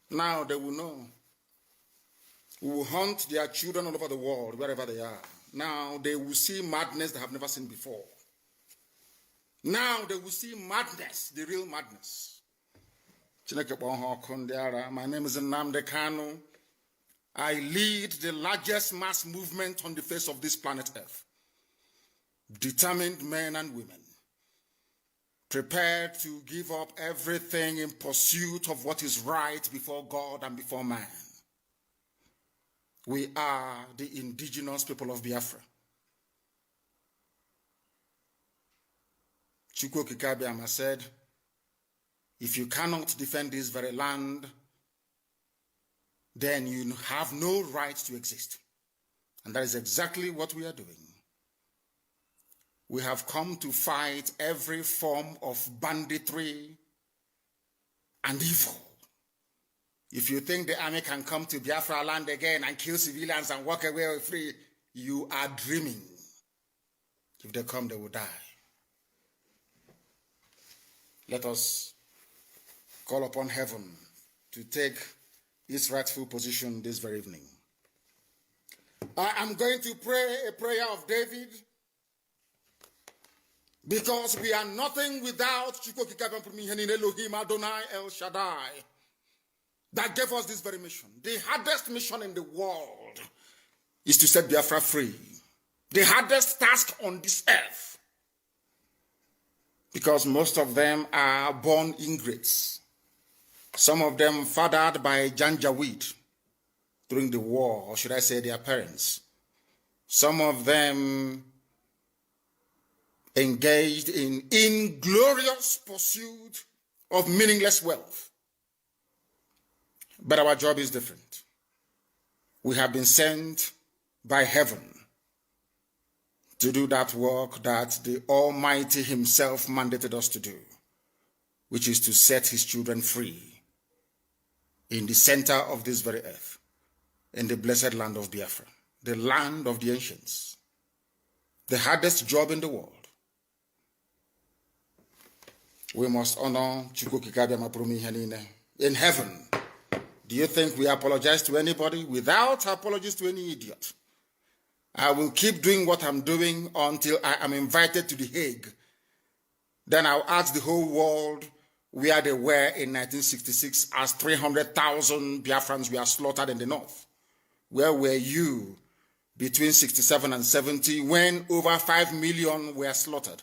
Now they will know. We will hunt their children all over the world, wherever they are. Now they will see madness they have never seen before. Now they will see madness, the real madness. My name is Nnamdi Kanu. I lead the largest mass movement on the face of this planet Earth. Determined men and women, prepared to give up everything in pursuit of what is right before God and before man. We are the indigenous people of Biafra. Chukwu Okike Abiama said, if you cannot defend this very land, then you have no right to exist. And that is exactly what we are doing. We have come to fight every form of banditry and evil. If you think the army can come to Biafra land again and kill civilians and walk away free, you are dreaming. If they come, they will die. Let us call upon heaven to take its rightful position this very evening. I am going to pray a prayer of David, because we are nothing without Chukwu Okike Abiama Elohim Adonai El Shaddai, that gave us this very mission. The hardest mission in the world is to set Biafra free. The hardest task on this earth. Because most of them are born ingrates. Some of them fathered by Janjaweed during the war, or should I say their parents. Some of them engaged in inglorious pursuit of meaningless wealth. But our job is different. We have been sent by heaven to do that work that the Almighty Himself mandated us to do, which is to set His children free in the center of this very earth, in the blessed land of Biafra, the land of the ancients, the hardest job in the world. We must honor Chukwu Okike Abiama in heaven. Do you think we apologize to anybody? Without apologies to any idiot. I will keep doing what I'm doing until I am invited to The Hague. Then I'll ask the whole world where they were in 1966 as 300,000 Biafrans were slaughtered in the north. Where were you between 67 and 70 when over 5 million were slaughtered?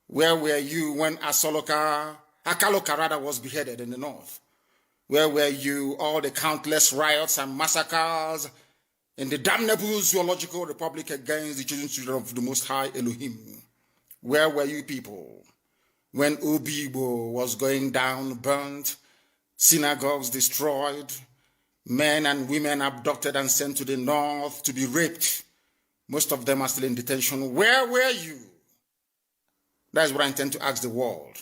Where were you when Akaloka was beheaded in the north? Where were you all the countless riots and massacres in the damnable zoological republic against the chosen children of the Most High Elohim? Where were you people when Obibo was going down, burnt, synagogues destroyed, men and women abducted and sent to the north to be raped? Most of them are still in detention. Where were you? That is what I intend to ask the world,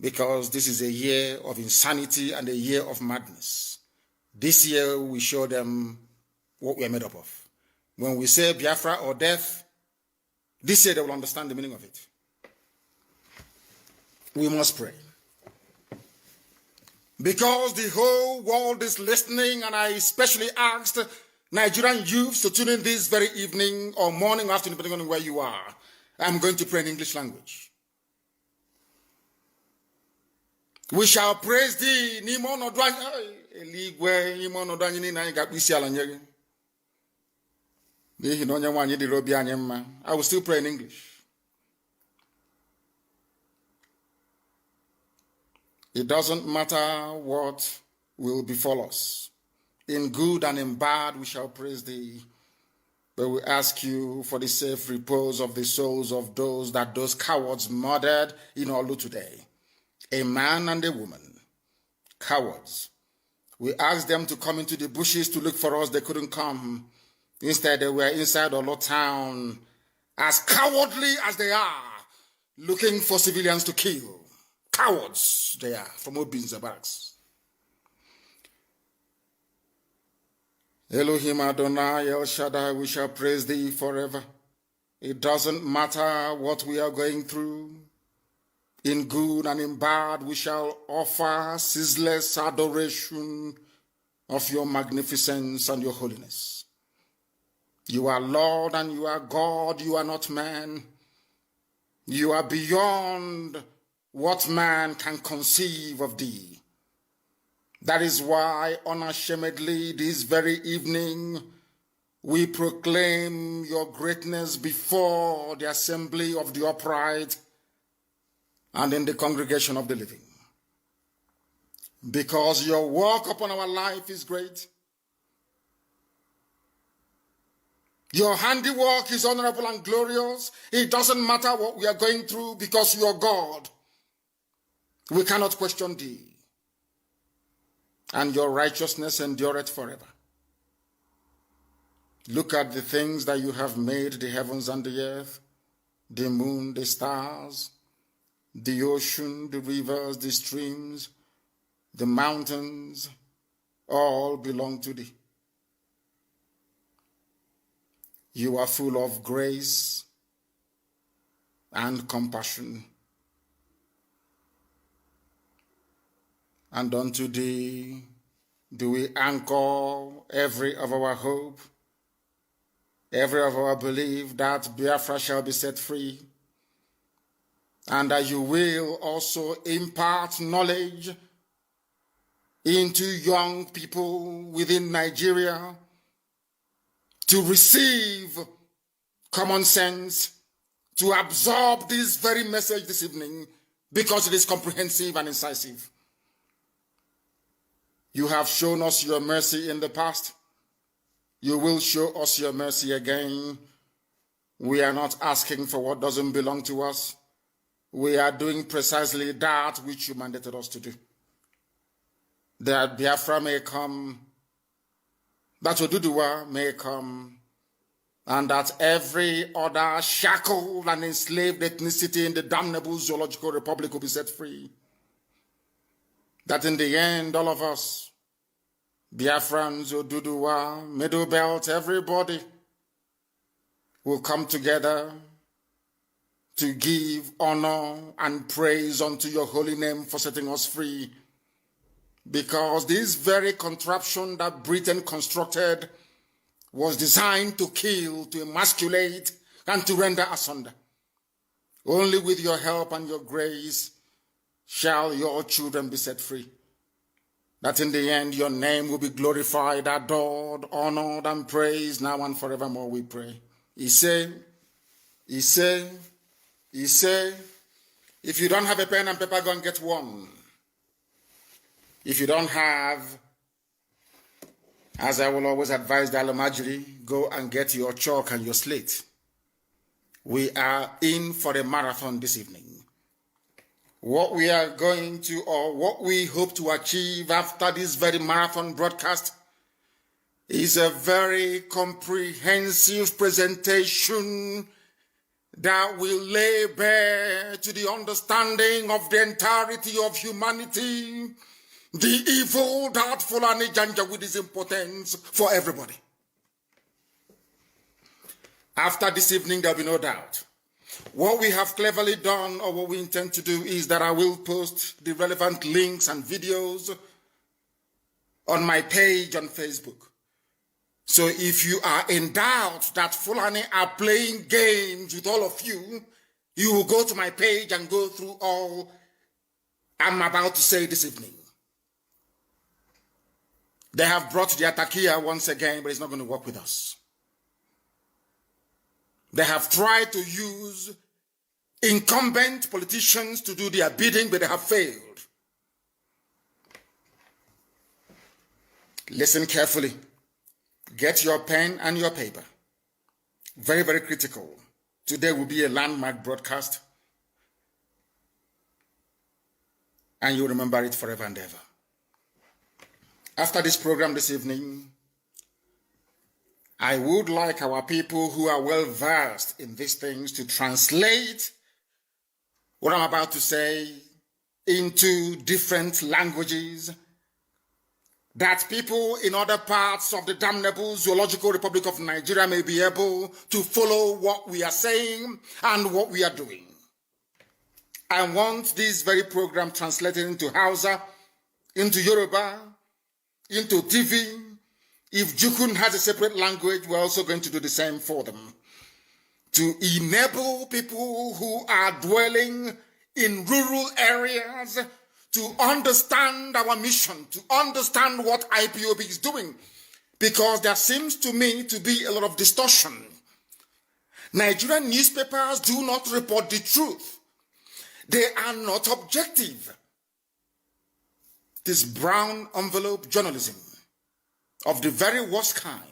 because this is a year of insanity and a year of madness. This year we show them what we are made up of. When we say Biafra or death, this year they will understand the meaning of it. We must pray. Because the whole world is listening, and I especially asked Nigerian youths to tune in this very evening or morning or afternoon, depending on where you are. I'm going to pray in English language. We shall praise thee. I will still pray in English. It doesn't matter what will befall us. In good and in bad, we shall praise thee. But we ask you for the safe repose of the souls of those cowards murdered in Olu today. A man and a woman. Cowards. We asked them to come into the bushes to look for us. They couldn't come. Instead, they were inside Olu town, as cowardly as they are, looking for civilians to kill. Cowards they are, from Obin's barracks. Elohim Adonai El Shaddai, we shall praise thee forever. It doesn't matter what we are going through. In good and in bad, we shall offer ceaseless adoration of your magnificence and your holiness. You are Lord and you are God, you are not man. You are beyond what man can conceive of thee. That is why unashamedly this very evening we proclaim your greatness before the assembly of the upright and in the congregation of the living. Because your work upon our life is great. Your handiwork is honorable and glorious. It doesn't matter what we are going through because you are God. We cannot question thee. And your righteousness endureth forever. Look at the things that you have made, the heavens and the earth, the moon, the stars, the ocean, the rivers, the streams, the mountains, all belong to thee. You are full of grace and compassion. And unto thee do we anchor every of our hope, every of our belief that Biafra shall be set free, and that you will also impart knowledge into young people within Nigeria to receive common sense, to absorb this very message this evening because it is comprehensive and incisive. You have shown us your mercy in the past. You will show us your mercy again. We are not asking for what doesn't belong to us. We are doing precisely that which you mandated us to do. That Biafra may come, that Oduduwa may come, and that every other shackled and enslaved ethnicity in the damnable zoological republic will be set free. That in the end, all of us, Biafrans, Oduduwa, Middle Belt, everybody will come together to give honor and praise unto your holy name for setting us free. Because this very contraption that Britain constructed was designed to kill, to emasculate, and to render asunder. Only with your help and your grace shall your children be set free. That in the end your name will be glorified, adored, honored, and praised now and forevermore, we pray. Iyke, Iyke, Iyke. If you don't have a pen and paper, go and get one. If you don't have, as I will always advise the Alomajiri, go and get your chalk and your slate. We are in for a marathon this evening. What we are going to, or what we hope to achieve after this very marathon broadcast, is a very comprehensive presentation that will lay bare to the understanding of the entirety of humanity the evil that Fulani Janjaweed is importance for everybody. After this evening, there will be no doubt. What we have cleverly done, or what we intend to do, is that I will post the relevant links and videos on my page on Facebook. So if you are in doubt that Fulani are playing games with all of you, you will go to my page and go through all I'm about to say this evening. They have brought the Atakia once again, but it's not going to work with us. They have tried to use incumbent politicians to do their bidding, but they have failed. Listen carefully. Get your pen and your paper. Very, very critical. Today will be a landmark broadcast, and you'll remember it forever and ever. After this program this evening, I would like our people who are well versed in these things to translate what I'm about to say into different languages, that people in other parts of the damnable Zoological Republic of Nigeria may be able to follow what we are saying and what we are doing. I want this very program translated into Hausa, into Yoruba, into TV. If Jukun has a separate language, we're also going to do the same for them. To enable people who are dwelling in rural areas to understand our mission, to understand what IPOB is doing. Because there seems to me to be a lot of distortion. Nigerian newspapers do not report the truth. They are not objective. This brown envelope journalism of the very worst kind.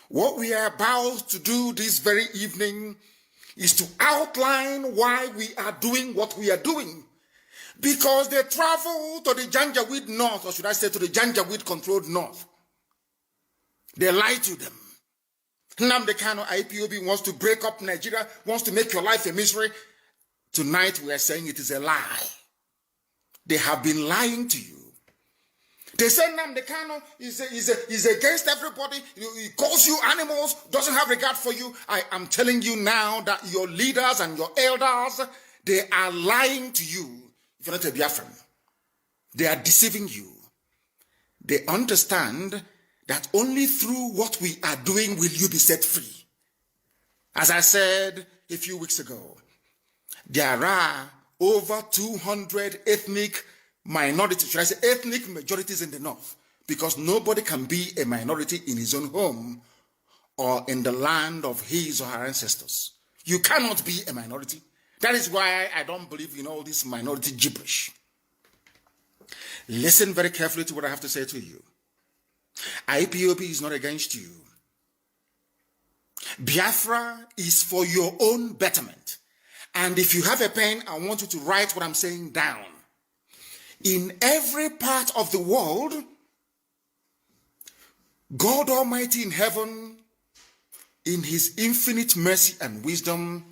What we are about to do this very evening is to outline why we are doing what we are doing. Because they travel to the Janjaweed North, or should I say to the Janjaweed controlled North. They lie to them. Nnamdi Kanu IPOB wants to break up Nigeria, wants to make your life a misery. Tonight we are saying it is a lie. They have been lying to you. They say Nnamdi Kanu is against everybody. He calls you animals, doesn't have regard for you. I am telling you now that your leaders and your elders, they are lying to you. If you're not a Biafran, they are deceiving you. They understand that only through what we are doing will you be set free. As I said a few weeks ago, there are over 200 ethnic minorities, should I say ethnic majorities in the North, because nobody can be a minority in his own home or in the land of his or her ancestors. You cannot be a minority. That is why I don't believe in all this minority gibberish. Listen very carefully to what I have to say to you. IPOB is not against you. Biafra is for your own betterment. And if you have a pen, I want you to write what I'm saying down. In every part of the world, God Almighty in heaven, in his infinite mercy and wisdom,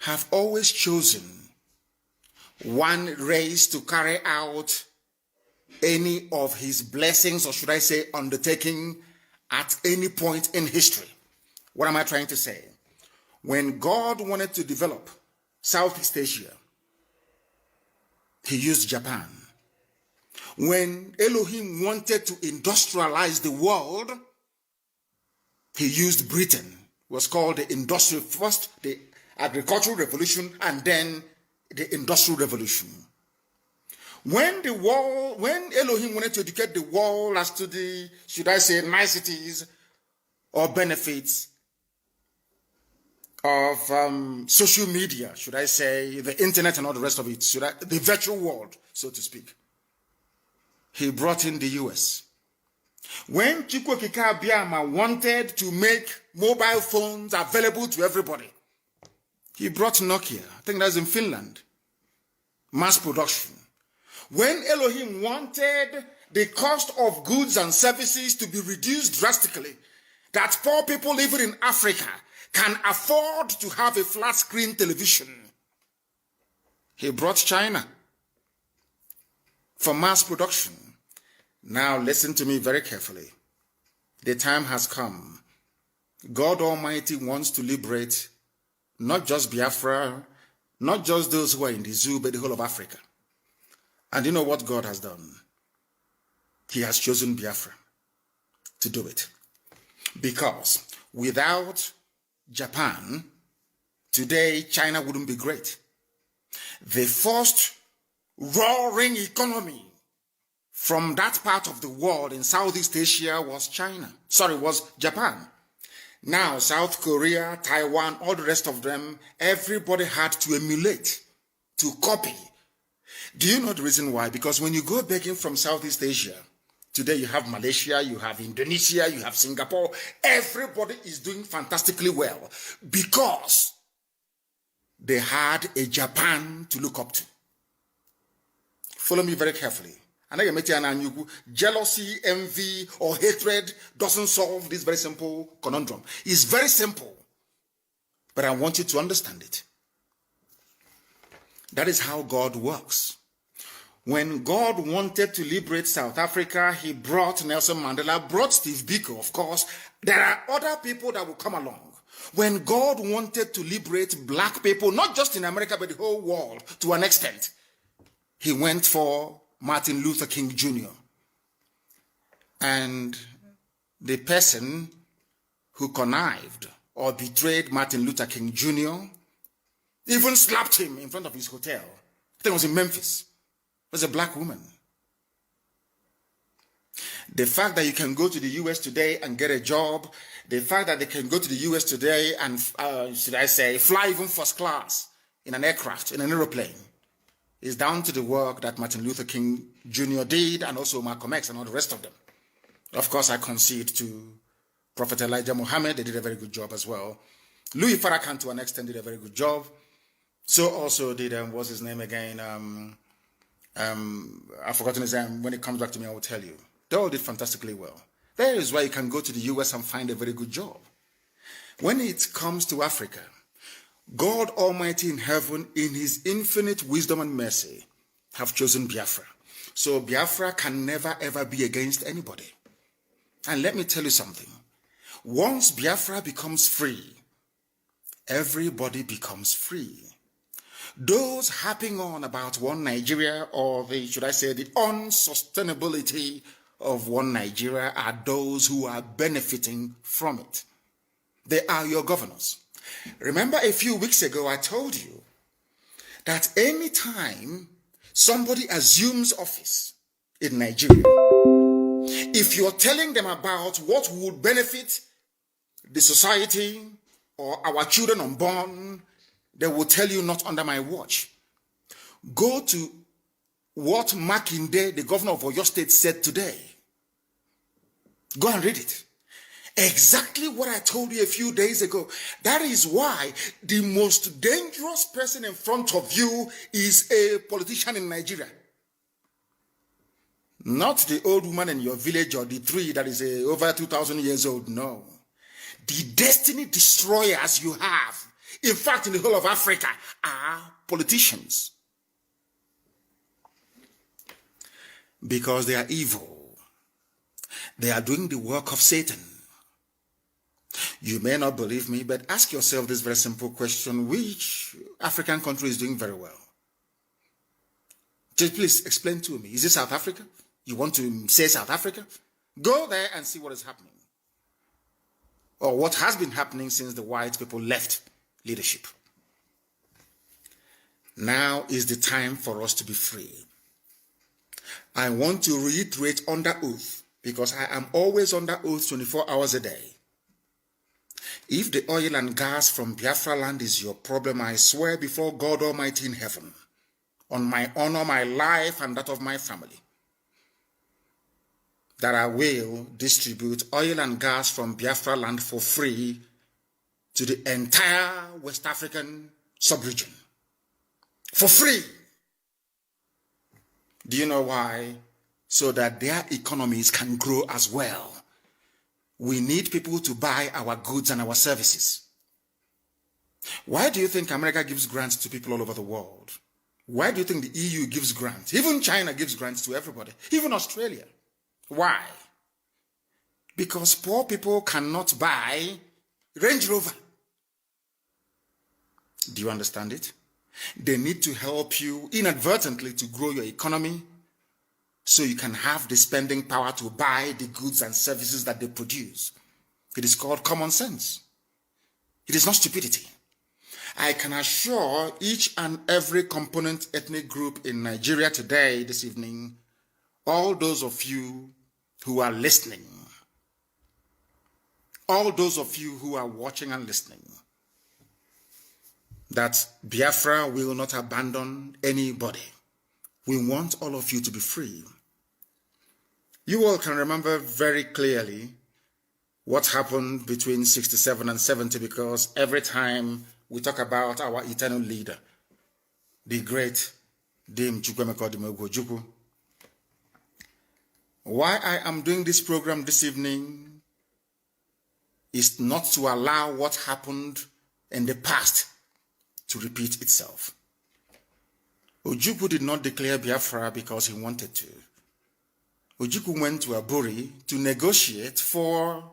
have always chosen one race to carry out any of his blessings, or should I say undertaking, at any point in history. What am I trying to say? When God wanted to develop Southeast Asia, he used Japan. When Elohim wanted to industrialize the world, he used Britain. It was called the industrial, first the agricultural revolution and then the industrial revolution. When Elohim wanted to educate the world as to the, should I say, niceties or benefits of social media, should I say, the internet and all the rest of it, the virtual world, so to speak, he brought in the US. When Chukwuemeka Abbiama wanted to make mobile phones available to everybody, he brought Nokia. I think that's in Finland. Mass production. When Elohim wanted the cost of goods and services to be reduced drastically, that poor people living in Africa can afford to have a flat screen television, he brought China for mass production. Now listen to me very carefully. The time has come. God Almighty wants to liberate not just Biafra, not just those who are in the zoo, but the whole of Africa. And you know what God has done? He has chosen Biafra to do it. Because without Japan, today China wouldn't be great. The first roaring economy from that part of the world in Southeast Asia was Japan. Now South Korea, Taiwan, all the rest of them, everybody had to emulate, to copy. Do you know the reason why? Because when you go begging from Southeast Asia, today you have Malaysia, you have Indonesia, you have Singapore. Everybody is doing fantastically well because they had a Japan to look up to. Follow me very carefully. Jealousy, envy, or hatred doesn't solve this very simple conundrum. It's very simple, but I want you to understand it. That is how God works. When God wanted to liberate South Africa, he brought Nelson Mandela, brought Steve Biko, of course. There are other people that will come along. When God wanted to liberate black people, not just in America, but the whole world to an extent, he went for Martin Luther King Jr. And the person who connived or betrayed Martin Luther King Jr. even slapped him in front of his hotel. I think it was in Memphis. It was a black woman. The fact that you can go to the US today and get a job, the fact that they can go to the US today and, should I say, fly even first class in an aircraft, in an aeroplane, is down to the work that Martin Luther King Jr. did, and also Malcolm X and all the rest of them. Of course, I concede to Prophet Elijah Muhammad. They did a very good job as well. Louis Farrakhan, to an extent, did a very good job. So also did, what's his name again? I've forgotten his name. When it comes back to me, I will tell you. They all did fantastically well. That is why you can go to the US and find a very good job. When it comes to Africa, God Almighty in heaven, in his infinite wisdom and mercy, have chosen Biafra. So Biafra can never ever be against anybody. And let me tell you something. Once Biafra becomes free, everybody becomes free. Those harping on about one Nigeria, or the, should I say, the unsustainability of one Nigeria, are those who are benefiting from it. They are your governors. Remember a few weeks ago I told you that anytime somebody assumes office in Nigeria, if you're telling them about what would benefit the society or our children unborn, they will tell you not under my watch. Go to what Makinde, the governor of Oyo State, said today. Go and read it. Exactly what I told you a few days ago. That is why the most dangerous person in front of you is a politician in Nigeria. Not the old woman in your village or the tree that is over 2,000 years old. No. The destiny destroyers you have, in fact, in the whole of Africa, are politicians. Because they are evil. They are doing the work of Satan. You may not believe me, but ask yourself this very simple question. Which African country is doing very well? Just please explain to me. Is it South Africa? You want to say South Africa? Go there and see what is happening. Or what has been happening since the white people left leadership. Now is the time for us to be free. I want to reiterate under oath, because I am always under oath 24 hours a day. If the oil and gas from Biafra land is your problem, I swear before God Almighty in heaven, on my honor, my life, and that of my family, that I will distribute oil and gas from Biafra land for free to the entire West African sub-region. For free. Do you know why? So that their economies can grow as well. We need people to buy our goods and our services. Why do you think America gives grants to people all over the world? Why do you think the EU gives grants? Even China gives grants to everybody. Even Australia. Why? Because poor people cannot buy Range Rover. Do you understand it? They need to help you inadvertently to grow your economy so you can have the spending power to buy the goods and services that they produce. It is called common sense. It is not stupidity. I can assure each and every component ethnic group in Nigeria today, this evening, all those of you who are listening, all those of you who are watching and listening, that Biafra will not abandon anybody. We want all of you to be free. You all can remember very clearly what happened between 67 and 70, because every time we talk about our eternal leader, the great Dim Chukwemeka Ojukwu. Why I am doing this program this evening is not to allow what happened in the past to repeat itself. Ojukwu did not declare Biafra because he wanted to. Ojukwu went to Aburi to negotiate for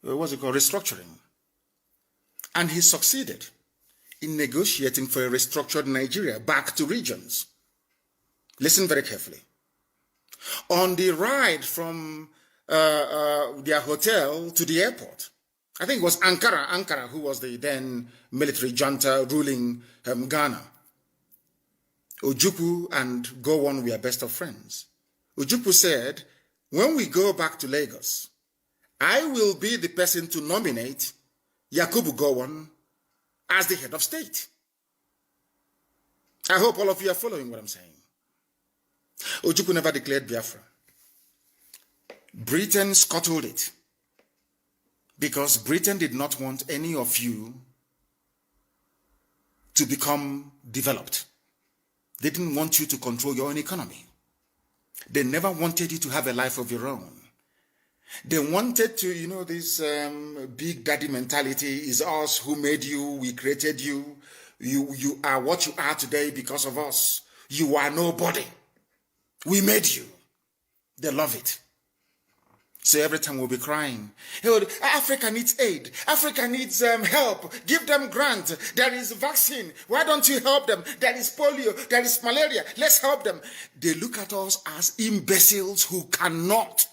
what's it called, restructuring. And he succeeded in negotiating for a restructured Nigeria back to regions. Listen very carefully. On the ride from their hotel to the airport, I think it was Ankara, who was the then military junta ruling Ghana. Ojukwu and Gowon were best of friends. Ojukwu said, when we go back to Lagos, I will be the person to nominate Yakubu Gowon as the head of state. I hope all of you are following what I'm saying. Ojukwu never declared Biafra. Britain scuttled it because Britain did not want any of you to become developed. They didn't want you to control your own economy. They never wanted you to have a life of your own. They wanted to, this big daddy mentality is us who made you, we created you. You are what you are today because of us. You are nobody. We made you. They love it. So every time we'll be crying, hey, Africa needs aid. Africa needs help. Give them grant. There is vaccine. Why don't you help them? There is polio. There is malaria. Let's help them. They look at us as imbeciles who cannot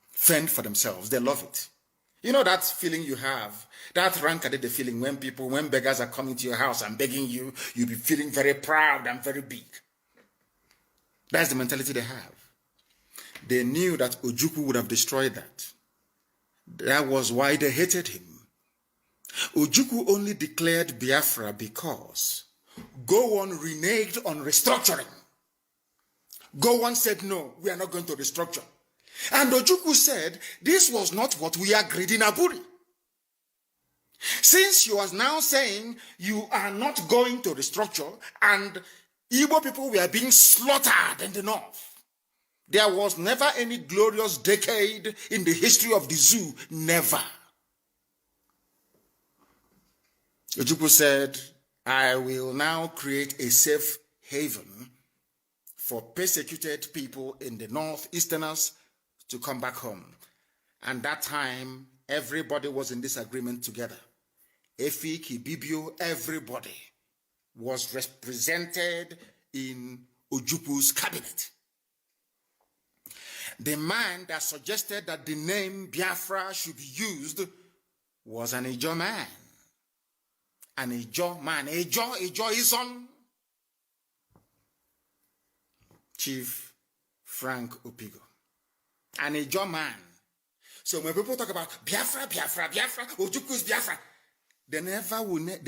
fend for themselves. They love it. You know that feeling you have, that rankadede feeling when beggars are coming to your house and begging you, you'll be feeling very proud and very big. That's the mentality they have. They knew that Ojukwu would have destroyed that. That was why they hated him. Ojukwu only declared Biafra because Gowon reneged on restructuring. Gowon said, no, we are not going to restructure. And Ojukwu said, this was not what we agreed in Aburi. Since you are now saying you are not going to restructure and Igbo people were being slaughtered in the north, there was never any glorious decade in the history of the zoo. Never. Ojukwu said, I will now create a safe haven for persecuted people in the northeasterners to come back home. And that time, everybody was in this agreement together. Efi, Kibibio, everybody was represented in Ojukwu's cabinet. The man that suggested that the name Biafra should be used was an Ijo man. An Ijo man. Ijo is on Chief Frank Opigo. An Ijo man. So when people talk about Biafra, Ojukwu's Biafra, they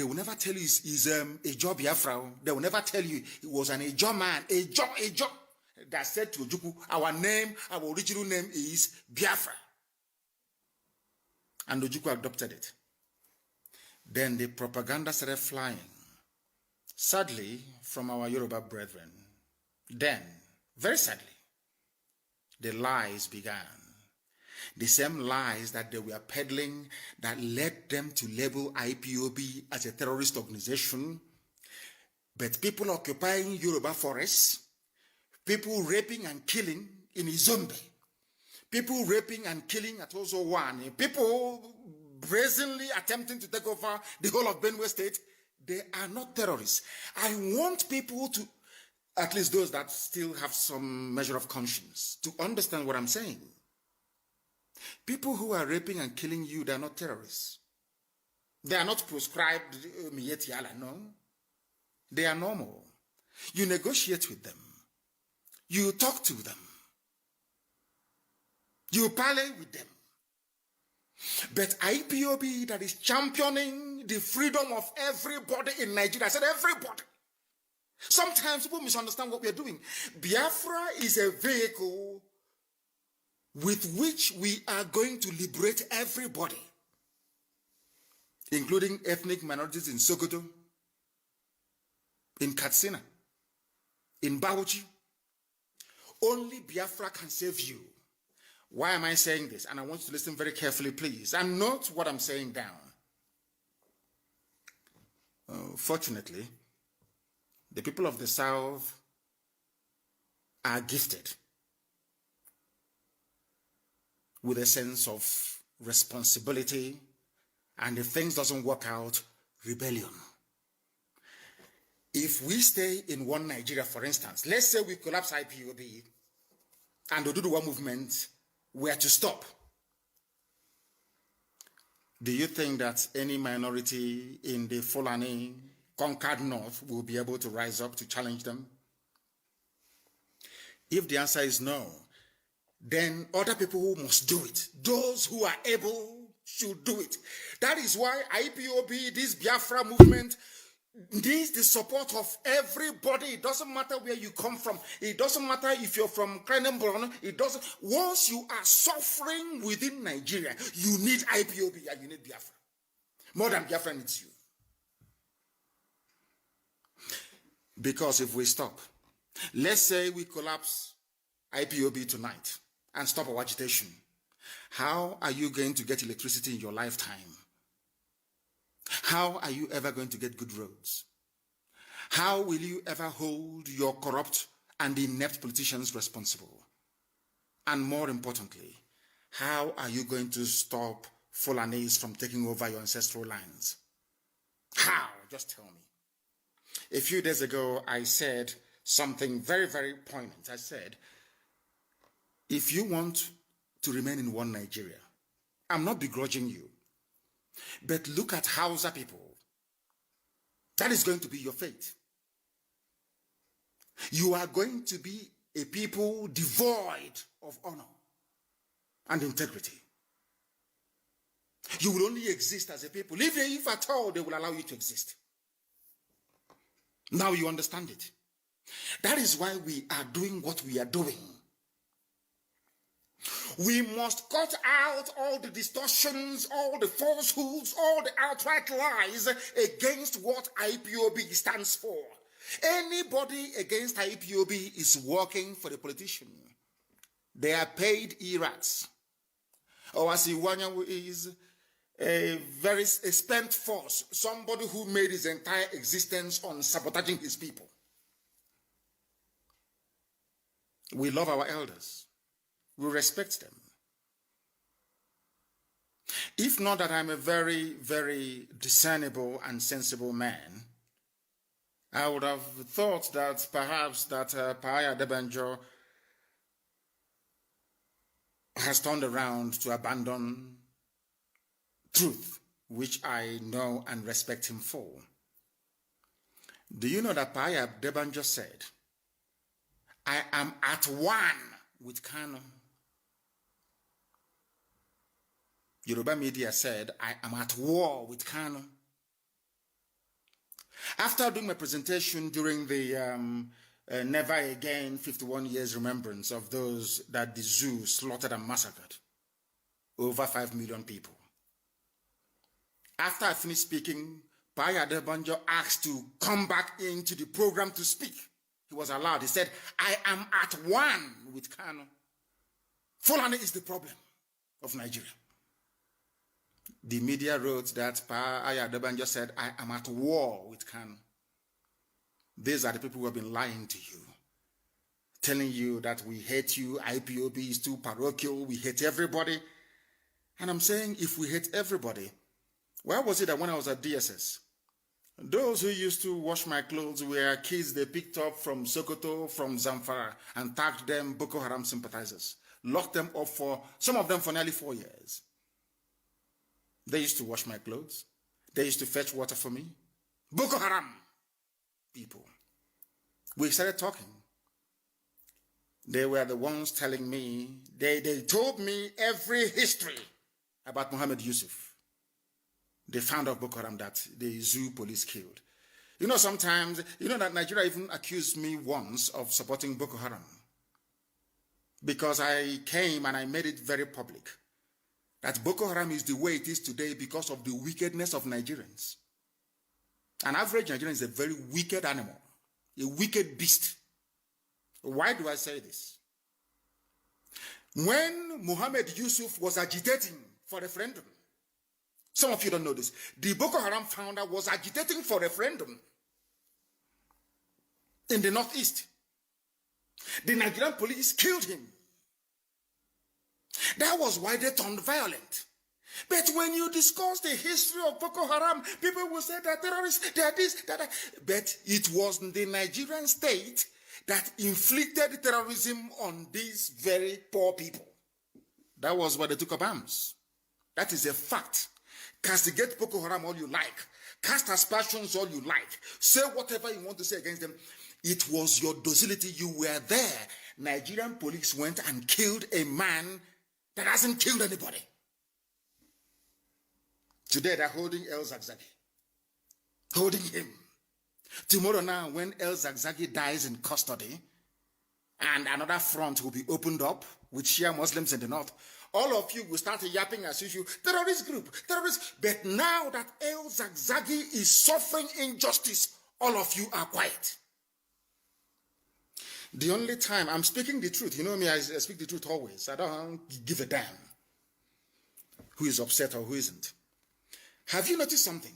will never tell you he's Ijo Biafra. They will never tell you he was an Ijo man. Ijo. That said to Ojukwu, our original name is Biafra. And Ojukwu adopted it. Then the propaganda started flying. Sadly, from our Yoruba brethren. Then, very sadly, the lies began. The same lies that they were peddling that led them to label IPOB as a terrorist organization. But people occupying Yoruba forests, people raping and killing in Izombe, people raping and killing at Ozo-One, people brazenly attempting to take over the whole of Benue State, they are not terrorists. I want people to, at least those that still have some measure of conscience, to understand what I'm saying. People who are raping and killing you, they are not terrorists. They are not proscribed Miyetiala, no. They are normal. You negotiate with them. You talk to them. You parley with them. But IPOB that is championing the freedom of everybody in Nigeria, I said everybody. Sometimes people misunderstand what we are doing. Biafra is a vehicle with which we are going to liberate everybody, including ethnic minorities in Sokoto, in Katsina, in Bauchi. Only Biafra can save you. Why am I saying this? And I want you to listen very carefully, please, and note what I'm saying down. Fortunately, the people of the South are gifted with a sense of responsibility, and if things doesn't work out, rebellion. If we stay in one Nigeria, for instance, let's say we collapse IPOB and the Oduduwa movement were to stop, do you think that any minority in the Fulani conquered north will be able to rise up to challenge them? If the answer is no, then other people who must do it, those who are able should do it. That is why IPOB, this Biafra movement, needs the support of everybody. It doesn't matter where you come from. It doesn't matter if you're from Krenenborn. It doesn't. Once you are suffering within Nigeria, you need IPOB and you need Biafra. More than Biafra needs you. Because if we stop, let's say we collapse IPOB tonight and stop our agitation, how are you going to get electricity in your lifetime? How are you ever going to get good roads? How will you ever hold your corrupt and inept politicians responsible? And more importantly, how are you going to stop Fulanis from taking over your ancestral lands? How? Just tell me. A few days ago, I said something very, very poignant. I said, if you want to remain in one Nigeria, I'm not begrudging you, but look at Hausa people. That is going to be your fate. You are going to be a people devoid of honor and integrity. You will only exist as a people, if at all they will allow you to exist. Now you understand it. That is why we are doing what we are doing. We must cut out all the distortions, all the falsehoods, all the outright lies against what IPOB stands for. Anybody against IPOB is working for the politician. They are paid irats. Owasiwanya is a very spent force, somebody who made his entire existence on sabotaging his people. We love our elders. We respect them. If not that I'm a very, very discernible and sensible man, I would have thought that perhaps that Paya Debanjo has turned around to abandon truth, which I know and respect him for. Do you know that Paya Debanjo said, I am at one with Kano? Yoruba media said, I am at war with Kano. After doing my presentation during the Never Again 51 years remembrance of those that the zoo slaughtered and massacred, over 5 million people. After I finished speaking, Paya Debanjo asked to come back into the program to speak. He was allowed. He said, I am at one with Kano. Fulani is the problem of Nigeria. The media wrote that Paya Debanjo said, I am at war with Kano. These are the people who have been lying to you, telling you that we hate you, IPOB is too parochial, we hate everybody. And I'm saying, if we hate everybody, why was it that when I was at DSS, those who used to wash my clothes were kids they picked up from Sokoto, from Zamfara, and tagged them Boko Haram sympathizers, locked them up for, some of them for nearly 4 years. They used to wash my clothes. They used to fetch water for me. Boko Haram people. We started talking. They were the ones telling me, they told me every history about Muhammad Yusuf, the founder of Boko Haram that the zoo police killed. You know, sometimes, you know that Nigeria even accused me once of supporting Boko Haram because I came and I made it very public that Boko Haram is the way it is today because of the wickedness of Nigerians. An average Nigerian is a very wicked animal, a wicked beast. Why do I say this? When Muhammad Yusuf was agitating for referendum, some of you don't know this, the Boko Haram founder was agitating for referendum in the northeast. The Nigerian police killed him. That was why they turned violent. But when you discuss the history of Boko Haram, people will say that terrorists, they are this, that. But it was the Nigerian state that inflicted terrorism on these very poor people. That was why they took up arms. That is a fact. Castigate Boko Haram all you like. Cast aspersions all you like. Say whatever you want to say against them. It was your docility. You were there. Nigerian police went and killed a man that hasn't killed anybody. Today they're holding El Zagzagi. Holding him. Tomorrow now, when El Zagzagi dies in custody, and another front will be opened up with Shia Muslims in the north, all of you will start yapping as usual, terrorist group, terrorist. But now that El Zagzagi is suffering injustice, all of you are quiet. The only time I'm speaking the truth, you know me, I speak the truth always. I don't give a damn who is upset or who isn't. Have you noticed something?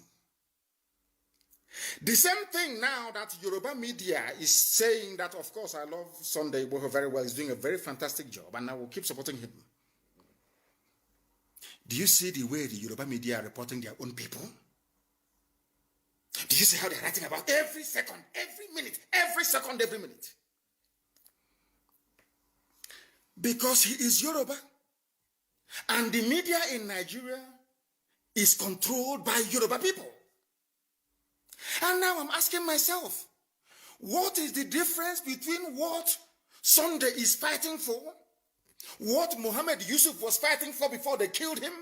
The same thing now that Yoruba media is saying that, of course, I love Sunday Igboho very well. He's doing a very fantastic job, and I will keep supporting him. Do you see the way the Yoruba media are reporting their own people? Do you see how they're writing about every second, every minute, every second, every minute? Because he is Yoruba. And the media in Nigeria is controlled by Yoruba people. And now I'm asking myself, what is the difference between what Sunday is fighting for, what Muhammad Yusuf was fighting for before they killed him,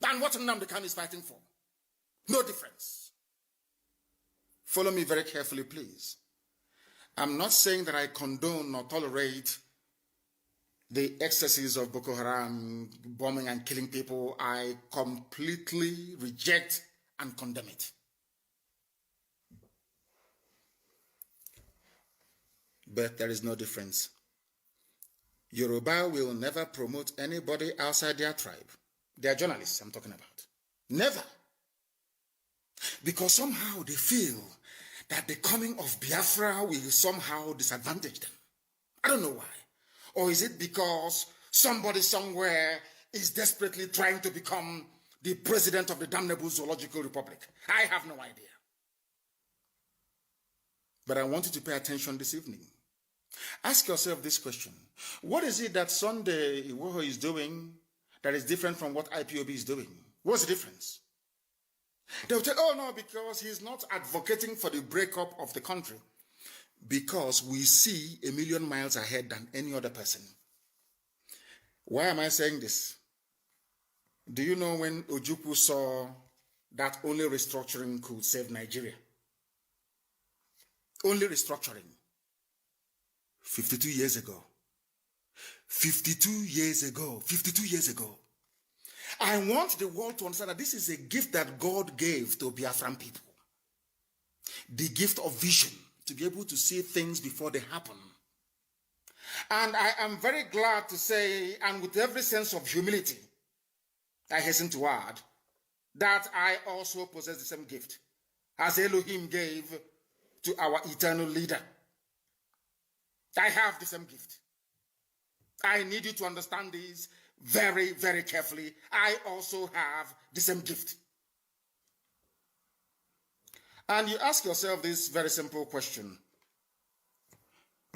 and what Nnamdi Kanu is fighting for? No difference. Follow me very carefully, please. I'm not saying that I condone or tolerate the excesses of Boko Haram, bombing and killing people. I completely reject and condemn it. But there is no difference. Yoruba will never promote anybody outside their tribe. They are journalists I'm talking about. Never. Because somehow they feel that the coming of Biafra will somehow disadvantage them. I don't know why. Or is it because somebody somewhere is desperately trying to become the president of the damnable Zoological Republic? I have no idea. But I want you to pay attention this evening. Ask yourself this question. What is it that Sunday Igboho is doing that is different from what IPOB is doing? What's the difference? They'll say, oh no, because he's not advocating for the breakup of the country. Because we see a million miles ahead than any other person. Why am I saying this? Do you know when Ojukwu saw that only restructuring could save Nigeria? Only restructuring. 52 years ago. 52 years ago. 52 years ago. I want the world to understand that this is a gift that God gave to Biafran people. The gift of vision. To be able to see things before they happen. And I am very glad to say, and with every sense of humility, I hasten to add, that I also possess the same gift as Elohim gave to our eternal leader. I have the same gift. I need you to understand this very, very carefully. I also have the same gift. And you ask yourself this very simple question.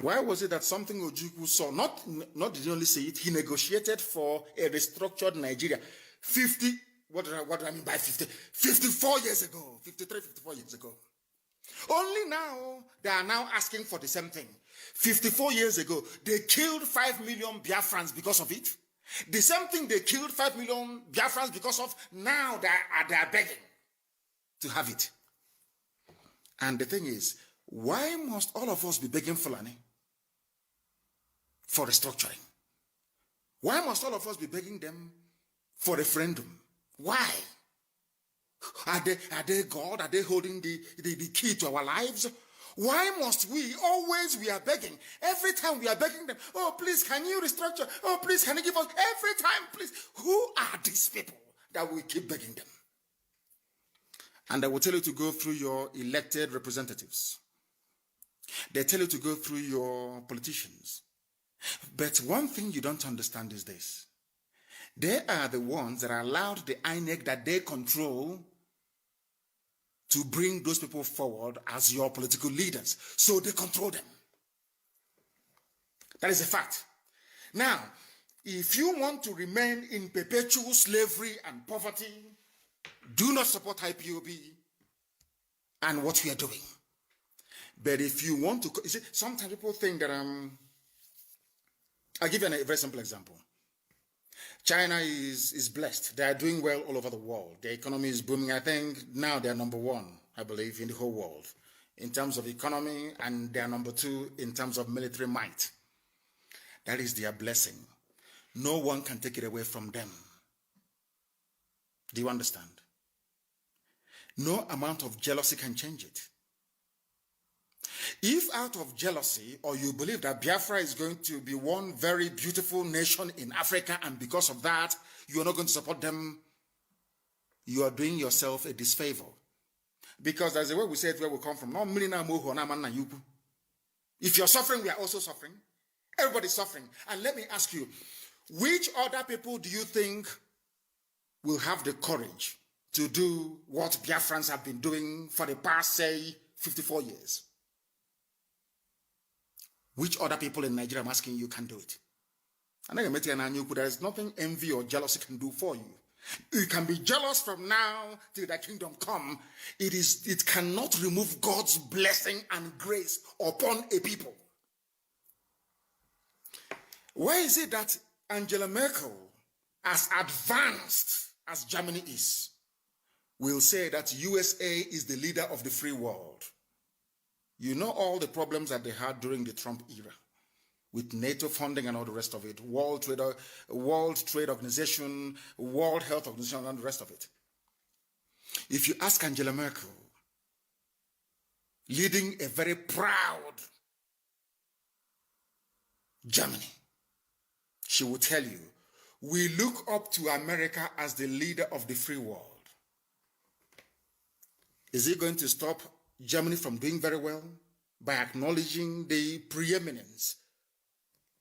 Why was it that something Ojukwu saw, not did he only say it, he negotiated for a restructured Nigeria. what do I mean by 50? 54 years ago, 53, 54 years ago. Only now, they are now asking for the same thing. 54 years ago, they killed 5 million Biafrans because of it. The same thing they killed 5 million Biafrans because of, now they are begging to have it. And the thing is, why must all of us be begging Fulani for restructuring? Why must all of us be begging them for referendum? Why? Are they God? Are they holding the key to our lives? Why must we are begging? Every time we are begging them, oh, please, can you restructure? Oh, please, can you give us? Every time, please. Who are these people that we keep begging them? And I will tell you to go through your elected representatives. They tell you to go through your politicians. But one thing you don't understand is this. They are the ones that allowed the INEC that they control to bring those people forward as your political leaders. So they control them. That is a fact. Now, if you want to remain in perpetual slavery and poverty, do not support IPOB and what we are doing. But if you want to, you see, sometimes people think that I'll give you a very simple example. China is blessed. They are doing well all over the world. Their economy is booming. I think now they are number one, I believe, in the whole world in terms of economy, and they are number two in terms of military might. That is their blessing. No one can take it away from them. Do you understand? No amount of jealousy can change it. If out of jealousy, or you believe that Biafra is going to be one very beautiful nation in Africa, and because of that, you are not going to support them, you are doing yourself a disfavor. Because that's the way we say it, where we come from. If you're suffering, we are also suffering. Everybody's suffering. And let me ask you, which other people do you think will have the courage to do what Biafrans have been doing for the past, say, 54 years? Which other people in Nigeria, I'm asking you, can do it? And there is nothing envy or jealousy can do for you. You can be jealous from now till the kingdom come. It cannot remove God's blessing and grace upon a people. Why is it that Angela Merkel, as advanced as Germany is, will say that USA is the leader of the free world? You know all the problems that they had during the Trump era with NATO funding and all the rest of it, World Trade Organization, World Health Organization, and the rest of it. If you ask Angela Merkel, leading a very proud Germany, she will tell you, we look up to America as the leader of the free world. Is it going to stop Germany from doing very well by acknowledging the preeminence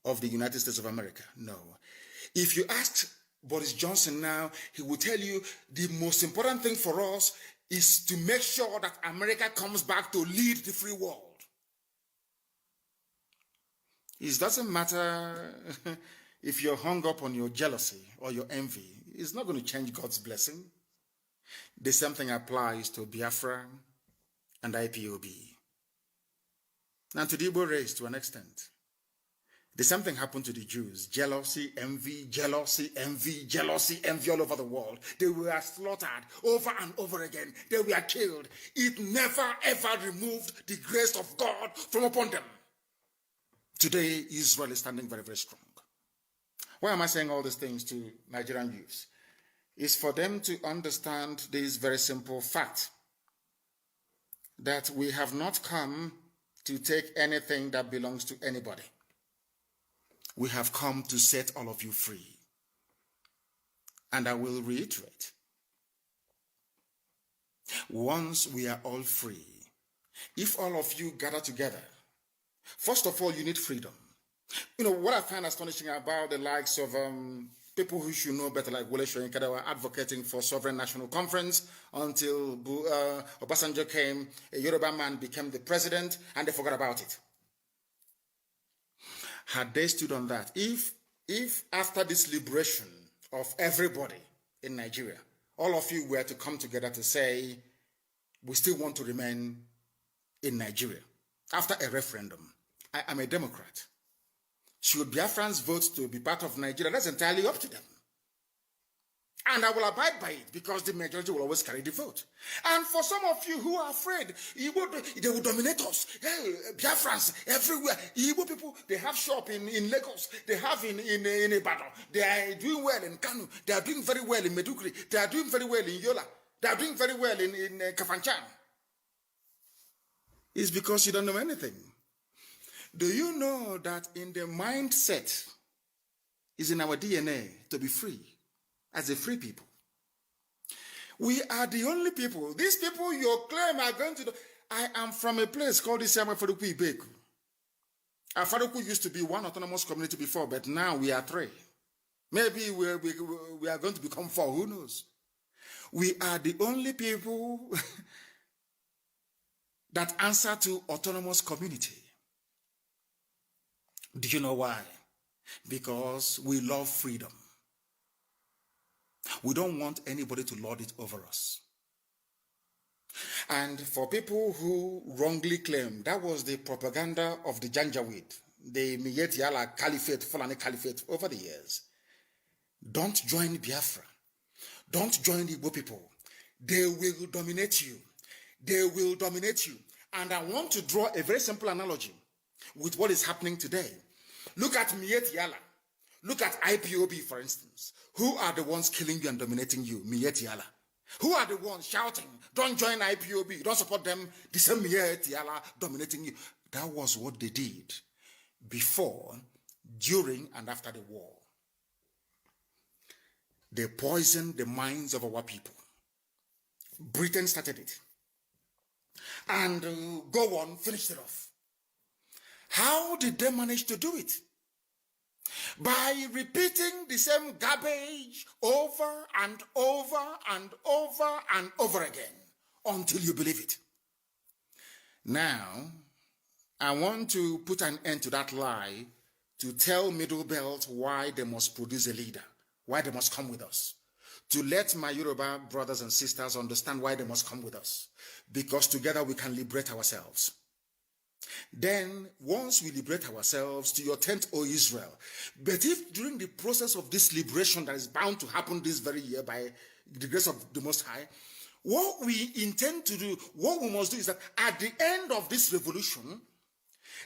of the United States of America? No. If you ask Boris Johnson now, he will tell you the most important thing for us is to make sure that America comes back to lead the free world. It doesn't matter if you're hung up on your jealousy or your envy. It's not going to change God's blessing. The same thing applies to Biafra and IPOB. And to the Igbo race to an extent. The same thing happened to the Jews. Jealousy, envy, jealousy, envy, jealousy, envy all over the world. They were slaughtered over and over again. They were killed. It never ever removed the grace of God from upon them. Today, Israel is standing very, very strong. Why am I saying all these things to Nigerian youths? It's for them to understand this very simple fact, that we have not come to take anything that belongs to anybody. We have come to set all of you free. And I will reiterate, once we are all free, if all of you gather together, first of all, you need freedom. You know, what I find astonishing about the likes of people who should know better, like Wole Soyinka, that were advocating for sovereign national conference until Obasanjo came, a Yoruba man became the president, and they forgot about it. Had they stood on that, if after this liberation of everybody in Nigeria, all of you were to come together to say, we still want to remain in Nigeria, after a referendum, I am a Democrat. Should Biafrans vote to be part of Nigeria? That's entirely up to them. And I will abide by it because the majority will always carry the vote. And for some of you who are afraid, they will dominate us. Hey, Biafrans everywhere. Igbo people, they have shop in Lagos. They have in Ibadan. They are doing well in Kanu. They are doing very well in Meduguri. They are doing very well in Yola. They are doing very well in Kafanchan. It's because you don't know anything. Do you know that in the mindset is in our DNA to be free, as a free people? We are the only people. These people you claim are going to do. I am from a place called Isiama Faruku Ibeku. Faruku used to be one autonomous community before, but now we are three. Maybe we are going to become 4, who knows? We are the only people that answer to autonomous community. Do you know why? Because we love freedom. We don't want anybody to lord it over us. And for people who wrongly claim that was the propaganda of the Janjaweed, the Miyet Yala Caliphate, Fulani Caliphate over the years, don't join Biafra. Don't join the Igbo people. They will dominate you. They will dominate you. And I want to draw a very simple analogy with what is happening today. Look at Miyet Yala. Look at Ipob, for instance. Who are the ones killing you and dominating you? Miyet Yala. Who are the ones shouting, don't join Ipob, don't support them, the same Miyet Yala dominating you? That was what they did before, during, and after the war. They poisoned the minds of our people. Britain started it. And go on, finished it off. How did they manage to do it? By repeating the same garbage over and over and over and over again until you believe it. Now, I want to put an end to that lie to tell Middle Belt why they must produce a leader, why they must come with us. To let my Yoruba brothers and sisters understand why they must come with us. Because together we can liberate ourselves. Then, once we liberate ourselves, to your tent, O Israel. But if during the process of this liberation that is bound to happen this very year by the grace of the Most High, what we intend to do, what we must do is that at the end of this revolution,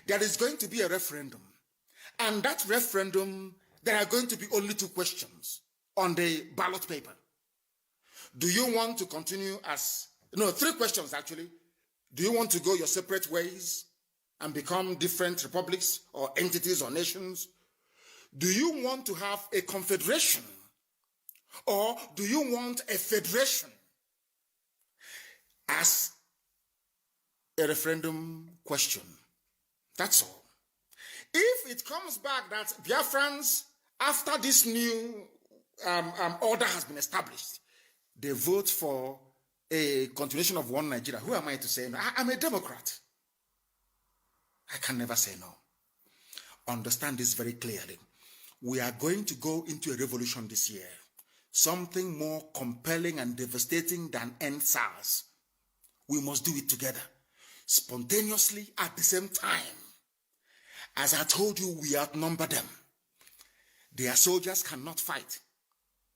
there is going to be a referendum. And that referendum, there are going to be only 2 questions on the ballot paper. Do you want to continue as, 3 questions actually. Do you want to go your separate ways and become different republics or entities or nations? Do you want to have a confederation? Or do you want a federation? As a referendum question. That's all. If it comes back that Biafrans, after this new order has been established, they vote for a continuation of one Nigeria, who am I to say no? I'm a Democrat. I can never say no. Understand this very clearly. We are going to go into a revolution this year. Something more compelling and devastating than end SARS. We must do it together. Spontaneously at the same time. As I told you, we outnumber them. Their soldiers cannot fight.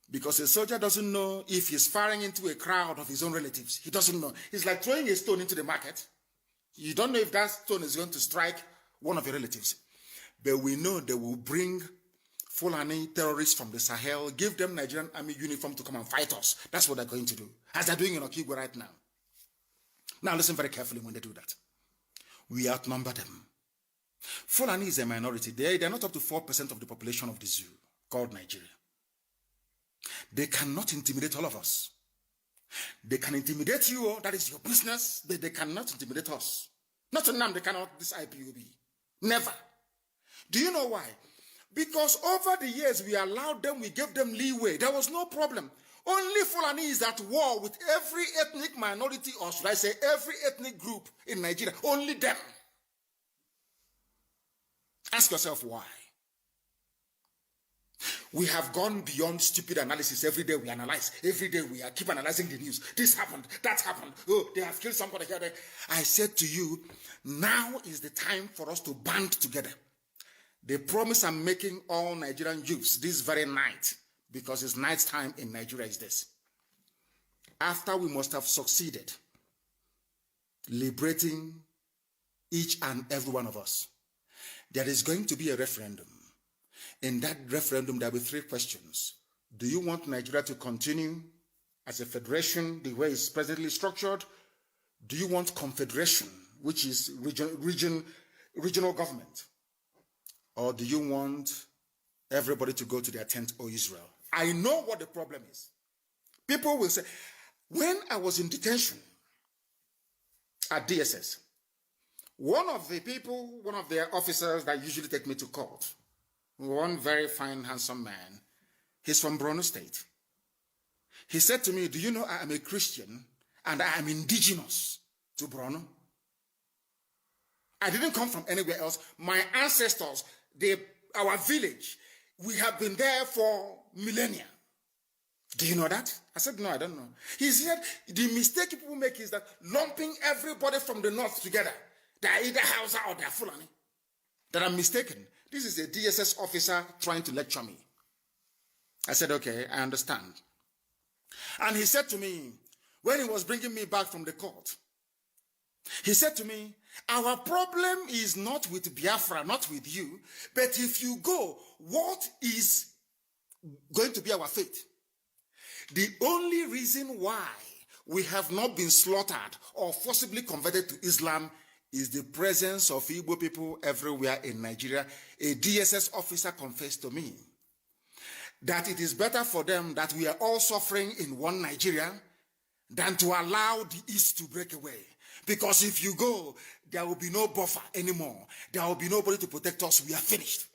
Because a soldier doesn't know if he's firing into a crowd of his own relatives. He doesn't know. It's like throwing a stone into the market. You don't know if that stone is going to strike one of your relatives. But we know they will bring Fulani terrorists from the Sahel, give them Nigerian army uniform to come and fight us. That's what they're going to do. As they're doing in Okigwe right now. Now listen very carefully when they do that. We outnumber them. Fulani is a minority. They're not up to 4% of the population of the zoo called Nigeria. They cannot intimidate all of us. They can intimidate you, that is your business, but they cannot intimidate us. Not to them, they cannot, this IPOB. Never. Do you know why? Because over the years, we allowed them, we gave them leeway. There was no problem. Only Fulani is at war with every ethnic minority, or should I say every ethnic group in Nigeria. Only them. Ask yourself why. We have gone beyond stupid analysis. Every day we analyze. Every day we keep analyzing the news. This happened. That happened. Oh, they have killed somebody here. There. I said to you, now is the time for us to band together. The promise I'm making all Nigerian youths this very night, because it's night time in Nigeria, is this. After we must have succeeded liberating each and every one of us, there is going to be a referendum. In that referendum, there will be 3 questions. Do you want Nigeria to continue as a federation, the way it's presently structured? Do you want confederation, which is regional government? Or do you want everybody to go to their tent, O Israel? I know what the problem is. People will say, when I was in detention at DSS, one of their officers that usually take me to court, one very fine, handsome man, He's from Borno State. He said to me, do you know I am a Christian and I am indigenous to Borno? I didn't come from anywhere else. My ancestors, our village, we have been there for millennia. Do you know that? I said, no, I don't know. He said, the mistake people make is that lumping everybody from the north together. They are either Hausa or they are Fulani. That I'm mistaken. This is a DSS officer trying to lecture me. I said, okay, I understand. And he said to me, when he was bringing me back from the court, he said to me, our problem is not with Biafra, not with you, but if you go, what is going to be our fate? The only reason why we have not been slaughtered or forcibly converted to Islam is the presence of Igbo people everywhere in Nigeria. A DSS officer confessed to me that it is better for them that we are all suffering in one Nigeria than to allow the East to break away. Because if you go, there will be no buffer anymore. There will be nobody to protect us. We are finished.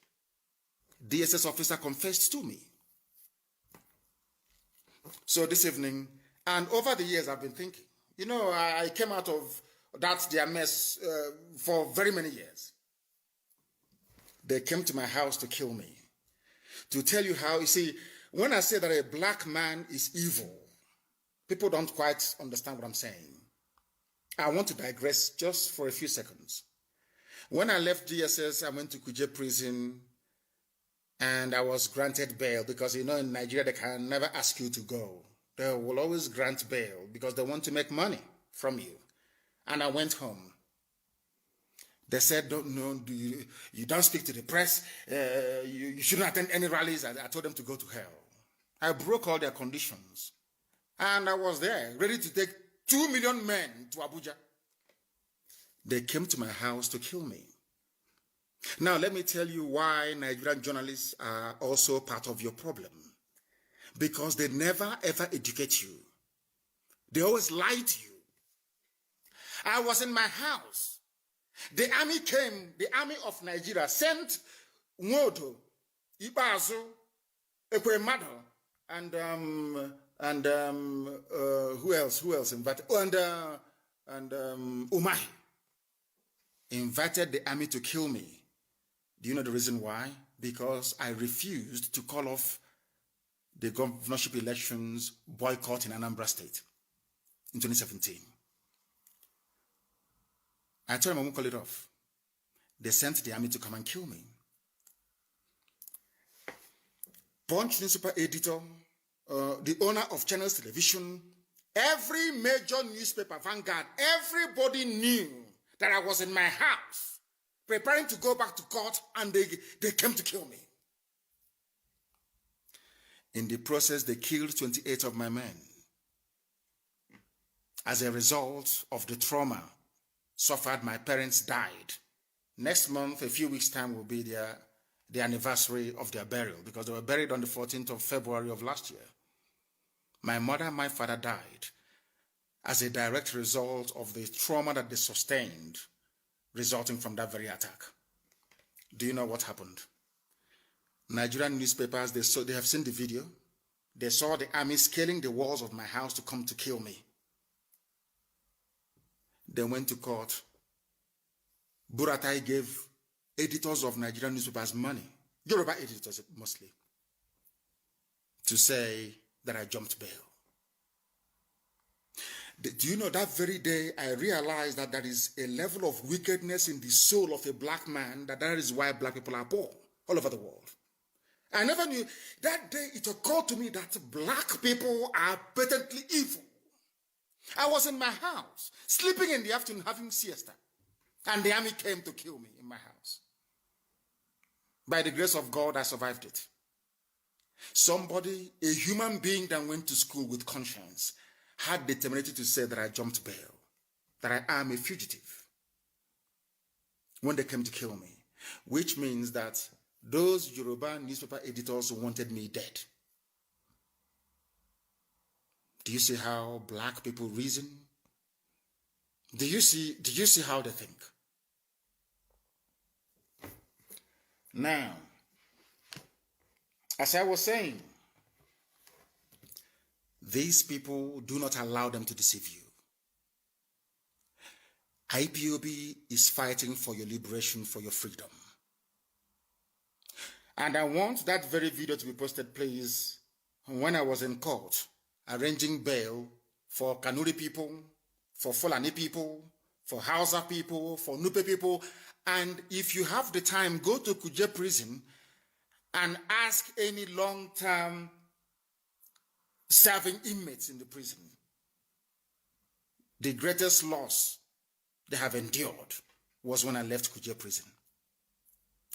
DSS officer confessed to me. So this evening, and over the years I've been thinking, you know, I came out of their mess for very many years. They came to my house to kill me. To tell you how, you see, when I say that a black man is evil, people don't quite understand what I'm saying. I want to digress just for a few seconds. When I left DSS, I went to Kuje prison and I was granted bail because, you know, in Nigeria, they can never ask you to go. They will always grant bail because they want to make money from you. And I went home. They said, you don't speak to the press. You shouldn't attend any rallies. I told them to go to hell. I broke all their conditions. And I was there, ready to take 2 million men to Abuja. They came to my house to kill me. Now, let me tell you why Nigerian journalists are also part of your problem. Because they never, ever educate you. They always lie to you. I was in my house. The army came, the army of Nigeria sent Nwodo, Ibazu, Ekwemado, and who else invited? And Umahi invited the army to kill me. Do you know the reason why? Because I refused to call off the governorship elections boycott in Anambra State in 2017. I told them I won't call it off. They sent the army to come and kill me. Punch newspaper editor, the owner of Channels Television, every major newspaper, Vanguard, everybody knew that I was in my house preparing to go back to court, and they came to kill me. In the process, they killed 28 of my men. As a result of the trauma suffered, my parents died. Next month, a few weeks' time, will be the anniversary of their burial, because they were buried on the 14th of February of last year. My mother and my father died as a direct result of the trauma that they sustained resulting from that very attack. Do you know what happened? Nigerian newspapers, they have seen the video. They saw the army scaling the walls of my house to come to kill me. They went to court. Buratai gave editors of Nigerian newspapers money, Yoruba editors mostly, to say that I jumped bail. Do you know that very day I realized that there is a level of wickedness in the soul of a black man, that is why black people are poor all over the world. I never knew. That day it occurred to me that black people are patently evil. I was in my house, sleeping in the afternoon, having siesta, and the army came to kill me in my house. By the grace of God, I survived it. Somebody, a human being that went to school with conscience, had the temerity to say that I jumped bail, that I am a fugitive when they came to kill me, which means that those Yoruba newspaper editors wanted me dead. Do you see how black people reason? Do you see how they think? Now, as I was saying, These people, do not allow them to deceive you. IPOB is fighting for your liberation, for your freedom. And I want that very video to be posted, please, when I was in court, arranging bail for Kanuri people, for Fulani people, for Hausa people, for Nupe people. And if you have the time, go to Kuje prison and ask any long-term serving inmates in the prison. The greatest loss they have endured was when I left Kuje prison.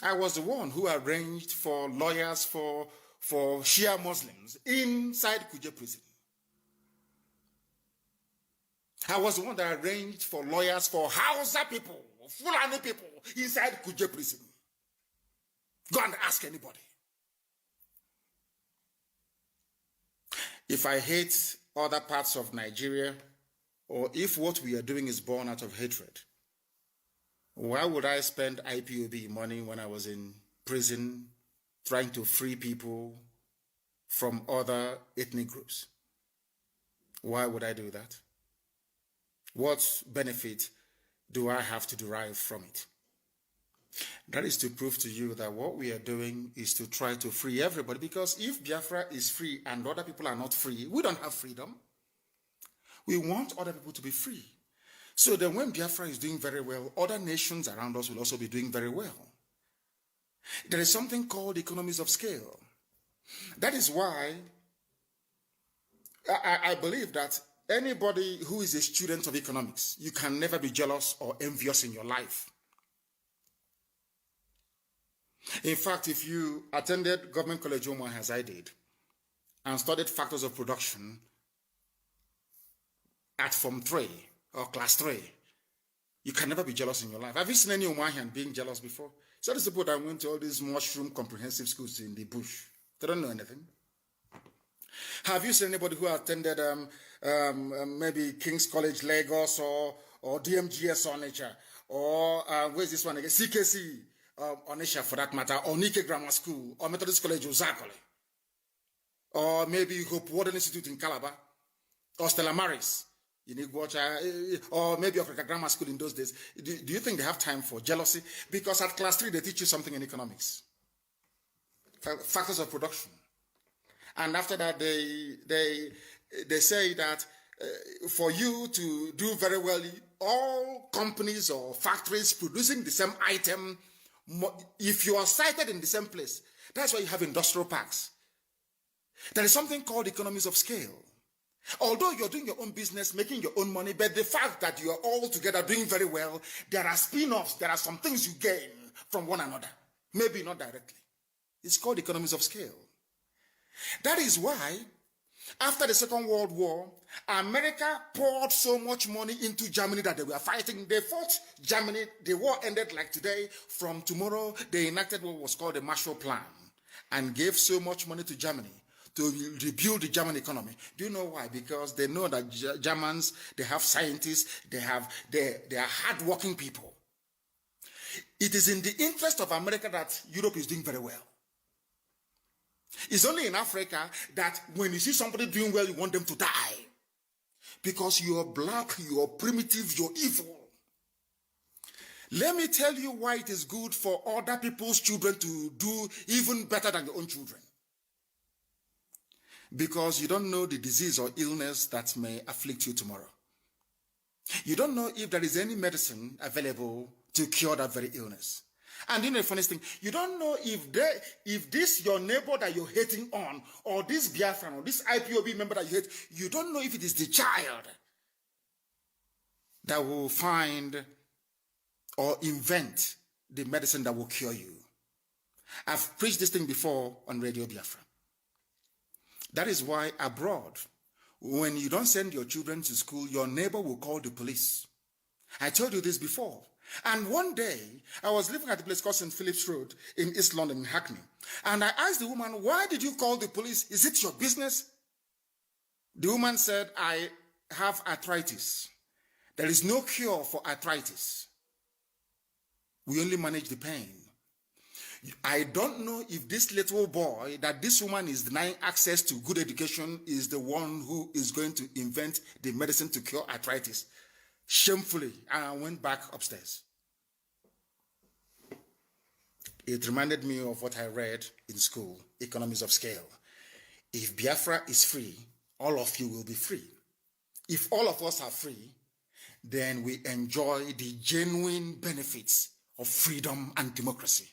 I was the one who arranged for lawyers for Shia Muslims inside Kuje prison. I was the one that arranged for lawyers for Hausa people, Fulani people inside Kuje prison. Go and ask anybody. If I hate other parts of Nigeria, or if what we are doing is born out of hatred, why would I spend IPOB money when I was in prison trying to free people from other ethnic groups? Why would I do that? What benefit do I have to derive from it? That is to prove to you that what we are doing is to try to free everybody, because if Biafra is free and other people are not free, we don't have freedom. We want other people to be free. So then when Biafra is doing very well, other nations around us will also be doing very well. There is something called economies of scale. That is why I believe that anybody who is a student of economics, you can never be jealous or envious in your life. In fact, if you attended Government College Oman as I did and studied factors of production at Form 3 or Class 3, you can never be jealous in your life. Have you seen any Omahian being jealous before? So these people that went to all these mushroom comprehensive schools in the bush, they don't know anything. Have you seen anybody who attended maybe King's College Lagos or DMGS Onitsha or where's this one again? CKC Onitsha for that matter, or Iyke Grammar School, or Methodist College Uzakole, or maybe Hope Warden Institute in Calabar, or Stella Maris in Iguacha, or maybe Africa Grammar School in those days. Do you think they have time for jealousy? Because at Class 3 they teach you something in economics, factors of production. And after that, they say that for you to do very well, all companies or factories producing the same item, if you are sited in the same place, that's why you have industrial parks. There is something called economies of scale. Although you're doing your own business, making your own money, but the fact that you are all together doing very well, there are spin-offs, there are some things you gain from one another. Maybe not directly. It's called economies of scale. That is why, after the Second World War, America poured so much money into Germany that they were fighting. They fought Germany. The war ended like today. From tomorrow, they enacted what was called the Marshall Plan and gave so much money to Germany to rebuild the German economy. Do you know why? Because they know that Germans, they have scientists, they are hardworking people. It is in the interest of America that Europe is doing very well. It's only in Africa that when you see somebody doing well, you want them to die. Because you are black, you are primitive, you're evil. Let me tell you why it is good for other people's children to do even better than your own children. Because you don't know the disease or illness that may afflict you tomorrow. You don't know if there is any medicine available to cure that very illness. And you know the funniest thing, you don't know if this your neighbor that you're hating on, or this Biafran, or this IPOB member that you hate, you don't know if it is the child that will find or invent the medicine that will cure you. I've preached this thing before on Radio Biafra. That is why abroad, when you don't send your children to school, your neighbor will call the police. I told you this before. And one day, I was living at a place called St. Philip's Road in East London, in Hackney. And I asked the woman, why did you call the police? Is it your business? The woman said, I have arthritis. There is no cure for arthritis. We only manage the pain. I don't know if this little boy that this woman is denying access to good education is the one who is going to invent the medicine to cure arthritis. Shamefully, I went back upstairs. It reminded me of what I read in school, Economies of Scale. If Biafra is free, all of you will be free. If all of us are free, then we enjoy the genuine benefits of freedom and democracy.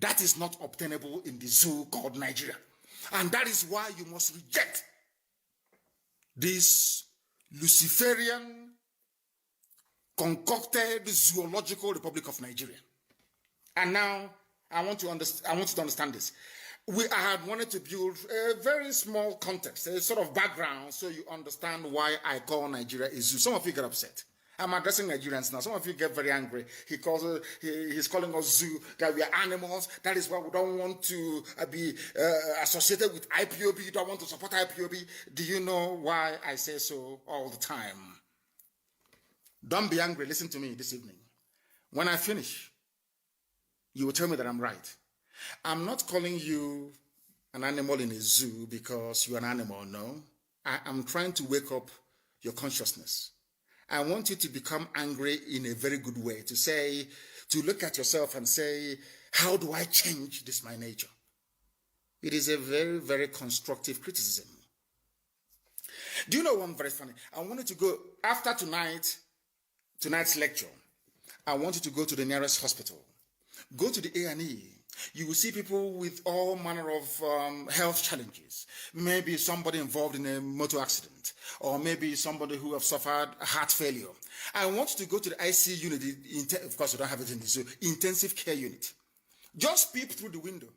That is not obtainable in the zoo called Nigeria. And that is why you must reject this Luciferian, concocted zoological Republic of Nigeria. And now, I want you to understand this. I had wanted to build a very small context, a sort of background, so you understand why I call Nigeria a zoo. Some of you get upset. I'm addressing Nigerians now. Some of you get very angry. He's calling us zoo, that we are animals. That is why we don't want to be associated with IPOB. You don't want to support IPOB. Do you know why I say so all the time? Don't be angry. Listen to me this evening. When I finish, you will tell me that I'm right. I'm not calling you an animal in a zoo because you're an animal, no. I'm trying to wake up your consciousness. I want you to become angry in a very good way, to look at yourself and say, how do I change this my nature? It is a very, very constructive criticism. Do you know one very funny? I wanted to go, after tonight's lecture, I want you to go to the nearest hospital. Go to the A&E. You will see people with all manner of health challenges. Maybe somebody involved in a motor accident, or maybe somebody who have suffered heart failure. I want you to go to the IC unit. Of course, you don't have it in the zoo. Intensive care unit. Just peep through the window.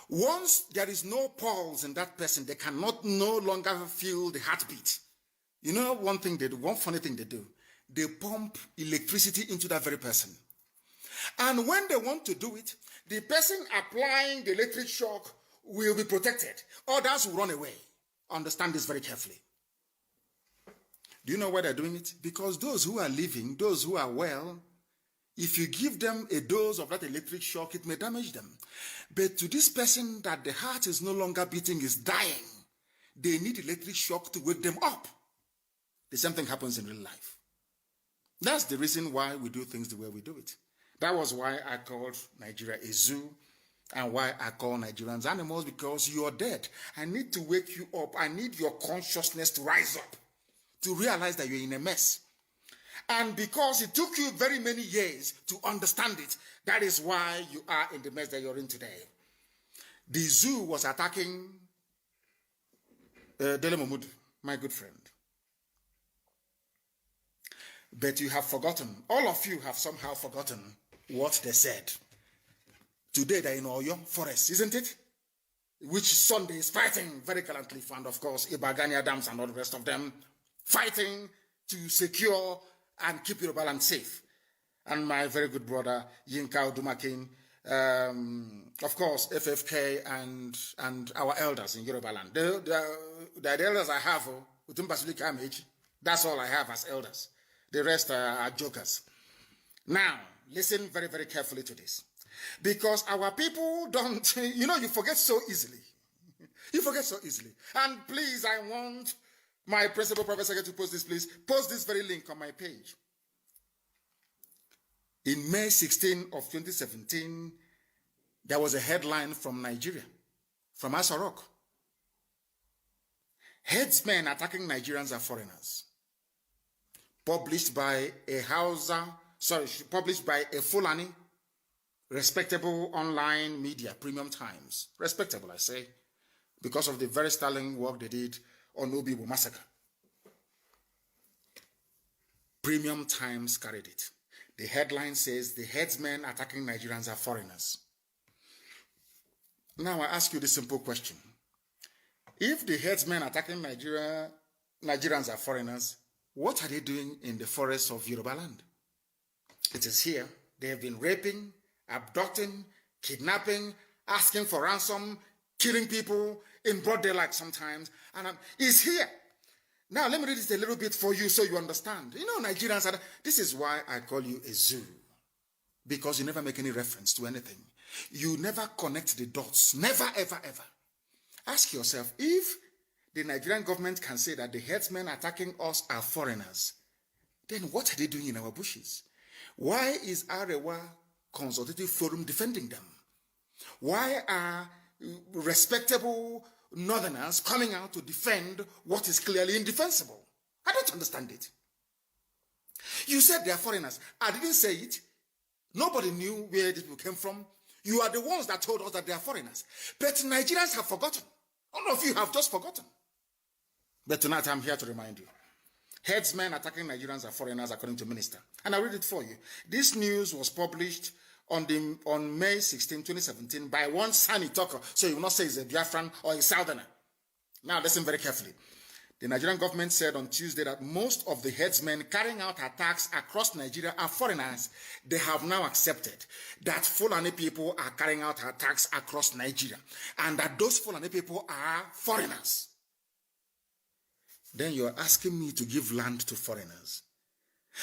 Once there is no pulse in that person, they cannot no longer feel the heartbeat. You know one funny thing they do? They pump electricity into that very person. And when they want to do it, the person applying the electric shock will be protected. Others will run away. Understand this very carefully. Do you know why they're doing it? Because those who are living, those who are well, if you give them a dose of that electric shock, it may damage them. But to this person that the heart is no longer beating, is dying, they need electric shock to wake them up. The same thing happens in real life. That's the reason why we do things the way we do it. That was why I called Nigeria a zoo, and why I call Nigerians animals, because you are dead. I need to wake you up. I need your consciousness to rise up, to realize that you're in a mess. And because it took you very many years to understand it, that is why you are in the mess that you're in today. The zoo was attacking Dele Momodu, my good friend. But you have forgotten, all of you have somehow forgotten what they said. Today they're in Oyo Forest, isn't it? Which Sunday is fighting very gallantly, and of course, Ibagania dams and all the rest of them, fighting to secure and keep Yoruba land safe. And my very good brother, Yinka Odumakin, of course, FFK and our elders in Yoruba land. The elders I have, that's all I have as elders. The rest are jokers. Now, listen very, very carefully to this. Because our people don't, you forget so easily. You forget so easily. And please, I want my principal professor to post this, please. Post this very link on my page. In May 16 of 2017, there was a headline from Nigeria, from Asarok. Headsmen attacking Nigerians are foreigners. Published by a Fulani, respectable online media, Premium Times. Respectable, I say, because of the very sterling work they did on Obibo massacre. Premium Times carried it. The headline says, the headsmen attacking Nigerians are foreigners. Now I ask you this simple question. If the headsmen attacking Nigerians are foreigners, what are they doing in the forests of Yoruba land? It is here. They have been raping, abducting, kidnapping, asking for ransom, killing people in broad daylight sometimes. And it's here. Now, let me read it a little bit for you so you understand. Nigerians, this is why I call you a zoo. Because you never make any reference to anything. You never connect the dots. Never, ever, ever. Ask yourself, if the Nigerian government can say that the herdsmen attacking us are foreigners, then what are they doing in our bushes? Why is Arewa Consultative Forum defending them? Why are respectable northerners coming out to defend what is clearly indefensible? I don't understand it. You said they are foreigners. I didn't say it. Nobody knew where these people came from. You are the ones that told us that they are foreigners. But Nigerians have forgotten. All of you have just forgotten. But tonight I'm here to remind you. Headsmen attacking Nigerians are foreigners according to minister. And I'll read it for you. This news was published on May 16, 2017 by one Sani talker. So you will not say it's a Biafran or a Southerner. Now listen very carefully. The Nigerian government said on Tuesday that most of the headsmen carrying out attacks across Nigeria are foreigners. They have now accepted that Fulani people are carrying out attacks across Nigeria and that those Fulani people are foreigners. Then you're asking me to give land to foreigners.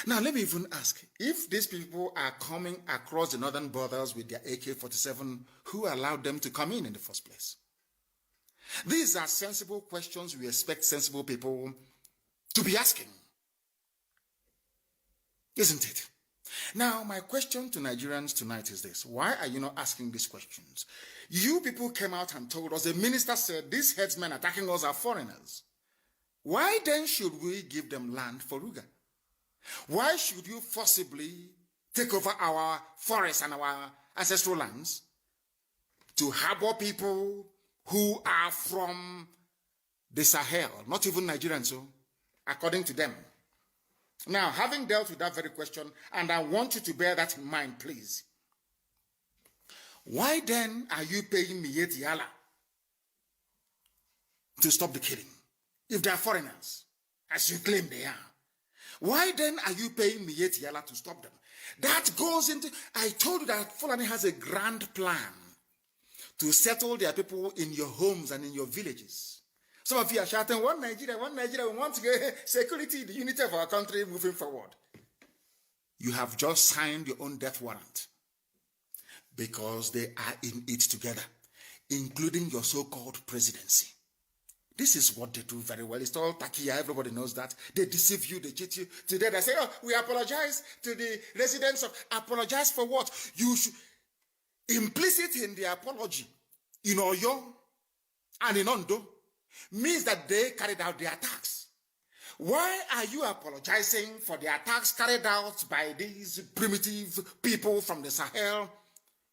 Now let me even ask, if these people are coming across the northern borders with their AK-47, who allowed them to come in the first place? These are sensible questions we expect sensible people to be asking. Isn't it? Now, my question to Nigerians tonight is this. Why are you not asking these questions? You people came out and told us, the minister said, these headsmen attacking us are foreigners. Why then should we give them land for Ruga? Why should you forcibly take over our forests and our ancestral lands to harbor people who are from the Sahel, not even Nigerians, so according to them? Now, having dealt with that very question, and I want you to bear that in mind, please. Why then are you paying Miyetti Allah to stop the killing? If they are foreigners, as you claim they are. Why then are you paying Miyetti Allah to stop them? That goes into, I told you that Fulani has a grand plan to settle their people in your homes and in your villages. Some of you are shouting, one Nigeria, we want to get security, the unity of our country moving forward. You have just signed your own death warrant because they are in it together, including your so-called presidency. This is what they do very well. It's all takia. Everybody knows that. They deceive you. They cheat you. Today they say, oh, we apologize to the residents of... Apologize for what? You should... Implicit in the apology in Oyo and in Ondo means that they carried out the attacks. Why are you apologizing for the attacks carried out by these primitive people from the Sahel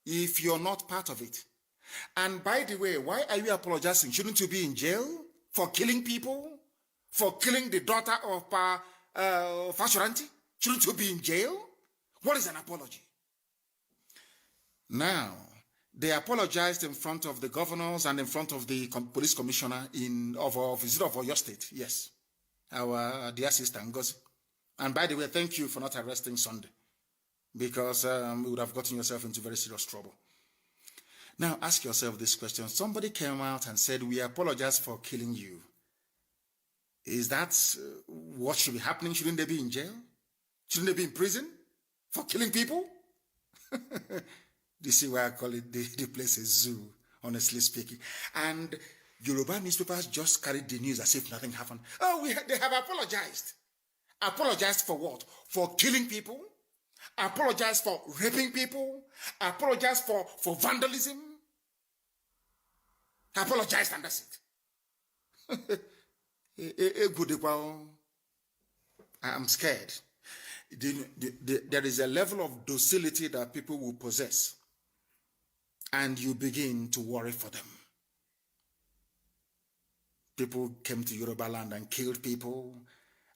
if you're not part of it? And by the way, why are you apologizing? Shouldn't you be in jail for killing people? For killing the daughter of Fashoranti? Shouldn't you be in jail? What is an apology? Now, they apologized in front of the governors and in front of the police commissioner of Oyo State. Yes, our dear sister Ngozi. And by the way, thank you for not arresting Sunday, because you would have gotten yourself into very serious trouble. Now, ask yourself this question. Somebody came out and said, we apologize for killing you. Is that what should be happening? Shouldn't they be in jail? Shouldn't they be in prison for killing people? You see why I call it the place a zoo, honestly speaking. And Yoruba newspapers just carried the news as if nothing happened. Oh, they have apologized. Apologized for what? For killing people? Apologized for raping people? Apologized for vandalism? Apologized and that's it. I'm scared. There is a level of docility that people will possess, and you begin to worry for them. People came to Yoruba land and killed people,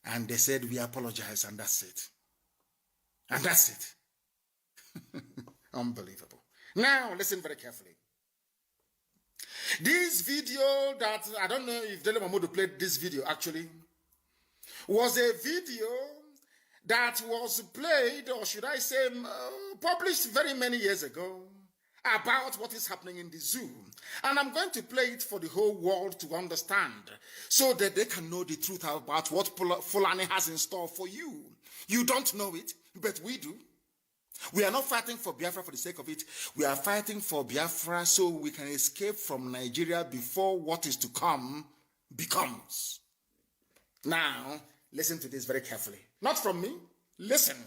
and they said, we apologize, and that's it. And that's it. Unbelievable. Now, listen very carefully. This video that, I don't know if Dele Mamodu played this video actually, was a video that was played, or should I say, published very many years ago about what is happening in the zoo. And I'm going to play it for the whole world to understand so that they can know the truth about what Fulani has in store for you. You don't know it, but we do. We are not fighting for Biafra for the sake of it. We are fighting for Biafra so we can escape from Nigeria before what is to come becomes. Now, listen to this very carefully. Not from me, listen.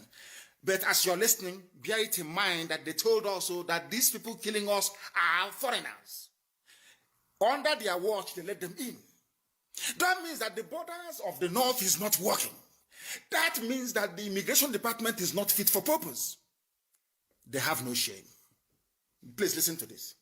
But as you're listening, bear it in mind that they told also that these people killing us are foreigners. Under their watch, they let them in. That means that the borders of the north is not working. That means that the immigration department is not fit for purpose. They have no shame. Please listen to this.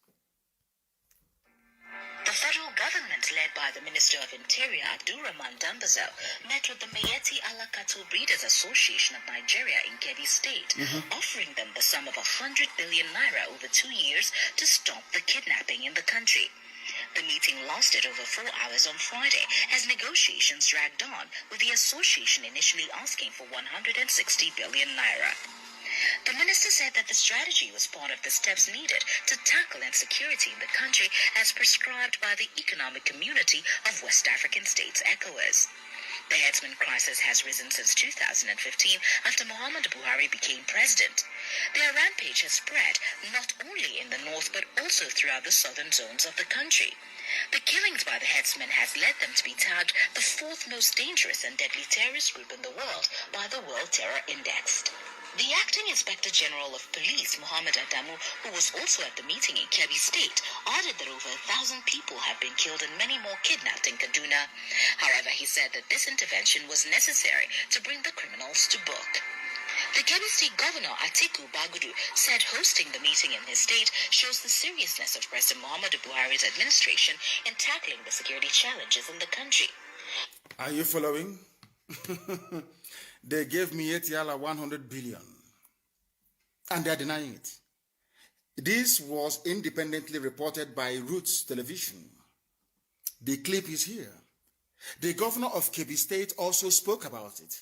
The federal government, led by the Minister of Interior, Abdurrahman Dambazo, met with the Miyetti Allah Cattle Breeders Association of Nigeria in Kebbi State, offering them the sum of 100 billion naira over 2 years to stop the kidnapping in the country. The meeting lasted over 4 hours on Friday as negotiations dragged on, with the association initially asking for 160 billion naira. The minister said that the strategy was part of the steps needed to tackle insecurity in the country as prescribed by the Economic Community of West African States, ECOWAS. The headsman crisis has risen since 2015 after Muhammadu Buhari became president. Their rampage has spread not only in the north but also throughout the southern zones of the country. The killings by the headsmen has led them to be tagged the fourth most dangerous and deadly terrorist group in the world by the World Terror Index. The acting Inspector General of Police, Muhammad Adamu, who was also at the meeting in Kebbi State, added that over 1,000 people have been killed and many more kidnapped in Kaduna. However, he said that this intervention was necessary to bring the criminals to book. The Kebbi State Governor, Atiku Bagudu, said hosting the meeting in his state shows the seriousness of President Muhammadu Buhari's administration in tackling the security challenges in the country. Are you following? They gave me Etiala 100 billion and they're denying it. This was independently reported by Roots Television. The clip is here. The governor of Kebbi State also spoke about it.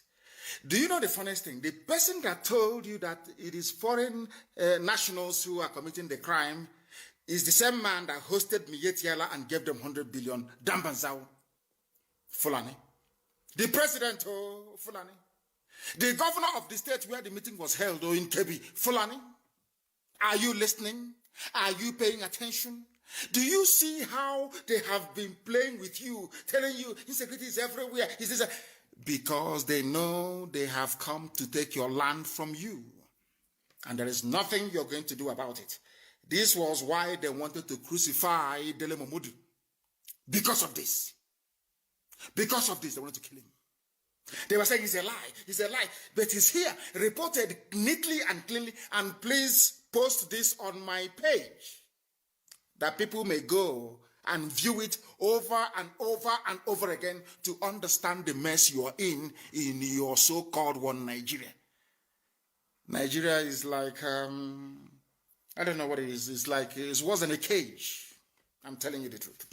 Do you know the funniest thing? The person that told you that it is foreign nationals who are committing the crime is the same man that hosted Mietiala and gave them 100 billion, Dambanzao Fulani. The president, Fulani. The governor of the state where the meeting was held, in Kebbi, Fulani. Are you listening? Are you paying attention? Do you see how they have been playing with you, telling you insecurity is everywhere? Because they know they have come to take your land from you. And there is nothing you're going to do about it. This was why they wanted to crucify Dele Momodu. Because of this. Because of this, they wanted to kill him. They were saying he's a lie, but he's here, reported neatly and cleanly, and please post this on my page, that people may go and view it over and over and over again to understand the mess you are in your so-called one Nigeria. Nigeria is like, I don't know what it is, it's like, it wasn't a cage, I'm telling you the truth.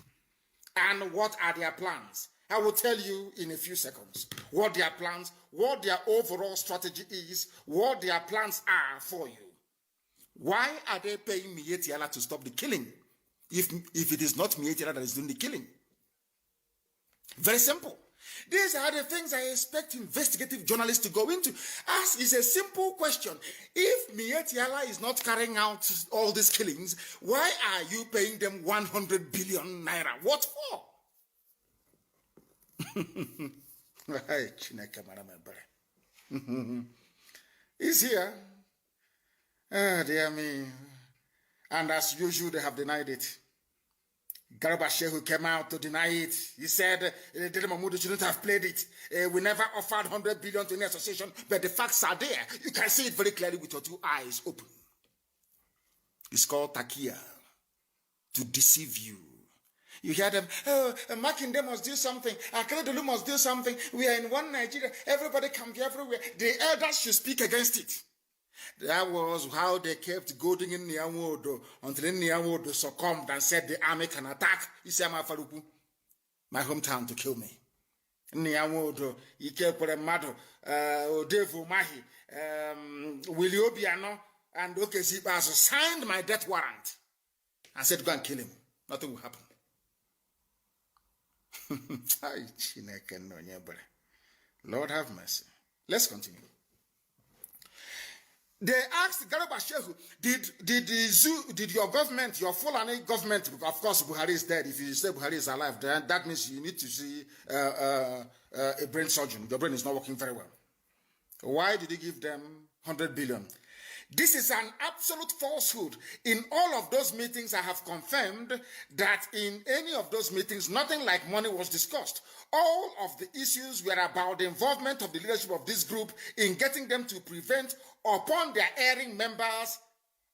And what are their plans? I will tell you in a few seconds what their plans, what their overall strategy is, what their plans are for you. Why are they paying Mietiala to stop the killing if it is not Mietiala that is doing the killing? Very simple. These are the things I expect investigative journalists to go into. Ask is a simple question. If Mietiala is not carrying out all these killings, why are you paying them 100 billion naira? What for? He's here. Dear me. And as usual, they have denied it. Garba Shehu came out to deny it. He said Dele Momodu shouldn't have played it. We never offered 100 billion to any association, but the facts are there. You can see it very clearly with your two eyes open. It's called Takia, to deceive you. You hear them, Makinde must do something, Akeredolu must do something, we are in one Nigeria, everybody can be everywhere. The elders should speak against it. That was how they kept goading in Niawodo until Niawodo succumbed and said the army can attack Isiama Farupu, my hometown, to kill me. Niawodo, Iyke Mado, Odevu Mahi, Willie Obiano, and Okeziba signed my death warrant and said, go and kill him. Nothing will happen. Lord have mercy. Let's continue. They asked Garba Shehu, did your government, your Fulani government, of course Buhari is dead. If you say Buhari is alive, then that means you need to see a brain surgeon. Your brain is not working very well. Why did he give them 100 billion? This is an absolute falsehood. In all of those meetings, I have confirmed that in any of those meetings, nothing like money was discussed. All of the issues were about the involvement of the leadership of this group in getting them to prevent upon their erring members,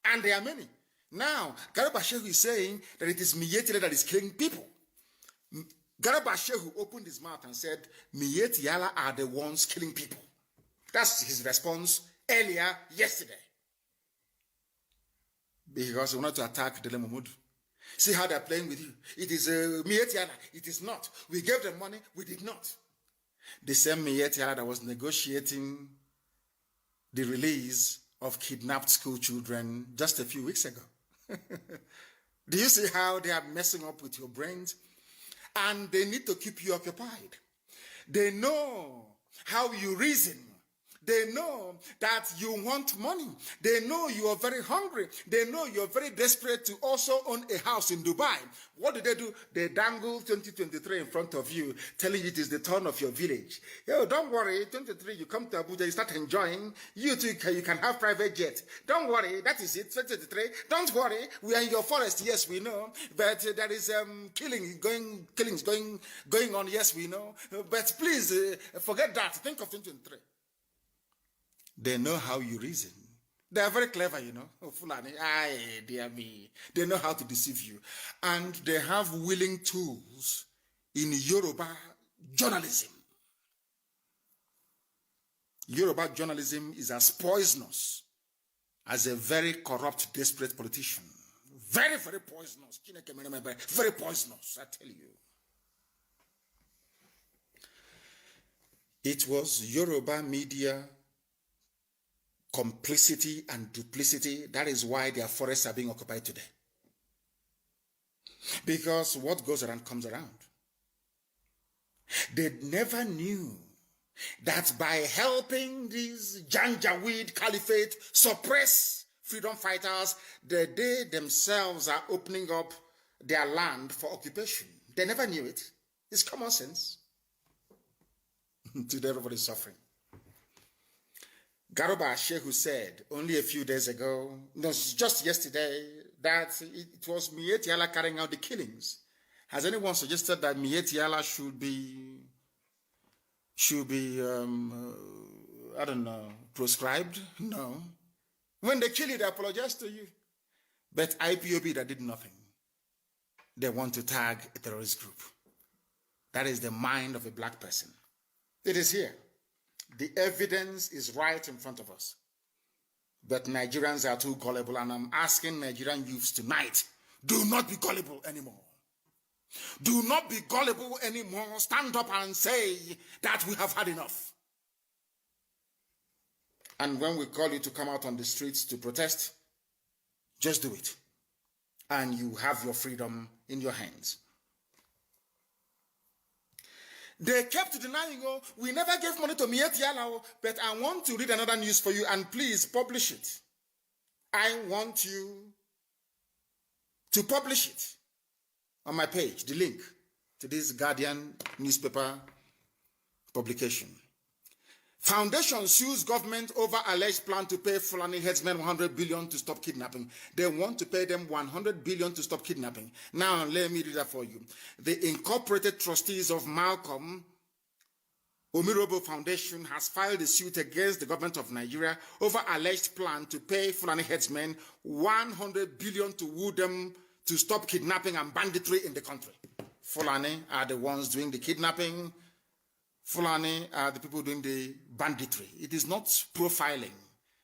and there are many. Now, Garba Shehu is saying that it is Miyetti that is killing people. Garba Shehu opened his mouth and said, Miyetti Yala are the ones killing people. That's his response earlier yesterday. Because we want to attack Dele Mahmoud. See how they're playing with you. It is Miyetti Yala. It is not. We gave them money. We did not. The same Miyetti Yala that was negotiating the release of kidnapped school children just a few weeks ago. Do you see how they are messing up with your brains? And they need to keep you occupied. They know how you reason. They know that you want money. They know you are very hungry. They know you're very desperate to also own a house in Dubai. What do? They dangle 2023 in front of you, telling you it is the turn of your village. Yo, don't worry, 2023, you come to Abuja, you start enjoying. You too, you can have private jet. Don't worry, that is it, 2023. Don't worry, we are in your forest, yes, we know. But there is killings going on, yes, we know. But please, forget that. Think of 2023. They know how you reason. They are very clever, you know. Oh, Fulani, aye, dear me. They know how to deceive you. And they have willing tools in Yoruba journalism. Yoruba journalism is as poisonous as a very corrupt, desperate politician. Very, very poisonous. Very poisonous, I tell you. It was Yoruba media complicity and duplicity. That is why their forests are being occupied today. Because what goes around comes around. They never knew that by helping these Janjaweed Caliphate suppress freedom fighters, that they themselves are opening up their land for occupation. They never knew it. It's common sense. Today everybody's suffering. Garba Shehu said only a few days ago, no, just yesterday, that it was Miyetti Yala carrying out the killings. Has anyone suggested that Miyetti Yala should be I don't know, proscribed? No. When they kill you, they apologize to you. But IPOB that did nothing. They want to tag a terrorist group. That is the mind of a black person. It is here. The evidence is right in front of us. But Nigerians are too gullible, and I'm asking Nigerian youths tonight, do not be gullible anymore. Do not be gullible anymore. Stand up and say that we have had enough. And when we call you to come out on the streets to protest, just do it. And you have your freedom in your hands. They kept denying, oh, we never gave money to Miyetti Yala, but I want to read another news for you, and please publish it. I want you to publish it on my page, the link to this Guardian newspaper publication. Foundation sues government over alleged plan to pay Fulani headsmen 100 billion to stop kidnapping. They want to pay them 100 billion to stop kidnapping. Now, let me read that for you. The incorporated trustees of Malcolm Omirobo Foundation has filed a suit against the government of Nigeria over alleged plan to pay Fulani headsmen 100 billion to woo them to stop kidnapping and banditry in the country. Fulani are the ones doing the kidnapping. Fulani are the people doing the banditry. It is not profiling.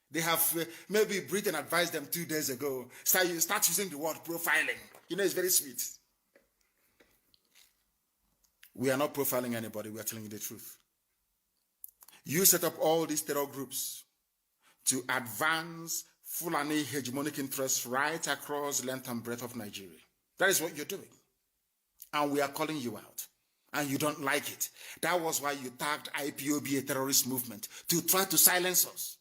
They have maybe Britain advised them 2 days ago. Start using the word profiling. You know, it's very sweet. We are not profiling anybody. We are telling you the truth. You set up all these terror groups to advance Fulani hegemonic interests right across the length and breadth of Nigeria. That is what you're doing. And we are calling you out. And you don't like it. That was why you tagged IPOB a terrorist movement, to try to silence us.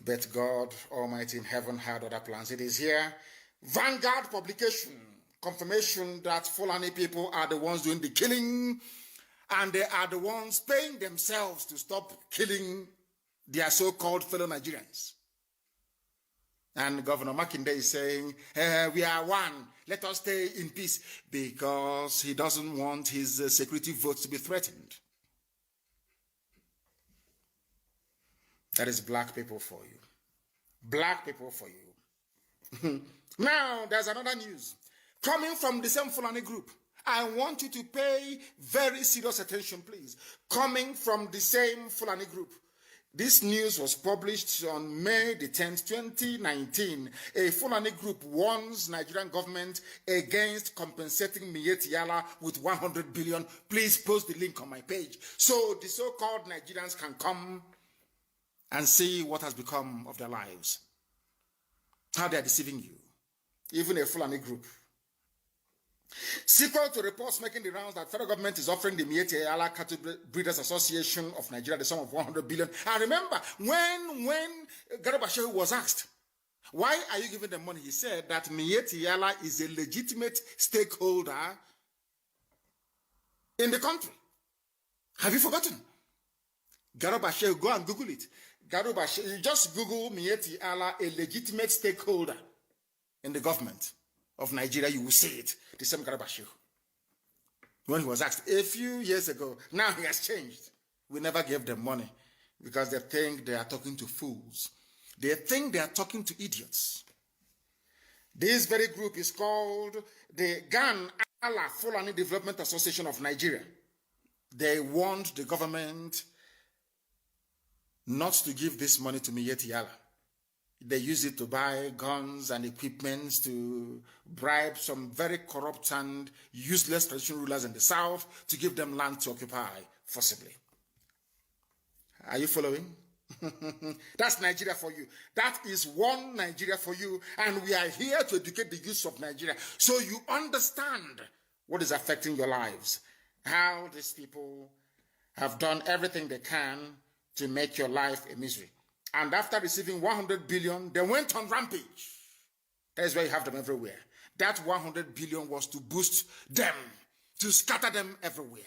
But God Almighty in heaven had other plans. It is here. Vanguard publication, confirmation that Fulani people are the ones doing the killing, and they are the ones paying themselves to stop killing their so-called fellow Nigerians. And Governor Makinde is saying, we are one, let us stay in peace, because he doesn't want his security votes to be threatened. That is black people for you. Black people for you. Now, there's another news. Coming from the same Fulani group. I want you to pay very serious attention, please. Coming from the same Fulani group. This news was published on May the 10th, 2019. A Fulani group warns Nigerian government against compensating Miyetti Allah with 100 billion. Please post the link on my page so the so-called Nigerians can come and see what has become of their lives. How they are deceiving you. Even a Fulani group. Sequel to reports making the rounds that federal government is offering the Miyetti Allah Cattle Breeders Association of Nigeria the sum of 100 billion. And remember, when Garba Shehu was asked, why are you giving them money? He said that Miyetti Allah is a legitimate stakeholder in the country. Have you forgotten? Garba Shehu, go and Google it. Garba Shehu, you just Google Miyetti Allah, a legitimate stakeholder in the government of Nigeria, you will see it. The same Garba Shehu. When he was asked a few years ago, now he has changed. We never gave them money because they think they are talking to fools. They think they are talking to idiots. This very group is called the Gan Allah Fulani Development Association of Nigeria. They want the government not to give this money to Miyetti Allah. They use it to buy guns and equipment to bribe some very corrupt and useless traditional rulers in the south to give them land to occupy forcibly. Are you following? That's Nigeria for you. That is one Nigeria for you. And we are here to educate the youth of Nigeria so you understand what is affecting your lives. How these people have done everything they can to make your life a misery. And after receiving 100 billion, they went on rampage. That is why you have them everywhere. That 100 billion was to boost them, to scatter them everywhere.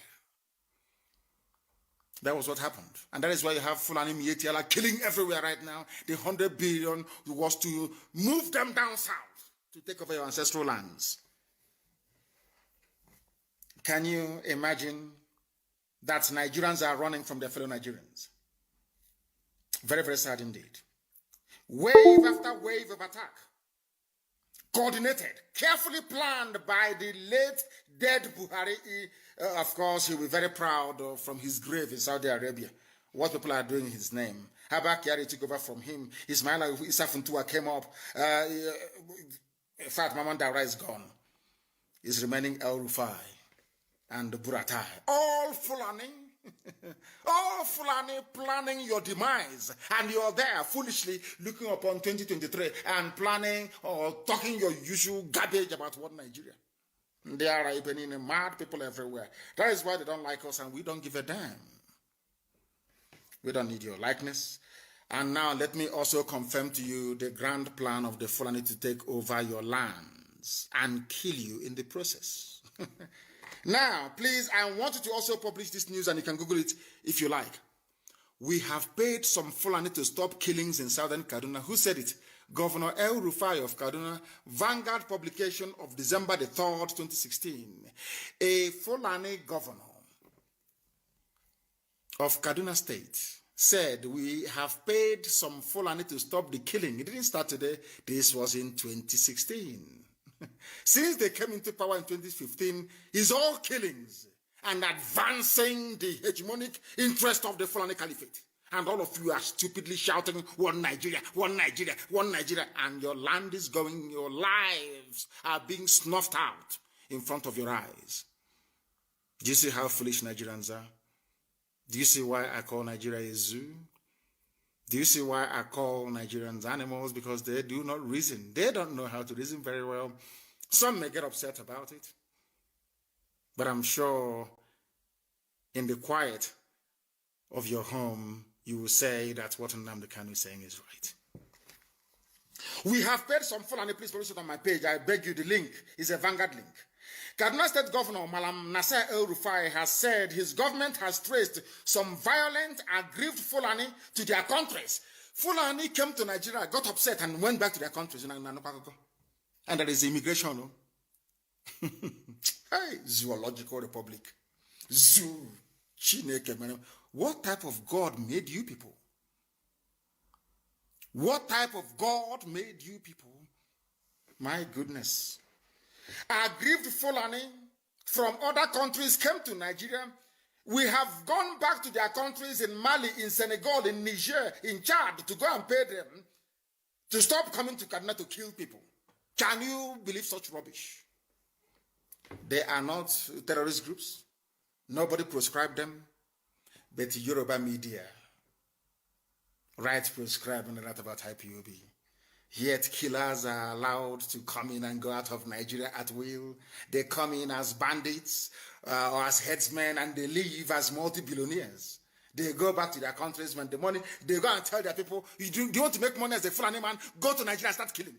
That was what happened. And that is why you have Fulani Miyetti Allah killing everywhere right now. The 100 billion was to move them down south, to take over your ancestral lands. Can you imagine that Nigerians are running from their fellow Nigerians? Very, very sad indeed. Wave after wave of attack. Coordinated, carefully planned by the late dead Buhari. Of course, he'll be very proud from his grave in Saudi Arabia. What people are doing in his name. Abba Kyari took over from him. Ismaila Issa Funtua came up. In fact, Maman Daura is gone. Is remaining El Rufai and Buratai. All Fulani. All Fulani planning your demise, and you're there foolishly looking upon 2023 and planning or talking your usual garbage about what Nigeria. They are even mad people everywhere. That is why they don't like us, and we don't give a damn. We don't need your likeness. And now let me also confirm to you the grand plan of the Fulani to take over your lands and kill you in the process. Now, please, I want you to also publish this news, and you can Google it if you like. We have paid some Fulani to stop killings in southern Kaduna. Who said it? Governor El Rufai of Kaduna, Vanguard publication of December the 3rd, 2016. A Fulani governor of Kaduna State said we have paid some Fulani to stop the killing. It didn't start today. This was in 2016. Since they came into power in 2015, it's all killings and advancing the hegemonic interest of the Fulani Caliphate. And all of you are stupidly shouting, one Nigeria, one Nigeria, one Nigeria. And your land is going, your lives are being snuffed out in front of your eyes. Do you see how foolish Nigerians are? Do you see why I call Nigeria a zoo? Do you see why I call Nigerians animals? Because they do not reason. They don't know how to reason very well. Some may get upset about it. But I'm sure in the quiet of your home, you will say that what Nnamdi Kanu is saying is right. We have paid some Fulani, please post it on my page. I beg you, the link is a Vanguard link. Kaduna State Governor Malam Nasser El-Rufai has said his government has traced some violent, aggrieved Fulani to their countries. Fulani came to Nigeria, got upset, and went back to their countries. And there is immigration. No? Hey, zoological republic. Zoo. Chineke. What type of God made you people? What type of God made you people? My goodness. Aggrieved Fulani from other countries came to Nigeria. We have gone back to their countries in Mali, in Senegal, in Niger, in Chad to go and pay them to stop coming to Kaduna to kill people. Can you believe such rubbish? They are not terrorist groups. Nobody proscribed them. But Yoruba media, right, prescribing that about IPOB. Yet killers are allowed to come in and go out of Nigeria at will. They come in as bandits or as headsmen, and they leave as multi-billionaires. They go back to their countries when the money, they go and tell their people, do you want to make money as a Fulani man? Go to Nigeria and start killing.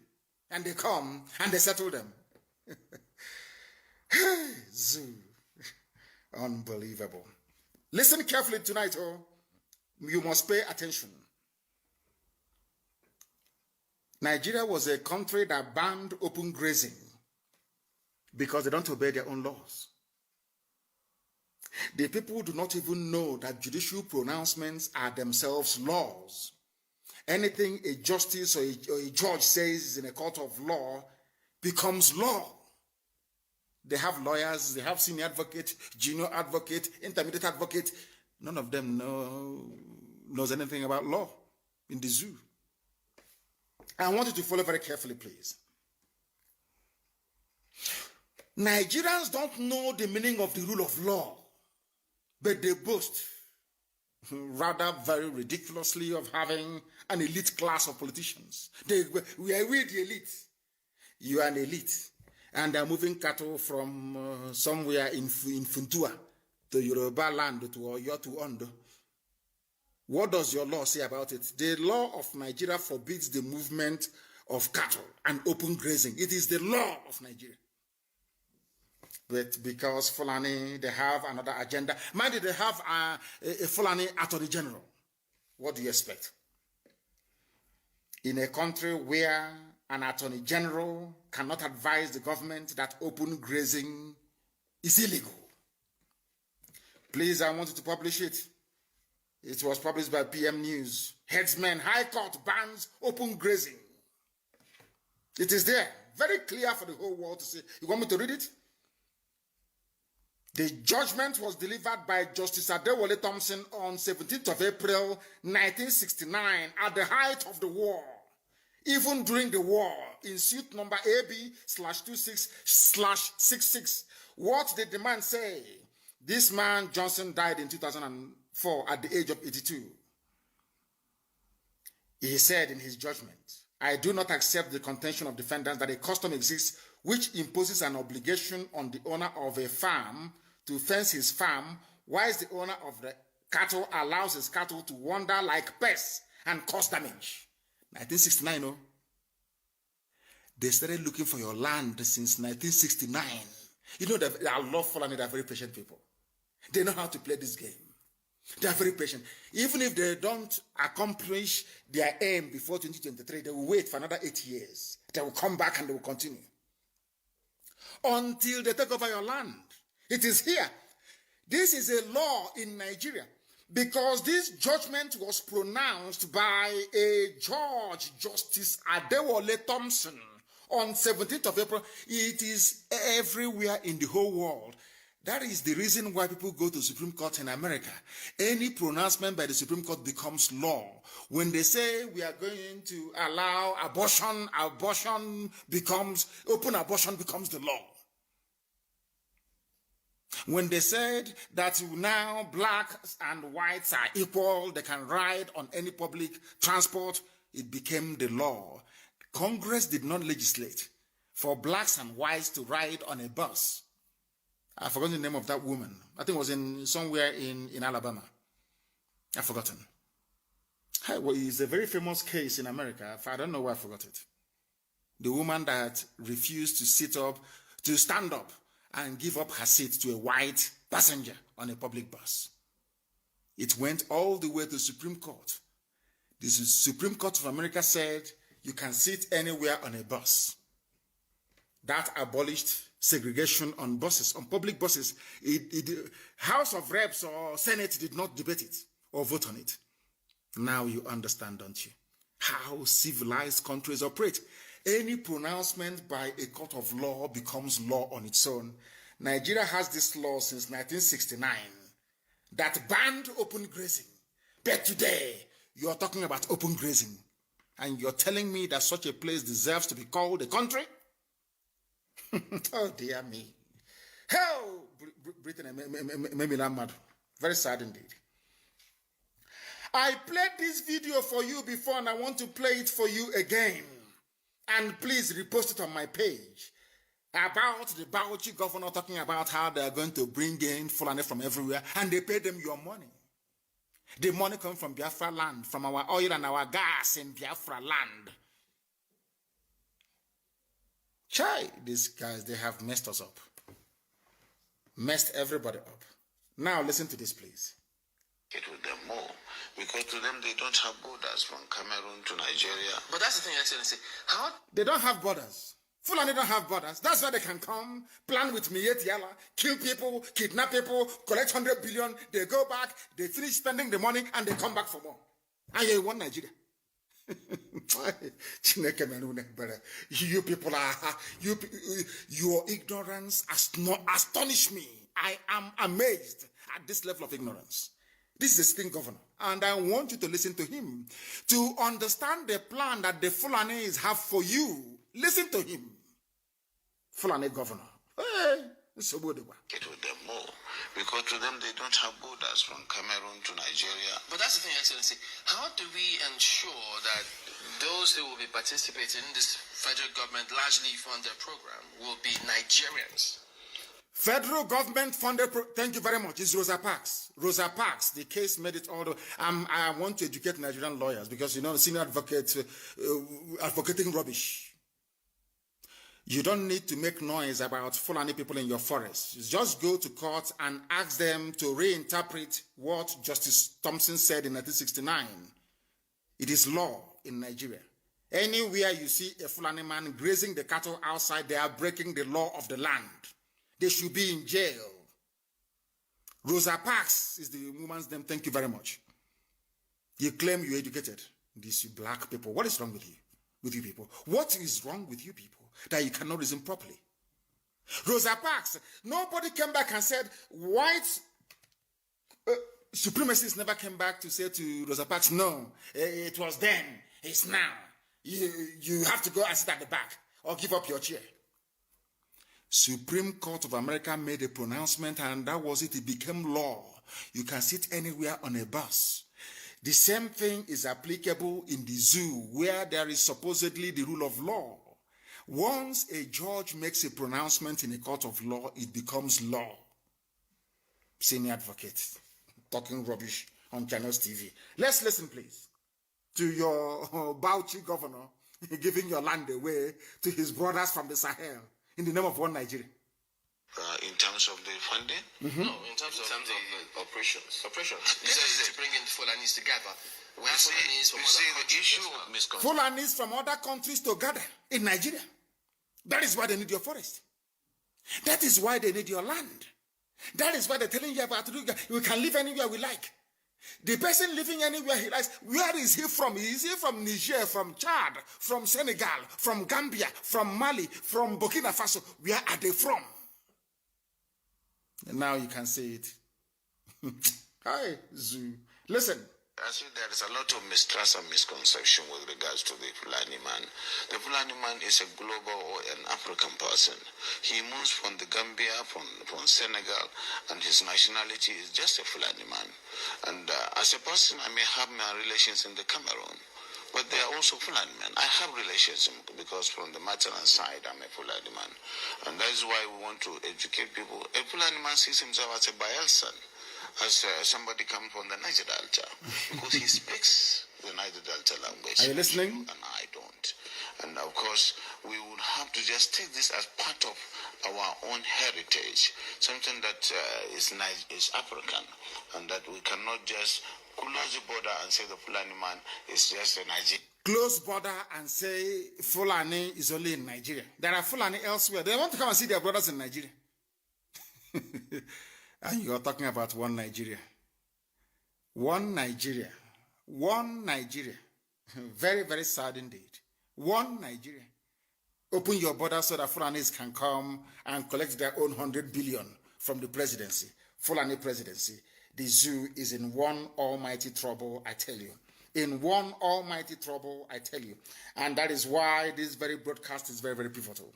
And they come and they settle them. Zoo. Unbelievable. Listen carefully tonight, oh. You must pay attention. Nigeria was a country that banned open grazing because they don't obey their own laws. The people do not even know that judicial pronouncements are themselves laws. Anything a justice or a judge says in a court of law becomes law. They have lawyers, they have senior advocate, junior advocate, intermediate advocate. None of them knows anything about law in the zoo. I want you to follow very carefully, please. Nigerians don't know the meaning of the rule of law, but they boast, rather very ridiculously, of having an elite class of politicians. We are the elite. You are an elite. And they're moving cattle from somewhere in Funtua to Yoruba land to Oyo to Ondo. What does your law say about it? The law of Nigeria forbids the movement of cattle and open grazing. It is the law of Nigeria. But because Fulani, they have another agenda. Mind you, they have a Fulani Attorney General. What do you expect? In a country where an Attorney General cannot advise the government that open grazing is illegal. Please, I want you to publish it. It was published by PM News. Headsman, High Court bans open grazing. It is there. Very clear for the whole world to see. You want me to read it? The judgment was delivered by Justice Adewale Thompson on 17th of April, 1969, at the height of the war. Even during the war, in suit number AB/26/66, what did the man say? This man, Johnson, died in 2004 at the age of 82. He said in his judgment, I do not accept the contention of defendants that a custom exists which imposes an obligation on the owner of a farm to fence his farm, whilst the owner of the cattle allows his cattle to wander like pests and cause damage. 1969, no? They started looking for your land since 1969. You know that I love Fulani, they're very patient people. They know how to play this game. They are very patient. Even if they don't accomplish their aim before 2023, they will wait for another 8 years. They will come back and they will continue. Until they take over your land. It is here. This is a law in Nigeria. Because this judgment was pronounced by a judge, Justice Adewale Thompson, on 17th of April. It is everywhere in the whole world. That is the reason why people go to Supreme Court in America. Any pronouncement by the Supreme Court becomes law. When they say we are going to allow abortion, open abortion becomes the law. When they said that now blacks and whites are equal, they can ride on any public transport, it became the law. Congress did not legislate for blacks and whites to ride on a bus. I've forgotten the name of that woman. I think it was somewhere in Alabama. I've forgotten. Well, it's a very famous case in America. I don't know why I forgot it. The woman that refused to stand up and give up her seat to a white passenger on a public bus. It went all the way to the Supreme Court. The Supreme Court of America said you can sit anywhere on a bus. That abolished segregation on buses, on public buses. The House of Reps or Senate did not debate it or vote on it. Now you understand, don't you, how civilized countries operate. Any pronouncement by a court of law becomes law on its own. Nigeria has this law since 1969 that banned open grazing. But today, you are talking about open grazing. And you're telling me that such a place deserves to be called a country? Oh, dear me. Hell, Britain made me mad. Very sad indeed. I played this video for you before and I want to play it for you again. And please repost it on my page. About the Bauchi governor talking about how they are going to bring in Fulani from everywhere and they pay them your money. The money comes from Biafra land, from our oil and our gas in Biafra land. Chai, these guys, they have messed us up. Messed everybody up. Now listen to this, please. Get with them more. Because to them, they don't have borders from Cameroon to Nigeria. But that's the thing, Excellency. How? They don't have borders. Fulani don't have borders. That's why they can come, plan with Miyetti Allah, kill people, kidnap people, collect 100 billion. They go back, they finish spending the money, and they come back for more. And you want Nigeria. You people are, your ignorance astonish me. I am amazed at this level of ignorance. This is a sitting governor, and I want you to listen to him to understand the plan that the Fulanis have for you. Listen to him. Fulani governor. Hey, so good. Get with them more. Because to them, they don't have borders from Cameroon to Nigeria. But that's the thing, Excellency. How do we ensure that those who will be participating in this federal government largely funded program will be Nigerians? Federal government funded, thank you very much, is Rosa Parks. Rosa Parks, the case made it all. I want to educate Nigerian lawyers because, you know, senior advocates advocating rubbish. You don't need to make noise about Fulani people in your forest. Just go to court and ask them to reinterpret what Justice Thompson said in 1969. It is law in Nigeria. Anywhere you see a Fulani man grazing the cattle outside, they are breaking the law of the land. They should be in jail. Rosa Parks is the woman's name. Thank you very much. You claim you're educated. These black people. What is wrong with you? With you people? What is wrong with you people that you cannot reason properly? Rosa Parks. Nobody came back and said white supremacists never came back to say to Rosa Parks, no, it was then, it's now. You have to go and sit at the back or give up your chair. Supreme Court of America made a pronouncement and that was it. It became law. You can sit anywhere on a bus. The same thing is applicable in the zoo where there is supposedly the rule of law. Once a judge makes a pronouncement in a court of law, it becomes law. Senior advocate talking rubbish on Channels TV. Let's listen, please, to your Bauchi governor giving your land away to his brothers from the Sahel in the name of one Nigeria. In terms of the funding? Mm-hmm. No, in terms of the operations. This is to bring in Fulanis together. We have Fulanis from other countries. Fulanis from other countries together in Nigeria. That is why they need your forest. That is why they need your land. That is why they're telling you about we can live anywhere we like. The person living anywhere he likes, where is he from? Is he from Niger, from Chad, from Senegal, from Gambia, from Mali, from Burkina Faso? Where are they from? And now you can say it. Hi, Zoo. Listen. I see there is a lot of mistrust and misconception with regards to the Fulani man. The Fulani man is a global or an African person. He moves from the Gambia, from Senegal, and his nationality is just a Fulani man. And as a person, I may have my relations in the Cameroon, but they are also Fulani men. I have relations because from the maternal side, I'm a Fulani man. And that is why we want to educate people. A Fulani man sees himself as a Bayelsan, as somebody come from the Niger Delta, because he speaks the Niger Delta language. Are you listening? You and I don't. And of course, we would have to just take this as part of our own heritage, something that is African, and that we cannot just close the border and say the Fulani man is just a Nigerian. Close border and say Fulani is only in Nigeria. There are Fulani elsewhere. They want to come and see their brothers in Nigeria. And you are talking about one Nigeria. One Nigeria. One Nigeria. Very, very sad indeed. One Nigeria. Open your border so that Fulanis can come and collect their own 100 billion from the presidency. Fulani presidency. The zoo is in one almighty trouble, I tell you. In one almighty trouble, I tell you. And that is why this very broadcast is very, very pivotal.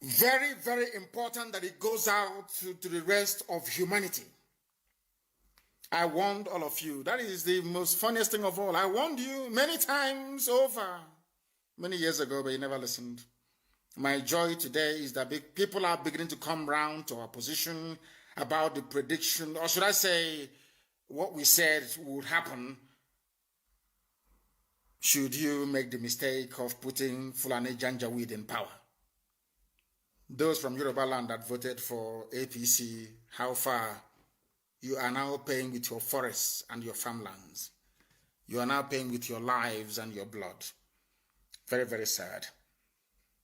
Very, very important that it goes out to the rest of humanity. I warned all of you. That is the most funniest thing of all. I warned you many times over, many years ago, but you never listened. My joy today is that people are beginning to come round to our position about the prediction, or should I say, what we said would happen should you make the mistake of putting Fulani Janjaweed in power. Those from Yoruba land that voted for APC, how far you are now paying with your forests and your farmlands. You are now paying with your lives and your blood. Very, very sad.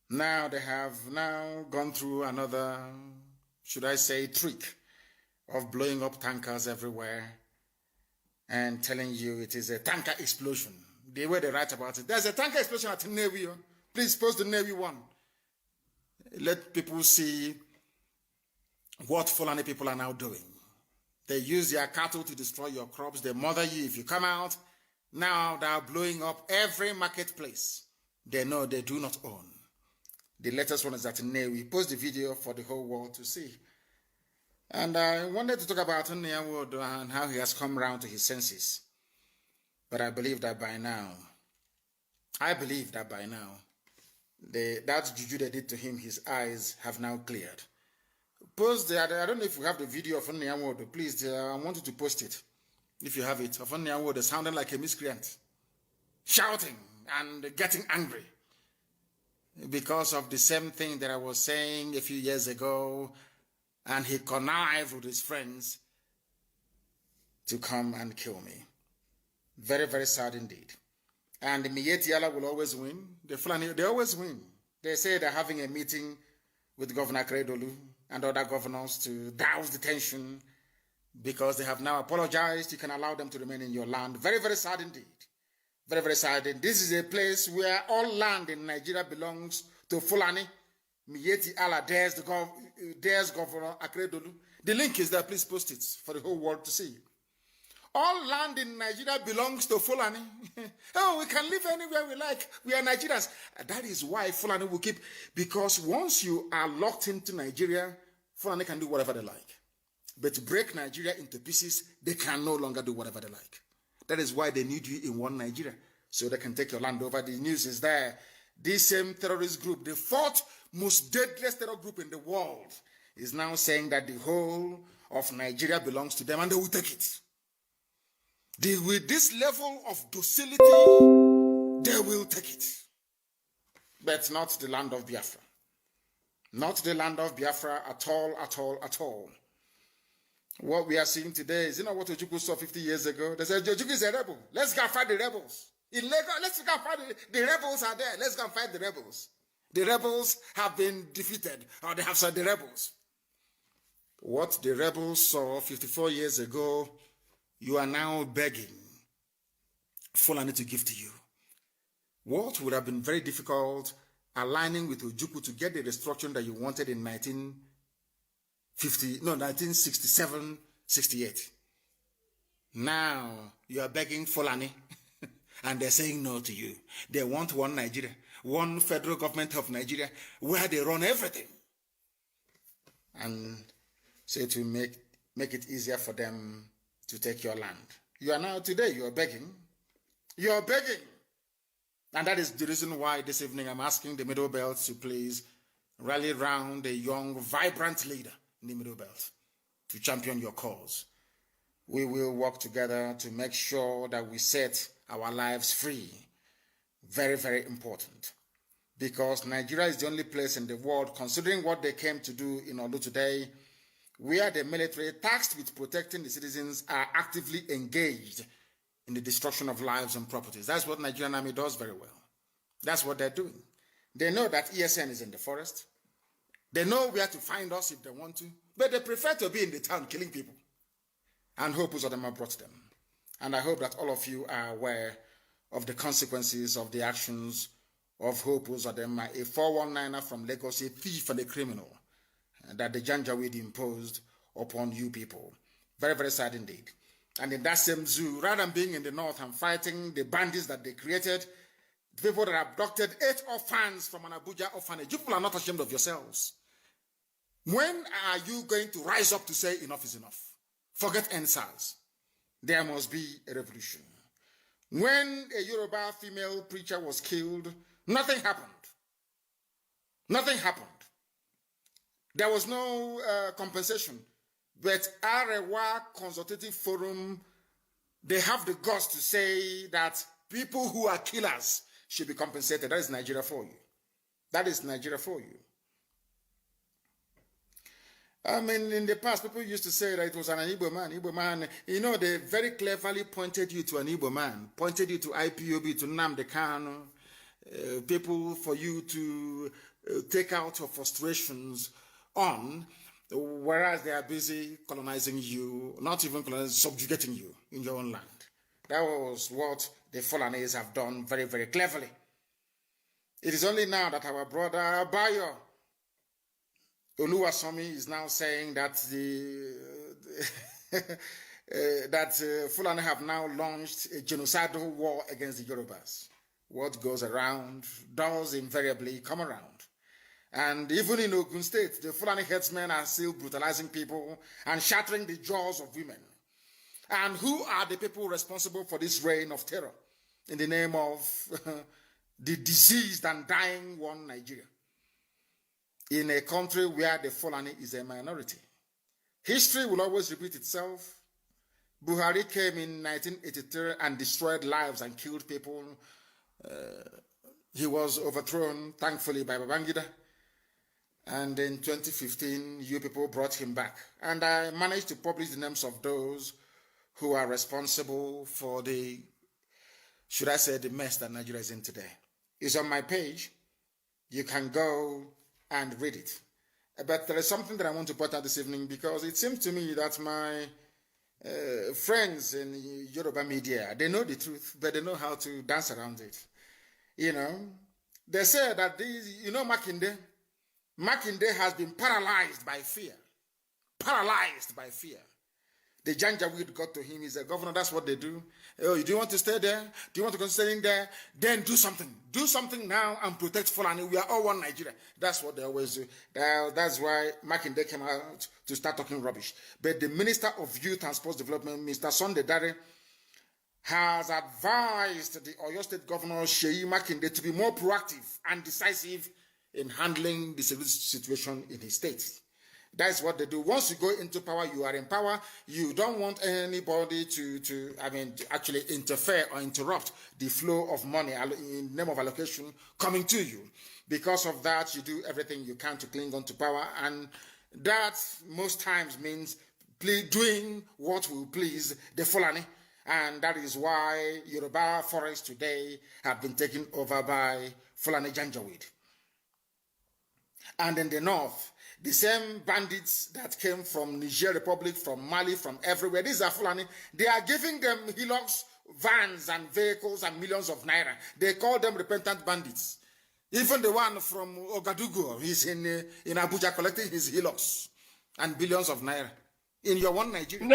Now they have now gone through another, should I say, trick of blowing up tankers everywhere and telling you it is a tanker explosion. The way they write about it. There's a tanker explosion at the Navy. Please post the Navy one. Let people see what Fulani people are now doing. They use their cattle to destroy your crops. They murder you if you come out. Now they are blowing up every marketplace they know they do not own. The latest one is at Navy. Post the video for the whole world to see. And I wanted to talk about Nnewi and how he has come around to his senses. But I believe that by now, that juju they did to him, his eyes have now cleared. Post that. I don't know if you have the video of Nnewi. Please, I want you to post it. If you have it, of Nnewi sounding like a miscreant, shouting and getting angry because of the same thing that I was saying a few years ago, and he connived with his friends to come and kill me. Very, very sad indeed. And the Miyetti Allah will always win. The Fulani, they always win. They say they're having a meeting with Governor Kredolu and other governors to douse the tension because they have now apologized. You can allow them to remain in your land. Very, very sad indeed. Very, very sad. And this is a place where all land in Nigeria belongs to Fulani. Miyetti Allah dares Governor Akredolu. The link is there. Please post it for the whole world to see. All land in Nigeria belongs to Fulani. Oh, we can live anywhere we like. We are Nigerians. That is why Fulani will keep, because once you are locked into Nigeria, Fulani can do whatever they like. But to break Nigeria into pieces, they can no longer do whatever they like. That is why they need you in one Nigeria, so they can take your land over. The news is there. This same terrorist group, the fourth most deadliest terror group in the world, is now saying that the whole of Nigeria belongs to them and they will take it. With this level of docility, they will take it. But not the land of Biafra. Not the land of Biafra at all, at all, at all. What we are seeing today is, you know what Ojukwu saw 50 years ago? They said, Ojukwu is a rebel. Let's go fight the rebels. In Lagos, let's go fight the rebels are there. Let's go fight the rebels. The rebels have been defeated, or they have said the rebels. What the rebels saw 54 years ago, you are now begging Fulani to give to you. What would have been very difficult, aligning with Ojukwu to get the restructuring that you wanted in 1967, 68. Now you are begging Fulani and they're saying no to you. They want one Nigeria, one federal government of Nigeria where they run everything. And say to make it easier for them to take your land. You are now today, you are begging. You are begging. And that is the reason why this evening I'm asking the Middle Belt to please rally round a young, vibrant leader in the Middle Belt to champion your cause. we will work together to make sure that we set our lives free. Very, very important. Because Nigeria is the only place in the world, considering what they came to do in Olu today, where the military, tasked with protecting the citizens, are actively engaged in the destruction of lives and properties. That's what Nigerian army does very well. That's what they're doing. They know that ESN is in the forest. They know where to find us if they want to, but they prefer to be in the town killing people. And hope of them have brought them. And I hope that all of you are aware of the consequences of the actions of Hope Uzodinma, a 419er from Lagos, a thief and a criminal, that the Janjaweed imposed upon you people. Very, very sad indeed. And in that same zoo, rather than being in the north and fighting the bandits that they created, the people that abducted 8 orphans from an Abuja orphanage, you people are not ashamed of yourselves. When are you going to rise up to say enough is enough? Forget NSAS. There must be a revolution. When a Yoruba female preacher was killed, nothing happened. Nothing happened. There was no compensation. But Arewa Consultative Forum, they have the guts to say that people who are killers should be compensated. That is Nigeria for you. That is Nigeria for you. I mean, in the past, people used to say that it was an Igbo man. Igbo man, you know, they very cleverly pointed you to an Igbo man, pointed you to IPOB, to Nnamdi Kanu, people for you to take out your frustrations on, whereas they are busy colonizing you, not even subjugating you in your own land. That was what the Fulanese have done very, very cleverly. It is only now that our brother Bayo Oluwasomi is now saying that Fulani have now launched a genocidal war against the Yorubas. What goes around does invariably come around. And even in Ogun State, the Fulani headsmen are still brutalizing people and shattering the jaws of women. And who are the people responsible for this reign of terror in the name of the diseased and dying one Nigeria? In a country where the Fulani is a minority. History will always repeat itself. Buhari came in 1983 and destroyed lives and killed people. He was overthrown, thankfully, by Babangida. And in 2015, you people brought him back. And I managed to publish the names of those who are responsible for the, should I say, the mess that Nigeria is in today. It's on my page. You can go and read it. But there is something that I want to point out this evening, because it seems to me that my friends in Yoruba media, they know the truth, but they know how to dance around it. You know, they say that these, you know, Makinde has been paralyzed by fear. Paralyzed by fear. The Janjaweed got to him. He's a governor. That's what they do. Oh, do you want to stay there? Do you want to continue staying there? Then do something. Do something now and protect Fulani. We are all one Nigeria. That's what they always do. That's why Makinde came out to start talking rubbish. But the Minister of Youth and Sports Development, Mr. Sunday Dare, has advised the Oyo State Governor, Sheyi Makinde, to be more proactive and decisive in handling the situation in his state. That's what they do. Once you go into power, you are in power. You don't want anybody to actually interfere or interrupt the flow of money in the name of allocation coming to you. Because of that, you do everything you can to cling on to power. And that most times means doing what will please the Fulani. And that is why Yoruba forests today have been taken over by Fulani Janjaweed. And in the north, the same bandits that came from Niger Republic, from Mali, from everywhere, these are Fulani, they are giving them Hilux, vans and vehicles and millions of naira. They call them repentant bandits. Even the one from Ouagadougou, he's in Abuja collecting his Hilux and billions of naira. In your one Nigeria.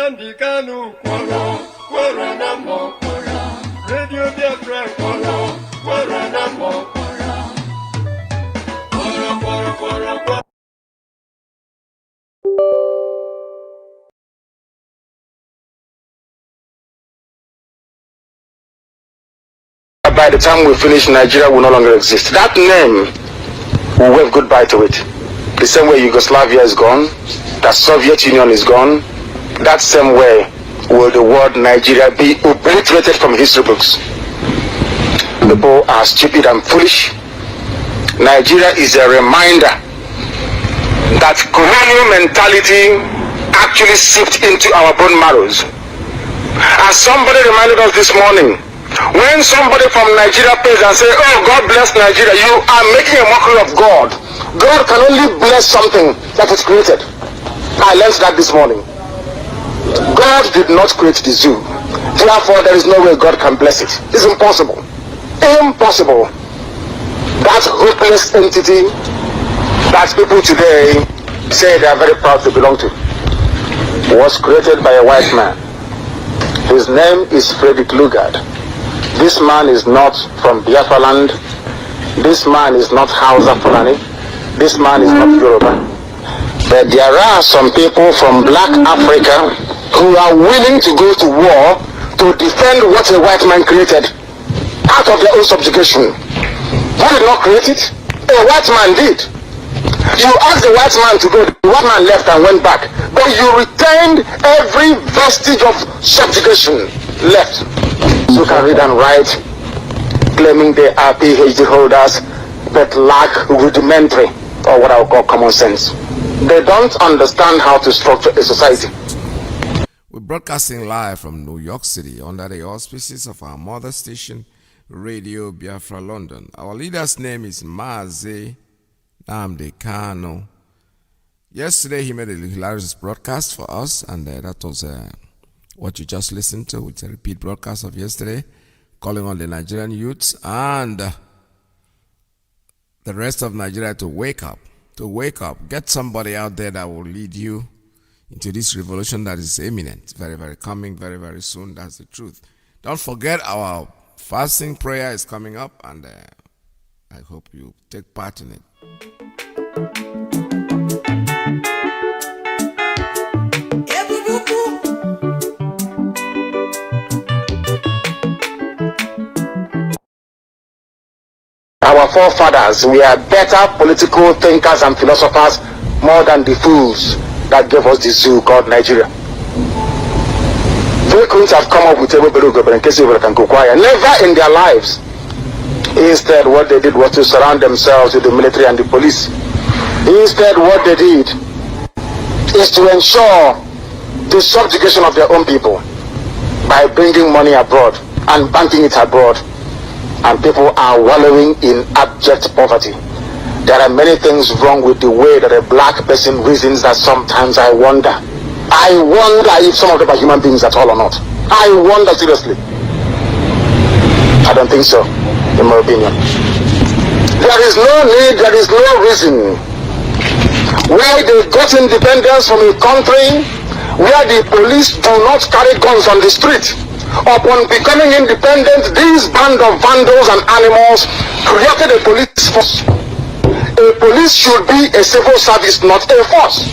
Radio Biafra, by the time we finish, Nigeria will no longer exist. That name, will wave goodbye to it. The same way Yugoslavia is gone, that Soviet Union is gone, that same way will the word Nigeria be obliterated from history books. People are stupid and foolish. Nigeria is a reminder that colonial mentality actually seeped into our bone marrows. As somebody reminded us this morning, when somebody from Nigeria pays and say, "Oh, God bless Nigeria," you are making a mockery of God. God can only bless something that is created. I learned that this morning. God did not create the zoo. Therefore, there is no way God can bless it. It's impossible. Impossible. That hopeless entity that people today say they are very proud to belong to was created by a white man. His name is Frederick Lugard. This man is not from Biafra land. This man is not Hausa Fulani. This man is not Yoruba. But there are some people from black Africa who are willing to go to war to defend what a white man created out of their own subjugation. Who did not create it? A white man did. You asked the white man to go, the white man left and went back. But you retained every vestige of subjugation left. So you can read and write, claiming they are PhD holders, but lack rudimentary, or what I would call common sense. They don't understand how to structure a society. We're broadcasting live from New York City under the auspices of our mother station, Radio Biafra London. Our leader's name is Mazi Kano. Yesterday he made a hilarious broadcast for us, and that was what you just listened to. It's a repeat broadcast of yesterday, calling on the Nigerian youths and the rest of Nigeria to wake up. Get somebody out there that will lead you into this revolution that is imminent, very, very coming, very, very soon. That's the truth. Don't forget our fasting prayer is coming up, and I hope you take part in it. Our forefathers were better political thinkers and philosophers more than the fools that gave us the zoo called Nigeria. They couldn't have come up with a never in their lives. Instead, what they did was to surround themselves with the military and the police. Instead, what they did is to ensure the subjugation of their own people by bringing money abroad and banking it abroad. And people are wallowing in abject poverty. There are many things wrong with the way that a black person reasons that sometimes I wonder if some of them are human beings at all or not. I wonder seriously. I don't think so, in my opinion. There is no need, there is no reason why they got independence from a country where the police do not carry guns on the street. Upon becoming independent, these band of vandals and animals created a police force. A police should be a civil service, not a force.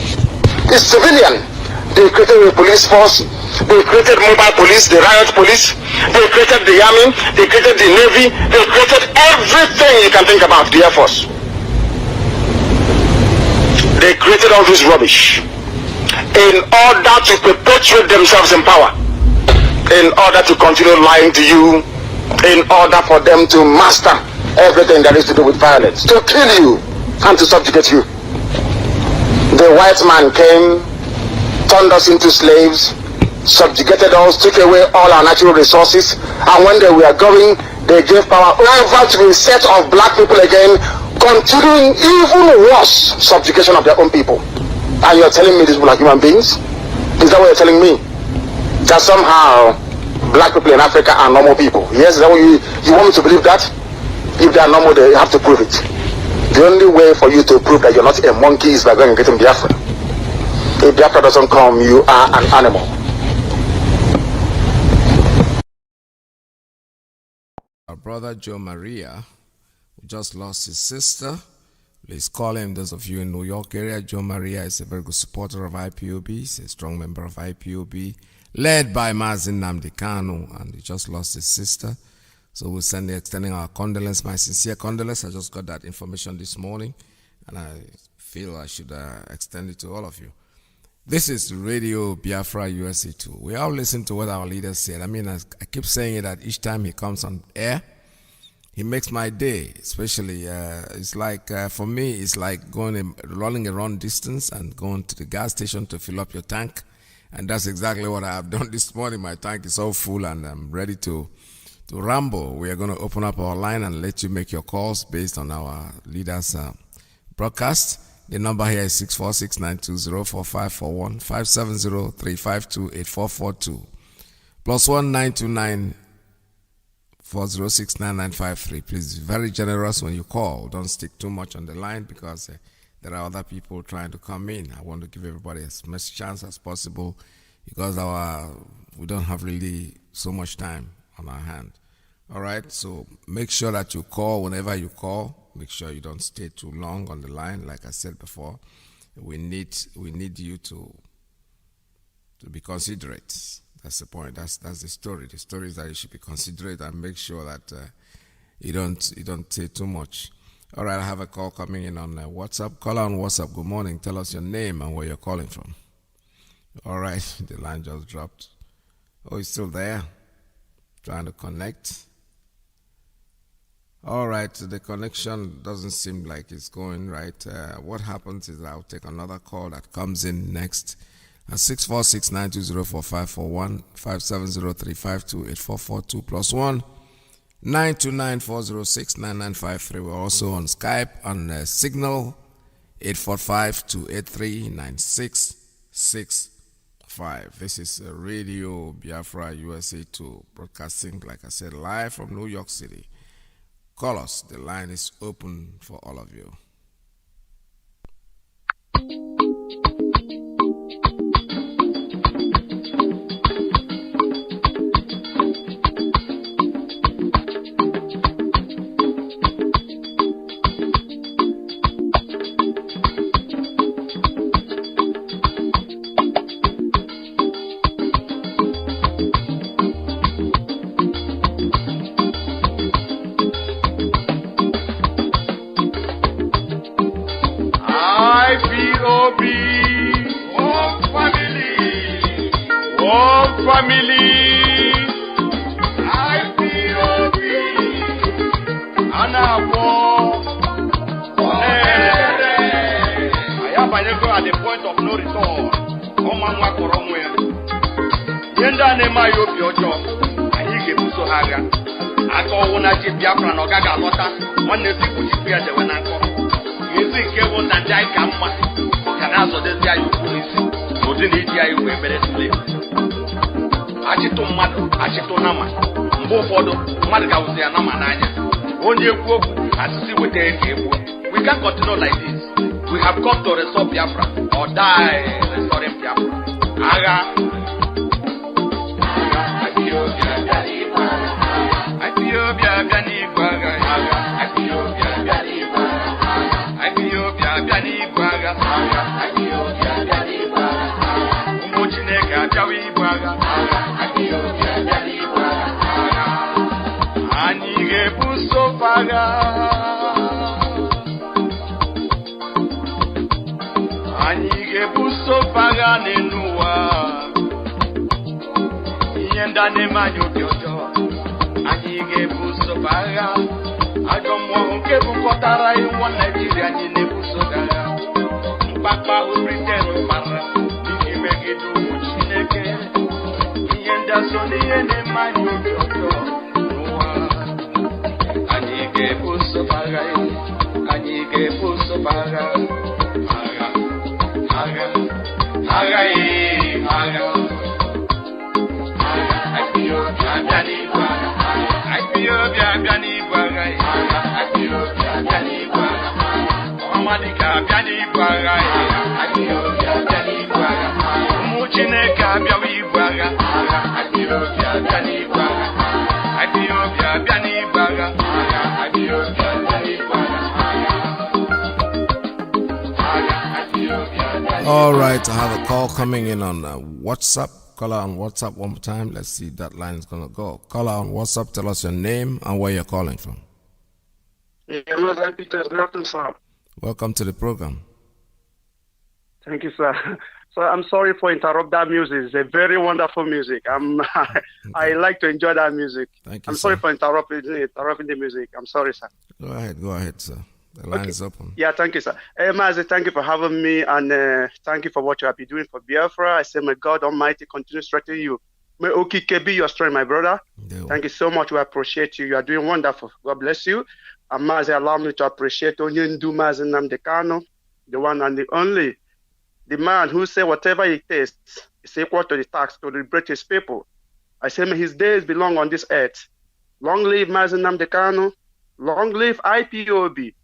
It's civilian. They created a police force. They created mobile police, the riot police. They created the army. They created the navy. They created everything you can think about, the Air Force. They created all this rubbish in order to perpetuate themselves in power, in order to continue lying to you, in order for them to master everything that is to do with violence, to kill you and to subjugate you. The white man came, turned us into slaves, subjugated us, took away all our natural resources, and when they were going, they gave power over to a set of black people again, continuing even worse subjugation of their own people. And you're telling me these people are human beings? Is that what you're telling me? That somehow black people in Africa are normal people? Yes, is that what you want me to believe that? If they are normal, they have to prove it. The only way for you to prove that you're not a monkey is by going and getting Biafra. If Biafra doesn't come, you are an animal. Our brother Joe Maria, who just lost his sister, please call him. Those of you in New York area, Joe Maria is a very good supporter of IPOB. He's a strong member of IPOB, led by Mazi Kano, and he just lost his sister. So we're extending our condolence, my sincere condolence. I just got that information this morning, and I feel I should extend it to all of you. This is Radio Biafra USA 2. We all listen to what our leader said. I mean, I keep saying it that each time he comes on air, he makes my day. Especially, it's like, for me, it's like running a run distance and going to the gas station to fill up your tank. And that's exactly what I have done this morning. My tank is all full and I'm ready to ramble. We are going to open up our line and let you make your calls based on our leader's broadcast. The number here is 646-920-4541, 570-352-8442, plus 1-929-406-9953. Please be very generous when you call. Don't stick too much on the line because there are other people trying to come in. I want to give everybody as much chance as possible because we don't have really so much time on our hand. All right, so make sure that you call whenever you call. Make sure you don't stay too long on the line. Like I said before, we need you to be considerate. That's the point. That's the story. The story is that you should be considerate and make sure that you don't say too much. All right, I have a call coming in on WhatsApp. Call on WhatsApp. Good morning. Tell us your name and where you're calling from. All right, the line just dropped. Oh, he's still there, trying to connect. All right, the connection doesn't seem like it's going right. What happens is I'll take another call that comes in next at 646-920-4541, 570-352-8442, plus 1-929-406-9953. We're also on Skype on Signal 845-283-9665. This is Radio Biafra USA 2, broadcasting, like I said, live from New York City. Call us. The line is open for all of you. Family, IPOB, Anabo, I have at the point of no return. Omanwa Koromwe. Yenda Nema Yopiojo, Iyke Busohaga. Ato Wona Biafra no Gaga Lota, one never put it here the Wenako. You think Kevin and Jai Kamma can also this guy you police. So didn't it here you were better to live. Achito mmadụ achito nama mgbe ụfọdụ mmadụ ga-awụzi ya nama n'anya onye ekwu okwu asịsị weta eke egbu. We can't continue like this. We have come to restore Biafra or die restoring Biafra. Agha Ethiopia bịa n'igwe agha. Ethiopia bịa n'igwe agha. Ethiopia bịa n'igwe agha. Ethiopia bịa n'igwe agha. Ethiopia bịa n'igwe agha. Ụmụ Chineke abịawa igwe agha. Anyị ga-ebuso fagha n'elu ụwa. Ihe ndị na-eme anyị obi ọjọọ. Anyị ga-ebuso fagha. Ajọ mmụọ nke bukọtara iwu Naịjirịa anyị na-ebuso agha. Mkpakpa Britain kpara iji megide ụmụ Chineke. Ihe ndị so n'ihe na-eme anyị obi ọjọọ. Anyị ga-ebuso fagha. Anyị ga-ebuso fagha. Agha. Ethiopia bịa n'igwe agha. Ethiopia bịa n'igwe agha. Ethiopia bịa n'igwe agha. Ọmadịka bịa n'igwe agha. Ethiopia bịa n'igwe agha. Ụmụ Chineke abịawa igwe agha. Ethiopia bịa n'igwe agha. Ethiopia bịa n'igwe agha. Ethiopia bịa n'igwe agha. All right, I have a call coming in on WhatsApp. Call out on WhatsApp one more time. Let's see if that line is going to go. Call out on WhatsApp. Tell us your name and where you're calling from. Peter, welcome to the program. Thank you, sir. So I'm sorry for interrupt that music. It's a very wonderful music. I like to enjoy that music. Thank you, I'm sorry sir. for interrupting the music. I'm sorry, sir. Go ahead, sir. The line is open. Yeah, thank you, sir. Mazi, thank you for having me, and thank you for what you have been doing for Biafra. I say, may God Almighty continue strengthening you. May Okike be your strength, my brother. Thank you so much. We appreciate you. You are doing wonderful. God bless you. And Mazi, allow me to appreciate Onyendu Mazi Nnamdi Kanu, the one and the only. The man who said whatever it takes is equal to the task to liberate his people. I say, may his days belong on this earth. Long live Mazi Nnamdi Kanu. Long live IPOB.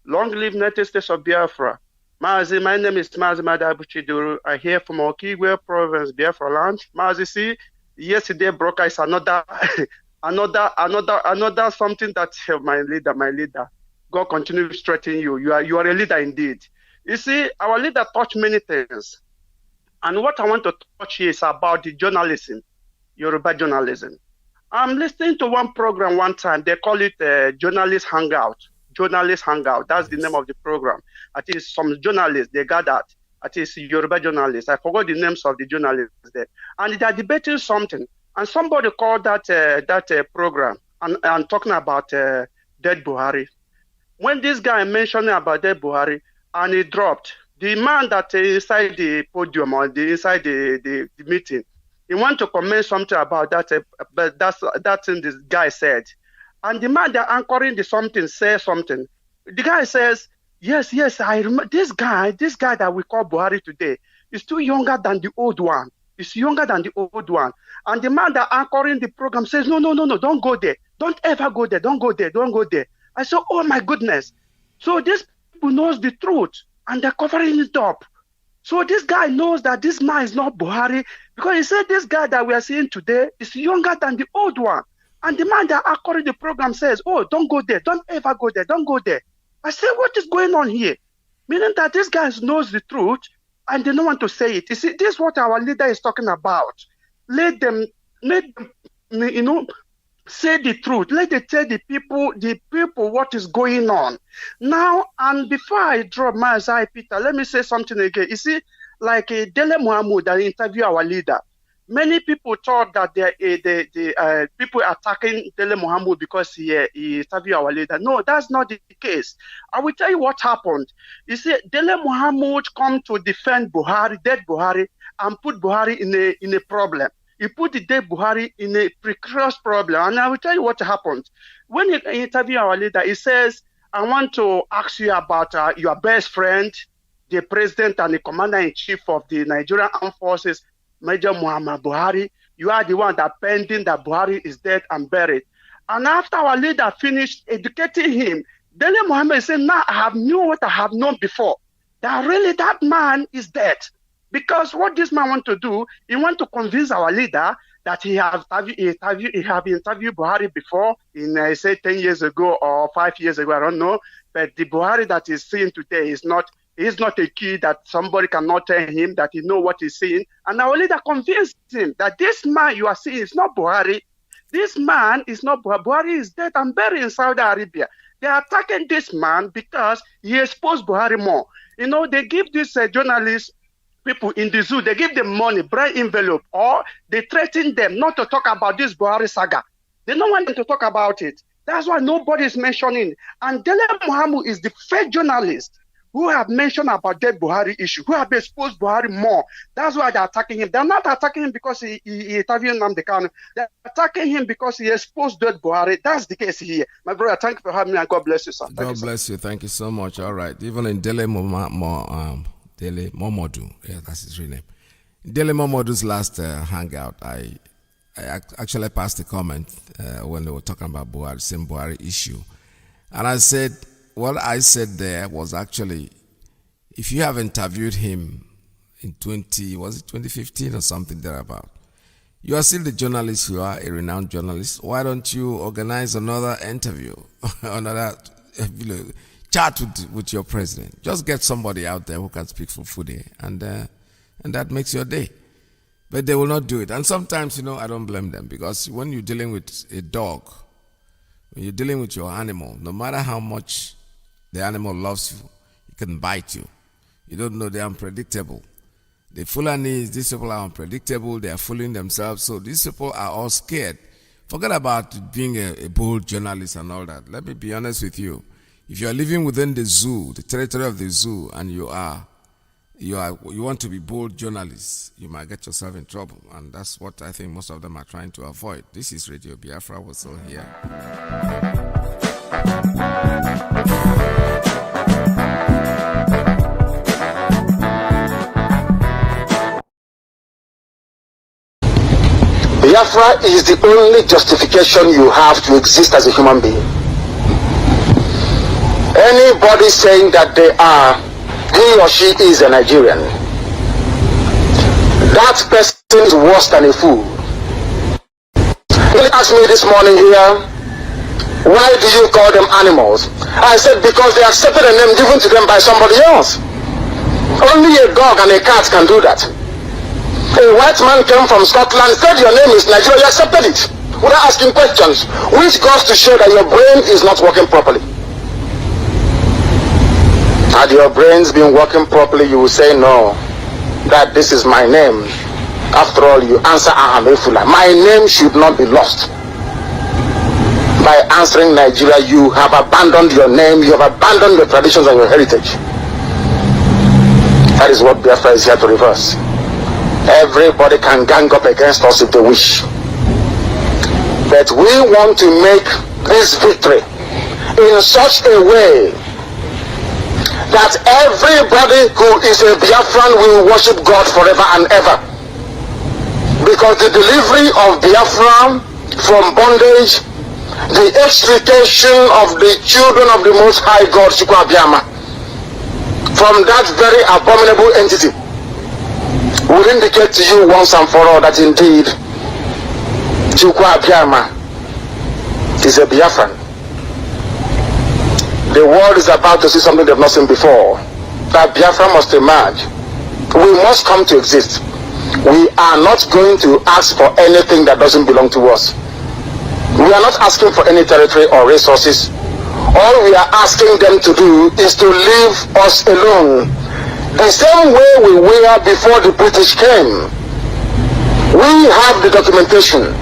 Long live United States of Biafra. Mazi, my name is Mazi Madabuchiduru. I hear from Okigwe province, Biafra land. Mazi, see, yesterday broker is another something that my leader. God continue strengthening you. You are a leader indeed. You see, our leader touched many things. And what I want to touch here is about the journalism, Yoruba journalism. I'm listening to one program one time. They call it Journalist Hangout. Journalist Hangout. That's the name of the program. I think some journalists, they gathered. I think it's Yoruba journalists. I forgot the names of the journalists there. And they are debating something. And somebody called that program and talking about dead Buhari. When this guy mentioned about dead Buhari, and he dropped, the man that inside the podium or inside the meeting, he wanted to comment something about that, but that's thing this guy said. And the man that anchoring the something says something. The guy says, yes, I remember this guy that we call Buhari today is too younger than the old one. He's younger than the old one. And the man that anchoring the program says, no, don't go there. Don't ever go there. Don't go there. I said, oh my goodness. So this people knows the truth and they're covering it up. So this guy knows that this man is not Buhari because he said this guy that we are seeing today is younger than the old one. And the man that according the program says, oh, don't go there. Don't ever go there. Don't go there. I said, what is going on here? Meaning that this guy knows the truth and they don't want to say it. You see, this is what our leader is talking about. Let them say the truth. Let them tell the people what is going on. Now, and before I drop my side, Peter, let me say something again. You see, like Dele Mohamud that interviewed our leader, many people thought that the people attacking Dele Mohamud because he interviewed our leader. No, that's not the case. I will tell you what happened. You see, Dele Mohamud come to defend Buhari, dead Buhari, and put Buhari in a problem. He put the dead Buhari in a precarious problem. And I will tell you what happened. When he interviewed our leader, he says, I want to ask you about your best friend, the president and the commander-in-chief of the Nigerian Armed Forces, Major Muhammad Buhari. You are the one that pending that Buhari is dead and buried. And after our leader finished educating him, Dele Mohammed said, now I have known what I have known before. That really that man is dead. Because what this man want to do, he want to convince our leader that he have interviewed Buhari before in, say, 10 years ago or 5 years ago, I don't know. But the Buhari that is seeing today is not a kid that somebody cannot tell him that he know what he's seeing. And our leader convinced him that this man you are seeing is not Buhari. This man is not Buhari. Buhari is dead and buried in Saudi Arabia. They are attacking this man because he exposed Buhari more. You know, they give this journalist people in the zoo, they give them money, bright envelope, or they threaten them not to talk about this Buhari saga. They don't want them to talk about it. That's why nobody is mentioning. And Dele Mohammed is the first journalist who have mentioned about dead Buhari issue, who have exposed Buhari more. That's why they're attacking him. They're not attacking him because he interviewed Nnamdi Kanu. They're attacking him because he exposed dead Buhari. That's the case here. My brother, thank you for having me and God bless you, sir. God bless you. Thank you so much. All right. Even in Dele Momodu, yeah, that's his real name. Dele Momodu's last hangout, I actually passed a comment when they were talking about Buhari, same Buhari issue. And I said, what I said there was actually, if you have interviewed him in 2015 or something thereabout, you are still the journalist, you are a renowned journalist. Why don't you organize another interview, another chat with your president? Just get somebody out there who can speak for Fude, and that makes your day. But they will not do it. And sometimes, I don't blame them, because when you're dealing with a dog, when you're dealing with your animal, no matter how much the animal loves you, it can bite you. You don't know, they're unpredictable. The Fulanis, these people are unpredictable, they are fooling themselves, so these people are all scared. Forget about being a bold journalist and all that. Let me be honest with you. If you are living within the zoo, the territory of the zoo, and you want to be bold journalists, you might get yourself in trouble. And that's what I think most of them are trying to avoid. This is Radio Biafra. We're still here. Biafra is the only justification you have to exist as a human being. Anybody saying that he or she is a Nigerian, that person is worse than a fool. He asked me this morning here, why do you call them animals? I said, because they accepted a name given to them by somebody else. Only a dog and a cat can do that. A white man came from Scotland, said your name is Nigeria, you accepted it without asking questions, which goes to show that your brain is not working properly. Had your brains been working properly, you will say no, that this is my name. After all, you answer Ahamefula. My name should not be lost. By answering Nigeria, you have abandoned your name, you have abandoned your traditions and your heritage. That is what Biafra is here to reverse. Everybody can gang up against us if they wish. But we want to make this victory in such a way that everybody who is a Biafran will worship God forever and ever. Because the delivery of Biafra from bondage, the extrication of the children of the Most High God, Chukwuabiama, from that very abominable entity, will indicate to you once and for all that indeed Chukwuabiama is a Biafran. The world is about to see something they've not seen before. That Biafra must emerge. We must come to exist. We are not going to ask for anything that doesn't belong to us. We are not asking for any territory or resources. All we are asking them to do is to leave us alone. The same way we were before the British came. We have the documentation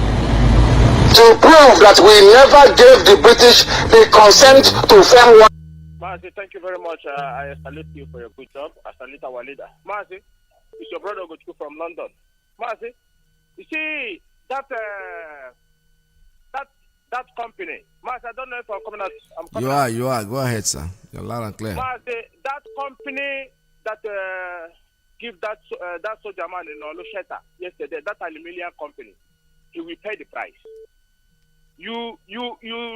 to prove that we never gave the British the consent to form one. Mazi, thank you very much. I salute you for your good job. I salute our leader. Mazi, it's your brother Gochu from London. Mazi, you see that company. Mazi, I don't know if I'm coming out. You are. Go ahead, sir. You're loud and clear. Mazi, that company that give that soldier man in Olusheta yesterday, that aluminium company, he will pay the price. You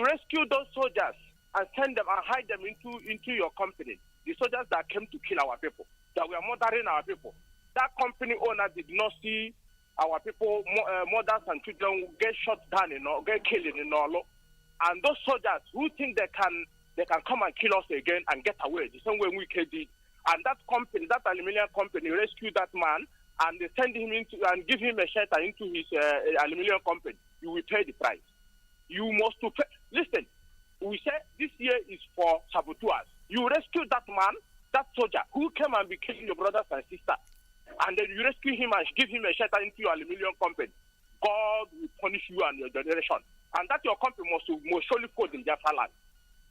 rescue those soldiers and send them and hide them into your company. The soldiers that came to kill our people, that were murdering our people. That company owner did not see our people, mothers and children get shot down, get killed in Olo. And those soldiers who think they can come and kill us again and get away, the same way we did. And that company, that aluminium company, rescued that man and they send him into and give him a shelter into his aluminium company. You will pay the price. You must to pay. Listen, we say this year is for saboteurs. You rescue that man, that soldier who came and be killing your brothers and sisters, and then you rescue him and give him a shelter into your aluminium company. God will punish you and your generation. And that your company must surely fall in Biafra land.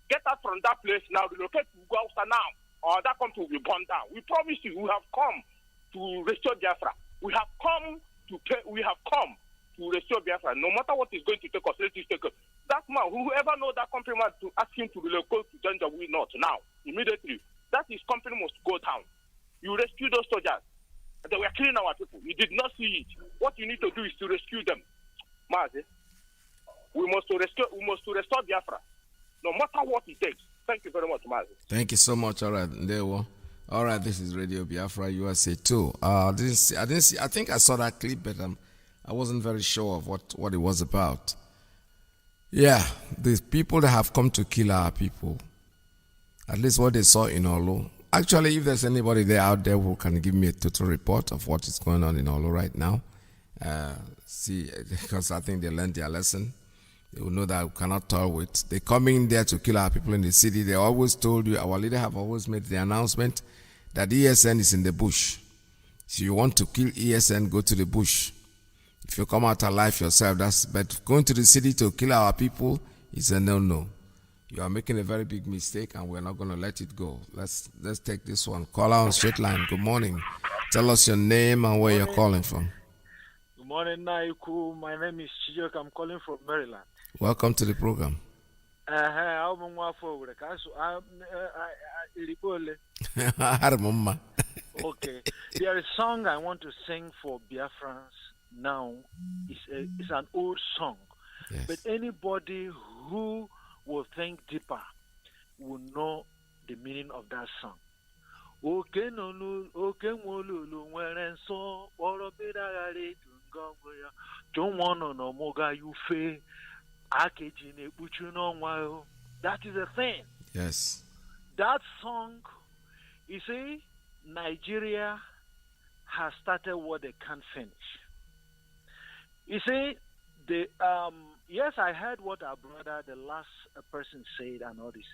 Get out from that place now, relocate to Gausa now, or that company will be burned down. We promise you, we have come to restore Biafra. We have come to restore Biafra. No matter what is going to take us, let us take us. That man, whoever know that company man, to ask him to relocate to Janja, we not now, immediately. That his company must go down. You rescue those soldiers. They were killing our people. You did not see it. What you need to do is to rescue them. Mazi, we must restore Biafra, no matter what it takes. Thank you very much, Mazi. Thank you so much. All right, Ndewo. All right, this is Radio Biafra USA 2. I think I saw that clip, but I wasn't very sure of what it was about. Yeah, the people that have come to kill our people, at least what they saw in Olo. Actually, if there's anybody there out there who can give me a total report of what is going on in Olo right now, because I think they learned their lesson. They will know that we cannot tolerate. They come in there to kill our people in the city. They always told you, our leader have always made the announcement that ESN is in the bush. So you want to kill ESN, go to the bush. If you come out alive yourself, that's, but going to the city to kill our people is a no-no. You are making a very big mistake, and we're not going to let it go. Let's take this one. Caller on straight line. Good morning. Tell us your name and where you're calling from. Good morning, Naiku. My name is Chijok. I'm calling from Maryland. Welcome to the program. Okay. There is a song I want to sing for Biafrans now. It's an old song. Yes. But anybody who will think deeper will know the meaning of that song. Oke nonu oke nwolulu nwere nso kpọrọ bidagharị ngọgwụ chụnwọnọ n'ọmụga yufe akeji na-ekpuchi n'ọnwa. That is the thing. Yes. That song, you see, Nigeria has started what they can't finish. You see, yes, I heard what our brother, the last person said and all this,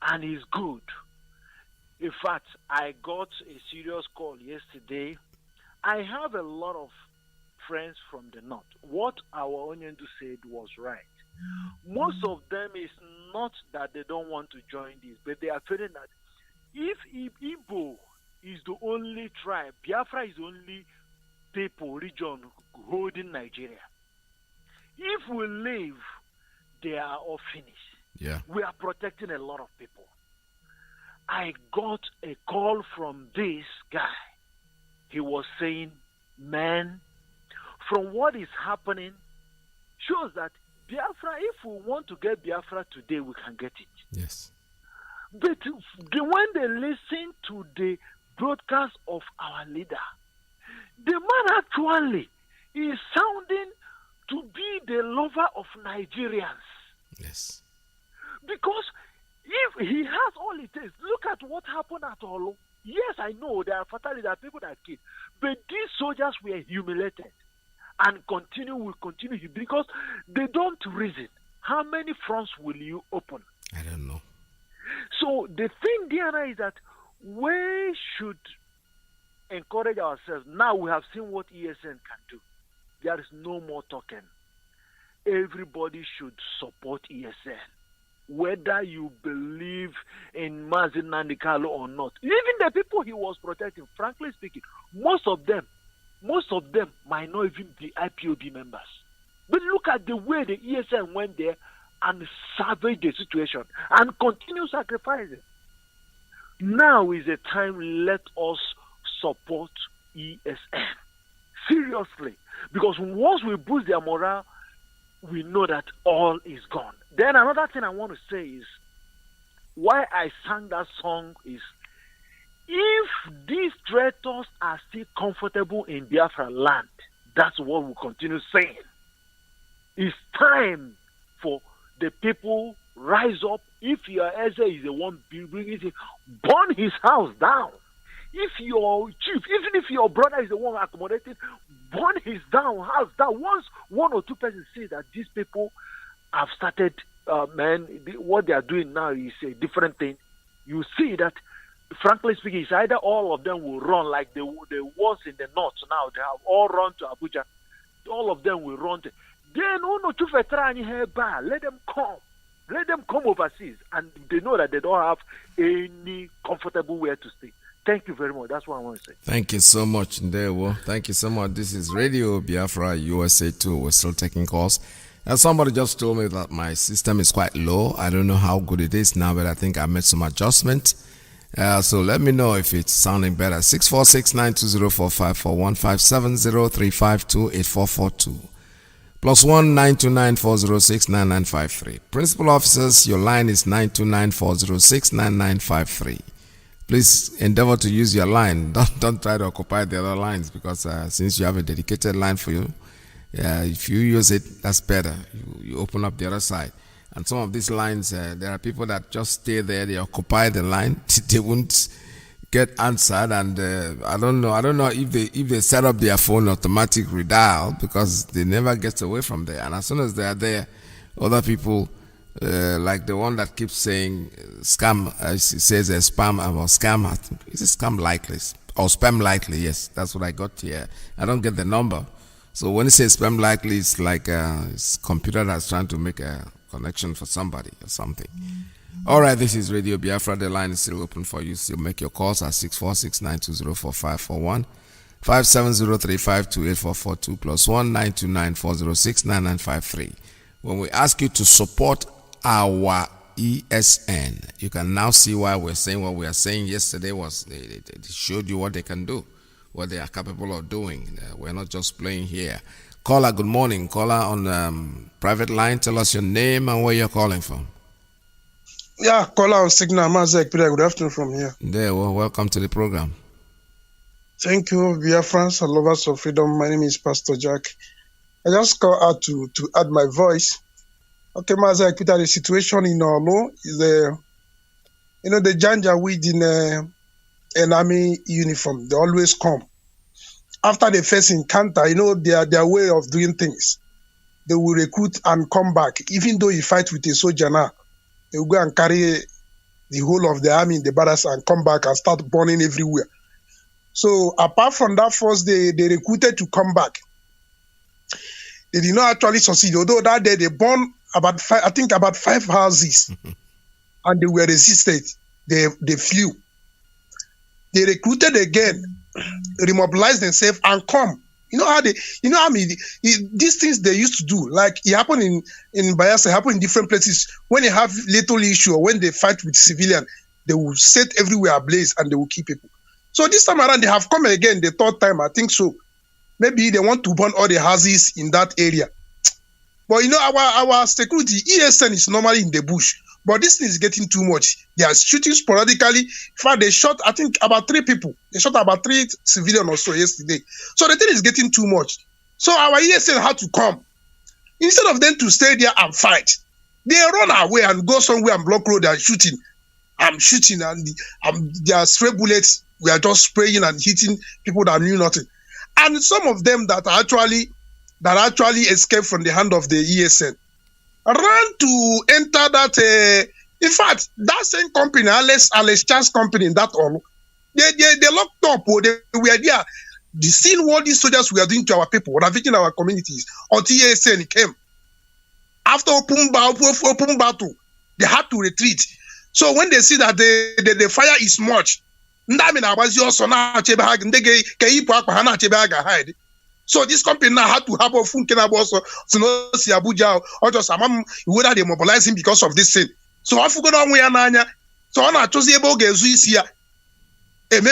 and it's good. In fact, I got a serious call yesterday. I have a lot of friends from the north. What our Onyendu said was right. Most of them is not that they don't want to join this, but they are feeling that if Igbo is the only tribe, Biafra is the only people, region holding Nigeria. If we leave, they are all finished. Yeah. We are protecting a lot of people. I got a call from this guy. He was saying, man, from what is happening, shows that Biafra, if we want to get Biafra today, we can get it. Yes. But when they listen to the broadcast of our leader, the man actually is sounding to be the lover of Nigerians. Yes. Because if he has all it takes, look at what happened at Olo. Yes, I know there are fatalities, there are people that killed, but these soldiers were humiliated and will continue because they don't reason. How many fronts will you open? I don't know. So the thing, Diana, is that we should encourage ourselves. Now we have seen what ESN can do. There is no more talking. Everybody should support ESN. Whether you believe in Mazi Nandikalo or not. Even the people he was protecting, frankly speaking, most of them might not even be IPOB members. But look at the way the ESN went there and savaged the situation and continue sacrificing. Now is the time, let us support ESN. Seriously. Because once we boost their morale, we know that all is gone. Then another thing I want to say is, why I sang that song is, if these traitors are still comfortable in Biafra land, that's what we'll continue saying. It's time for the people rise up. If your Eze is the one bringing it, burn his house down. If your chief, even if your brother is the one accommodating, burn his house down. Once one or two persons say that these people have started, what they are doing now is a different thing, you see that, frankly speaking, it's either all of them will run like the ones in the north now. They have all run to Abuja. All of them will run. Then, let them come. Let them come overseas. And they know that they don't have any comfortable way to stay. Thank you very much. That's what I want to say. Thank you so much, Ndewo. Thank you so much. This is Radio Biafra USA 2. We're still taking calls. And somebody just told me that my system is quite low. I don't know how good it is now, but I think I made some adjustment. So let me know if it's sounding better. 646-920-4541-570-352-8442. +1 929-406-9953. Principal officers, your line is 929-406-9953. Please endeavor to use your line. Don't try to occupy the other lines, because since you have a dedicated line for you, if you use it, that's better. You open up the other side. And some of these lines, there are people that just stay there. They occupy the line. They won't get answered. And I don't know if they set up their phone automatic redial, because they never get away from there. And as soon as they are there, other people like the one that keeps saying scam, it says spam or scam. Is it scam likely or spam likely? Yes, that's what I got here. I don't get the number. So when it says spam likely, it's like it's computer that's trying to make a connection for somebody or something. All right, this is Radio Biafra. The line is still open for you. Still make your calls at 646-920-4541, 5703-528-442 plus 1-929-406-9953. When we ask you to support our ESN, you can now see why we're saying what we are saying. Yesterday was they showed you what they can do, what they are capable of doing. We're not just playing here. Caller, good morning. Caller on private line. Tell us your name and where you're calling from. Yeah, caller on Signal. Mazi, good afternoon from here. There, well, welcome to the program. Thank you, Biafrans and lovers of freedom. My name is Pastor Jack. I just call out to add my voice. Okay, Mazi, the situation in Olo is the Janjaweed in an army uniform. They always come. After the first encounter, their way of doing things. They will recruit and come back. Even though you fight with a soldier now, they will go and carry the whole of the army in the barracks and come back and start burning everywhere. So apart from that first day, they recruited to come back. They did not actually succeed. Although that day they burned about 5 houses and they were resisted. They flew. They recruited again, remobilized themselves and come. These things they used to do, like it happened in Biafra, happened in different places. When they have little issue or when they fight with civilian, they will set everywhere ablaze and they will kill people. So this time around, they have come again the third time, I think so. Maybe they want to burn all the houses in that area. But our security, ESN is normally in the bush. But this thing is getting too much. They are shooting sporadically. In fact, they shot, I think, about 3 people. They shot about 3 civilians or so yesterday. So the thing is getting too much. So our ESN had to come. Instead of them to stay there and fight, they run away and go somewhere and block road and shooting. I'm shooting and their stray bullets, we are just spraying and hitting people that knew nothing. And some of them that actually escaped from the hand of the ESN ran to enter that. In fact, that same company, Alex Chance company, in that all, they locked up. They were there. They seen what these soldiers were doing to our people, ravaging our communities. Until ESN came. After open battle, they had to retreat. So when they see that the fire is much, so this company now had to have a also to know see Abuja or just whether they mobilize him because of this thing. So I forgot on where Nanya. So on a Tuesday is here. And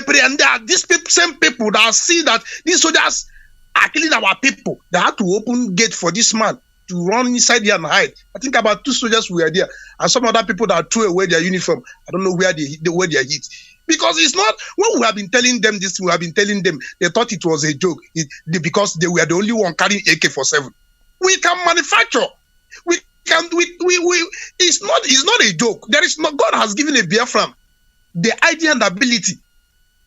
these same people that see that these soldiers are killing our people, they had to open gate for this man to run inside there and hide. I think about 2 soldiers were there, and some other people that threw away their uniform. I don't know where they are hit. Because it's not, when we have been telling them this, we have been telling them, they thought it was a joke because they were the only one carrying AK-47. We can manufacture. It's not a joke. God has given a Biafran the idea and ability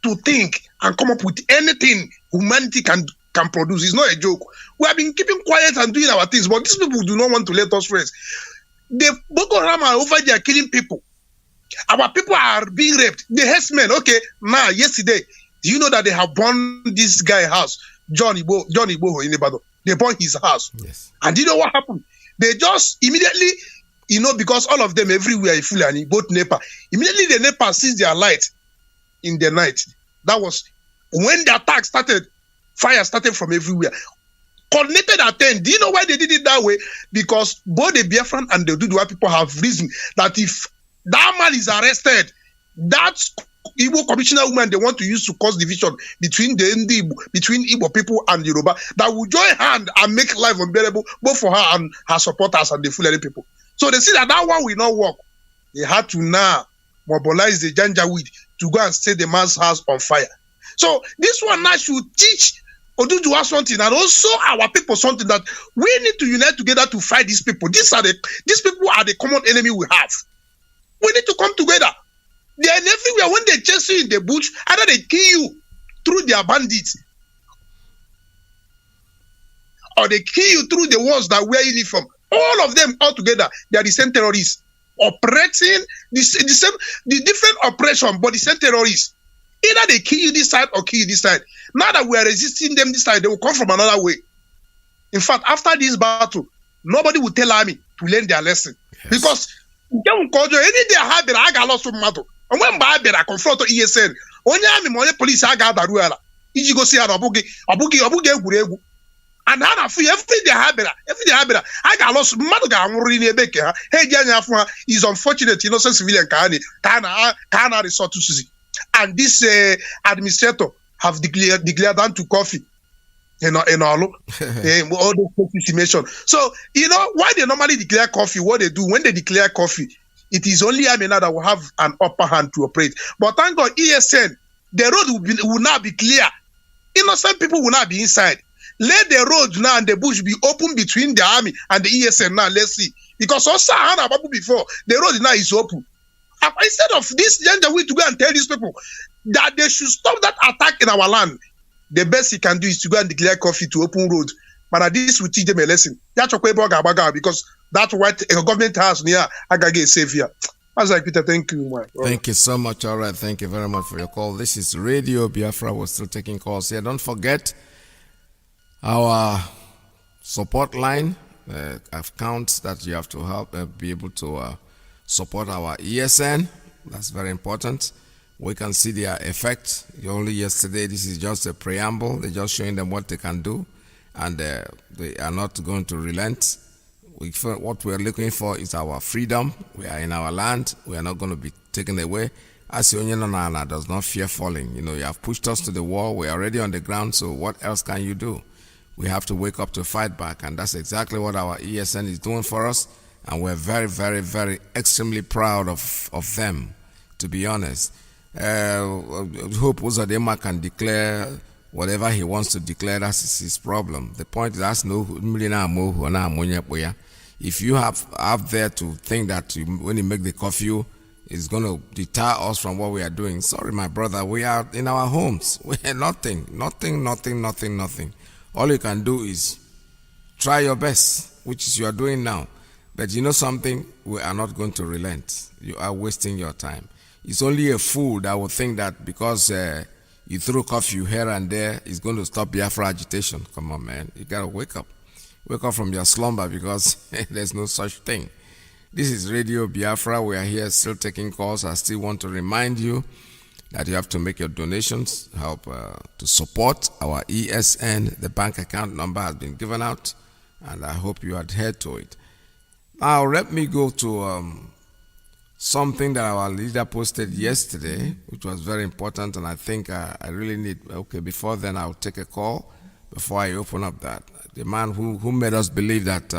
to think and come up with anything humanity can produce. It's not a joke. We have been keeping quiet and doing our things, but these people do not want to let us rest. The Boko Haram are over there killing people. Our people are being raped. The herdsmen, okay, now, yesterday, do you know that they have burned this guy's house, John Iboho in Ibadan? They burned his house. Yes. And do you know what happened? They just immediately, because all of them everywhere in Fulani, both NEPA, immediately the NEPA sees their light in the night. That was when the attack started, fire started from everywhere. Coordinated attack. Do you know why they did it that way? Because both the Biafran and the Dudua people have reason that if that man is arrested, that Igbo commissioner woman they want to use to cause division between between Igbo people and Yoruba, that will join hand and make life unbearable both for her and her supporters and the Fulani people. So they see that one will not work. They had to now mobilize the Janjaweed to go and set the man's house on fire. So this one now should teach Oduduwa something and also our people something, that we need to unite together to fight these people. These people are the common enemy we have. We need to come together. They are everywhere. When they chase you in the bush, either they kill you through their bandits, or they kill you through the ones that wear uniform. All of them all together, they are the same terrorists operating the different operation, but the same terrorists. Either they kill you this side or kill you this side. Now that we are resisting them this side, they will come from another way. In fact, after this battle, nobody will tell army to learn their lesson. Yes. Because any day I have I got lost of matter. And when I confront ESN, only army, only police, I got that well. You go see abugi, and I feel every day I got lost. Matter hey, is unfortunate, innocent civilian can resort to Susie. And this administrator have declared down to coffee. In all those places he mentioned. So, why they normally declare coffee, what they do when they declare coffee, it is only Amina that will have an upper hand to operate. But thank God, ESN, the road will now be clear. Innocent people will not be inside. Let the road now and the bush be open between the army and the ESN now. Let's see. Because also, before, the road now is open. Instead of this young way to go and tell these people that they should stop that attack in our land, the best he can do is to go and declare coffee to open road. But this will teach them a lesson. That's because that's what a government has near Agage Savior. As I Peter, thank you. Thank you so much. All right, thank you very much for your call. This is Radio Biafra. We're still taking calls here. Don't forget our support line accounts that you have to help be able to support our ESN. That's very important. We can see their effect. Only yesterday, this is just a preamble. They're just showing them what they can do, and they are not going to relent. What we're looking for is our freedom. We are in our land. We are not going to be taken away. As Nana does not fear falling. You have pushed us to the wall. We're already on the ground, so what else can you do? We have to wake up to fight back, and that's exactly what our ESN is doing for us, and we're very, very, very extremely proud of them, to be honest. Hope Uzodema can declare whatever he wants to declare. That's his problem. The point is, that's no. If you have there to think that when you make the curfew, it's going to deter us from what we are doing. Sorry, my brother, we are in our homes. We are nothing. All you can do is try your best, which is you are doing now. But you know something? We are not going to relent. You are wasting your time. It's only a fool that will think that because you threw curfew here and there, it's going to stop Biafra agitation. Come on, man. You got to wake up. Wake up from your slumber because there's no such thing. This is Radio Biafra. We are here still taking calls. I still want to remind you that you have to make your donations, help to support our ESN. The bank account number has been given out, and I hope you adhere to it. Now, let me go to something that our leader posted yesterday, which was very important, and I think I really need, before then I'll take a call before I open up that. The man who made us believe that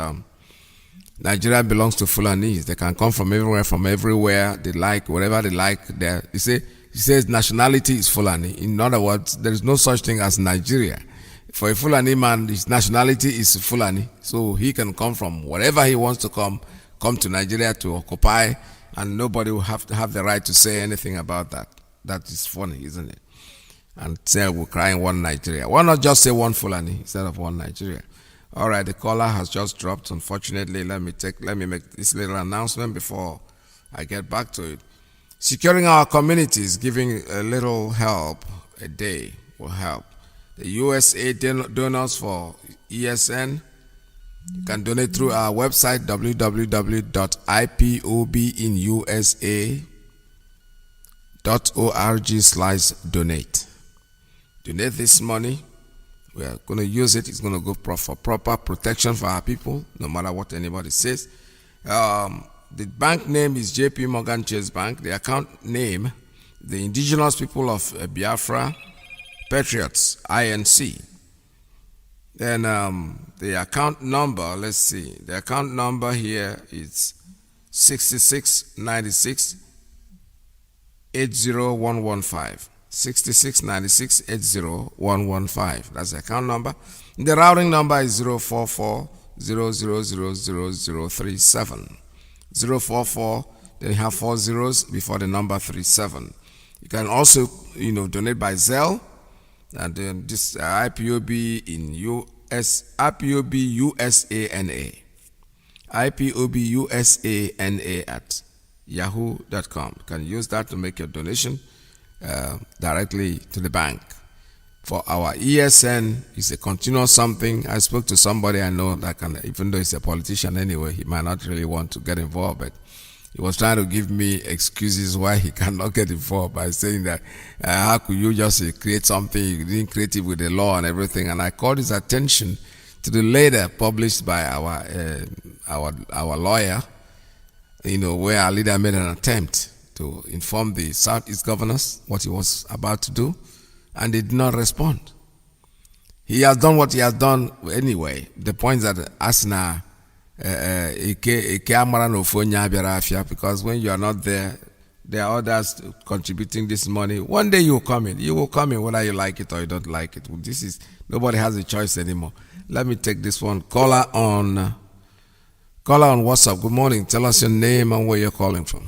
Nigeria belongs to Fulanese. They can come from everywhere they like, wherever they like. He says nationality is Fulani. In other words, there is no such thing as Nigeria. For a Fulani man, his nationality is Fulani, so he can come from wherever he wants to come to Nigeria to occupy, and nobody will have to have the right to say anything about that. That is funny, isn't it? And say we're crying one Nigeria. Why not just say one Fulani instead of one Nigeria? All right, the caller has just dropped. Unfortunately, let me make this little announcement before I get back to it. Securing our communities, giving a little help a day will help. The USA donors for ESN, you can donate through our website www.ipobinusa.org/donate. Donate this money. We are going to use it. It's going to go for proper protection for our people, no matter what anybody says. The bank name is JP Morgan Chase Bank. The account name, the Indigenous People of Biafra Patriots, INC. Then the account number, let's see. The account number here is 6696 80115. 6696 80115. That's the account number. The routing number is 044 0000037. 044, then you have 4 zeros before the number 37. You can also, donate by Zelle, and then this IPOB in US, IPOB USANA. IPOBUSANA@yahoo.com. You can use that to make your donation directly to the bank. For our ESN, it's a continuous something. I spoke to somebody I know that can, even though he's a politician anyway, he might not really want to get involved, but he was trying to give me excuses why he cannot get involved by saying that how could you just create something, you didn't create it with the law and everything. And I called his attention to the letter published by our lawyer, where our leader made an attempt to inform the Southeast governors what he was about to do, and they did not respond. He has done what he has done anyway. The point that Asna because when you are not there, there are others contributing this money. One day you will come in. You will come in whether you like it or you don't like it. Nobody has a choice anymore. Let me take this one. Caller on WhatsApp. Good morning. Tell us your name and where you're calling from.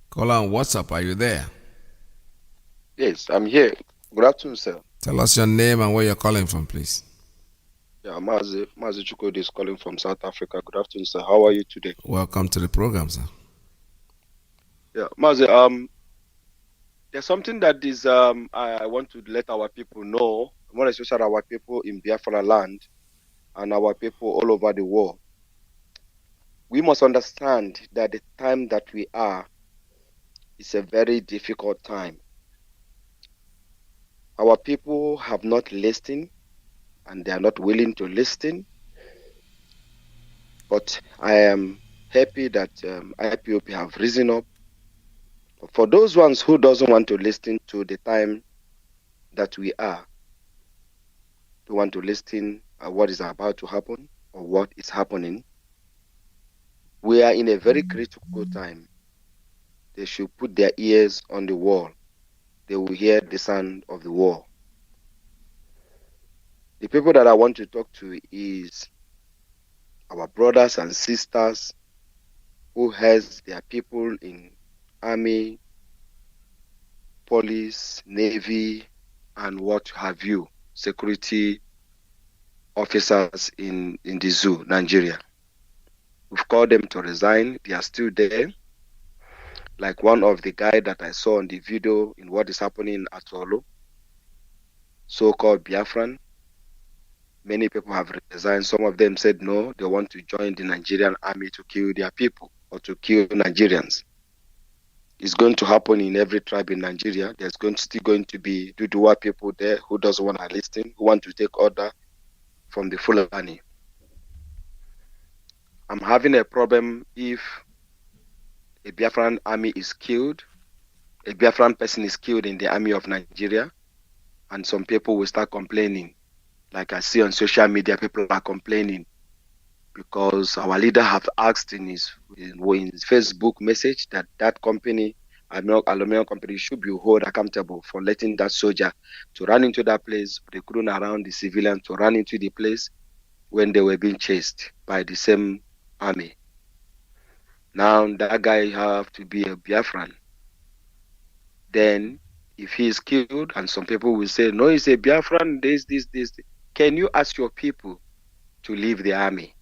Caller on WhatsApp. Are you there? Yes, I'm here. Good afternoon, sir. Tell us your name and where you're calling from, please. Yeah, Mazi Chukodi is calling from South Africa. Good afternoon, sir. How are you today? Welcome to the program, sir. Yeah, Mazi, there's something that is I want to let our people know, more especially our people in Biafra land and our people all over the world. We must understand that the time that we are is a very difficult time. Our people have not listened and they are not willing to listen. But I am happy that IPOB have risen up. For those ones who doesn't want to listen to the time that we are, to want to listen what is about to happen or what is happening, we are in a very critical time. They should put their ears on the wall. They will hear the sound of the war. The people that I want to talk to is our brothers and sisters who has their people in army, police, navy, and what have you, security officers in the zoo, Nigeria. We've called them to resign. They are still there. Like one of the guy that I saw on the video in what is happening in Atolo, so-called Biafran. Many people have resigned. Some of them said no, they want to join the Nigerian army to kill their people or to kill Nigerians. It's going to happen in every tribe in Nigeria. There's still going to be Duduwa people there who doesn't want to listen, who want to take order from the Fulani. I'm having a problem if a Biafran army is killed, a Biafran person is killed in the army of Nigeria, and some people will start complaining. Like I see on social media, people are complaining because our leader have asked in his Facebook message that company, aluminum company, should be held accountable for letting that soldier to run into that place, recruiting around the civilians to run into the place when they were being chased by the same army. Now that guy have to be a Biafran. Then if he is killed, and some people will say, no, he's a Biafran, this. Can you ask your people to leave the army?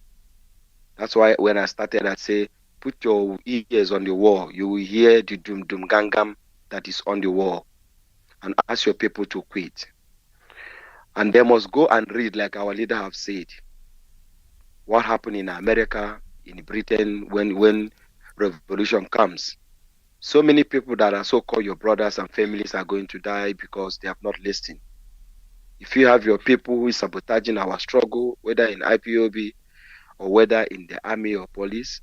That's why when I started, I say, put your ears on the wall. You will hear the dum gangam that is on the wall, and ask your people to quit. And they must go and read, like our leader have said, what happened in America, in Britain, when revolution comes. So many people that are so-called your brothers and families are going to die because they have not listened. If you have your people who is sabotaging our struggle, whether in IPOB or whether in the army or police,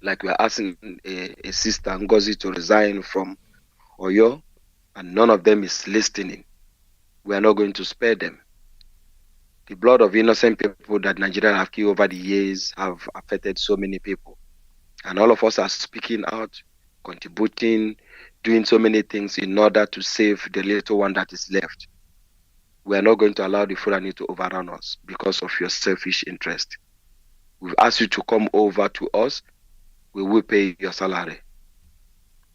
like we are asking a sister Ngozi to resign from Oyo, and none of them is listening, we are not going to spare them. The blood of innocent people that Nigeria have killed over the years have affected so many people. And all of us are speaking out, contributing, doing so many things in order to save the little one that is left. We are not going to allow the Fulani to overrun us because of your selfish interest. We've asked you to come over to us. We will pay your salary.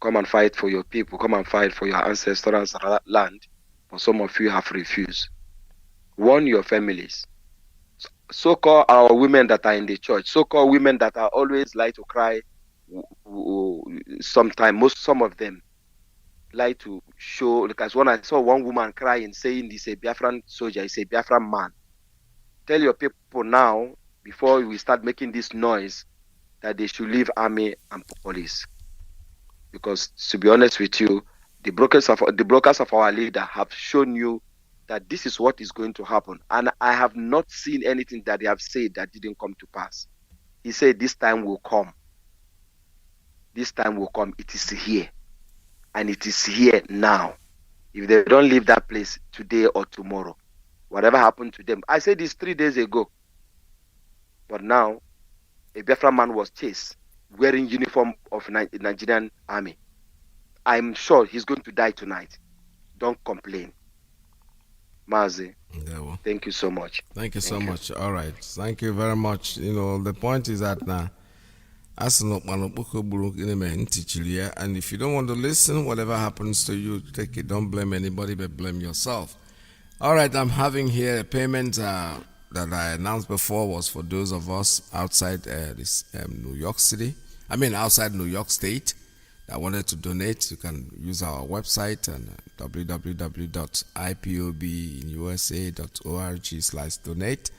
Come and fight for your people. Come and fight for your ancestral land. But some of you have refused. Warn your families. So-called our women that are in the church, so-called women that are always like to cry. Sometimes, some of them like to show. Because when I saw one woman crying, saying he's a Biafran soldier, he's a Biafran man. Tell your people now, before we start making this noise, that they should leave army and police. Because to be honest with you, the brokers of our leader have shown you that this is what is going to happen. And I have not seen anything that they have said that didn't come to pass. He said this time will come. This time will come. It is here. And it is here now. If they don't leave that place today or tomorrow, whatever happened to them. I said this 3 days ago. But now, a Biafra man was chased wearing uniform of Nigerian army. I'm sure he's going to die tonight. Don't complain. Mazi, thank you so much. Thank you so much. All right. Thank you very much. You know, the point is that now, and if you don't want to listen, whatever happens to you, take it. Don't blame anybody, but blame yourself. All right, I'm having here a payment that I announced before was for those of us outside this New York City. I mean, outside New York State that wanted to donate. You can use our website and www.ipobinUSA.org/donate.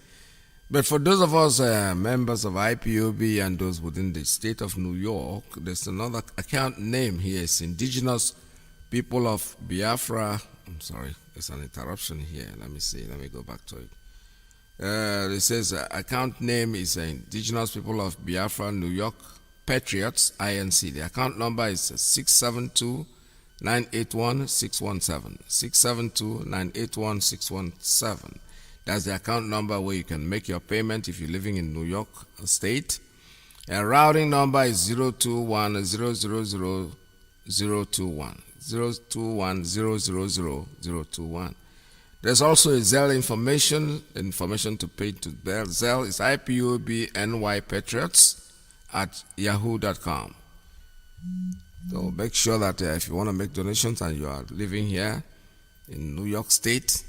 But for those of us members of IPOB and those within the state of New York, there's another account name here. It's Indigenous People of Biafra. I'm sorry, there's an interruption here. Let me see. Let me go back to it. It says account name is Indigenous People of Biafra, New York Patriots, INC. The account number is 672-981-617. 672-981-617. That's the account number where you can make your payment if you're living in New York State. And routing number is 021-000-021. 021-000-021. There's also a Zelle information to pay to Zelle is IPOBNYPatriots@yahoo.com. So make sure that if you want to make donations and you are living here in New York State,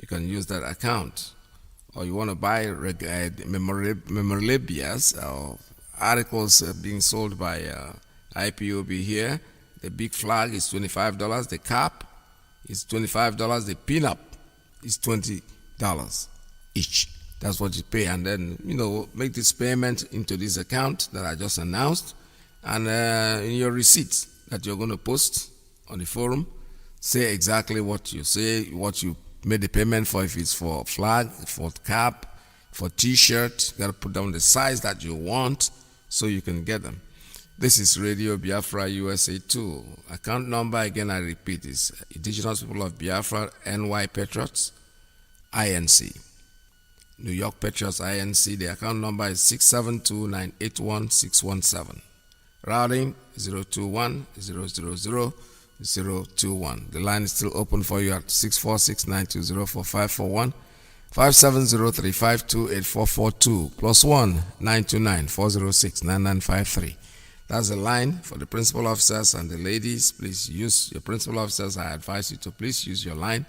you can use that account. Or you want to buy memorabilia or articles being sold by IPOB here. The big flag is $25. The cap is $25. The pin-up is $20 each. That's what you pay. And then, make this payment into this account that I just announced. And in your receipts that you're going to post on the forum, say exactly what you say, what you made the payment for. If it's for flag, for cap, for t-shirt, you got to put down the size that you want so you can get them. This is Radio Biafra USA 2. Account number, again I repeat, is Indigenous People of Biafra, NY Patriots, INC. New York Patriots, INC. The account number is 672-981-617. Routing 021-000-021. The line is still open for you at 646-920-4541, 5703-528-442, +1 929-406-9953. That's the line for the principal officers and the ladies. Please use your principal officers. I advise you to please use your line.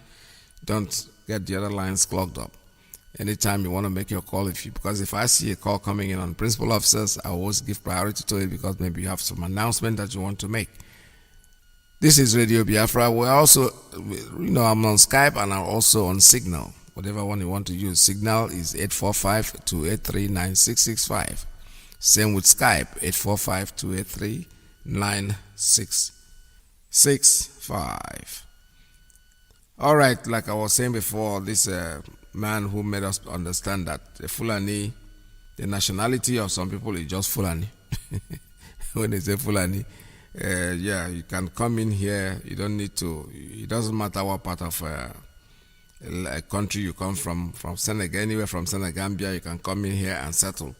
Don't get the other lines clogged up. Anytime you want to make your call, because if I see a call coming in on principal officers, I always give priority to it because maybe you have some announcement that you want to make. This is Radio Biafra. We're also, I'm on Skype and I'm also on Signal. Whatever one you want to use. Signal is 845-283-9665. Same with Skype, 845-283-9665. All right, like I was saying before, this man who made us understand that the Fulani, the nationality of some people is just Fulani. When they say Fulani, you can come in here. You don't need to, it doesn't matter what part of a country you come from Senegal, anywhere from Senegambia, you can come in here and settle.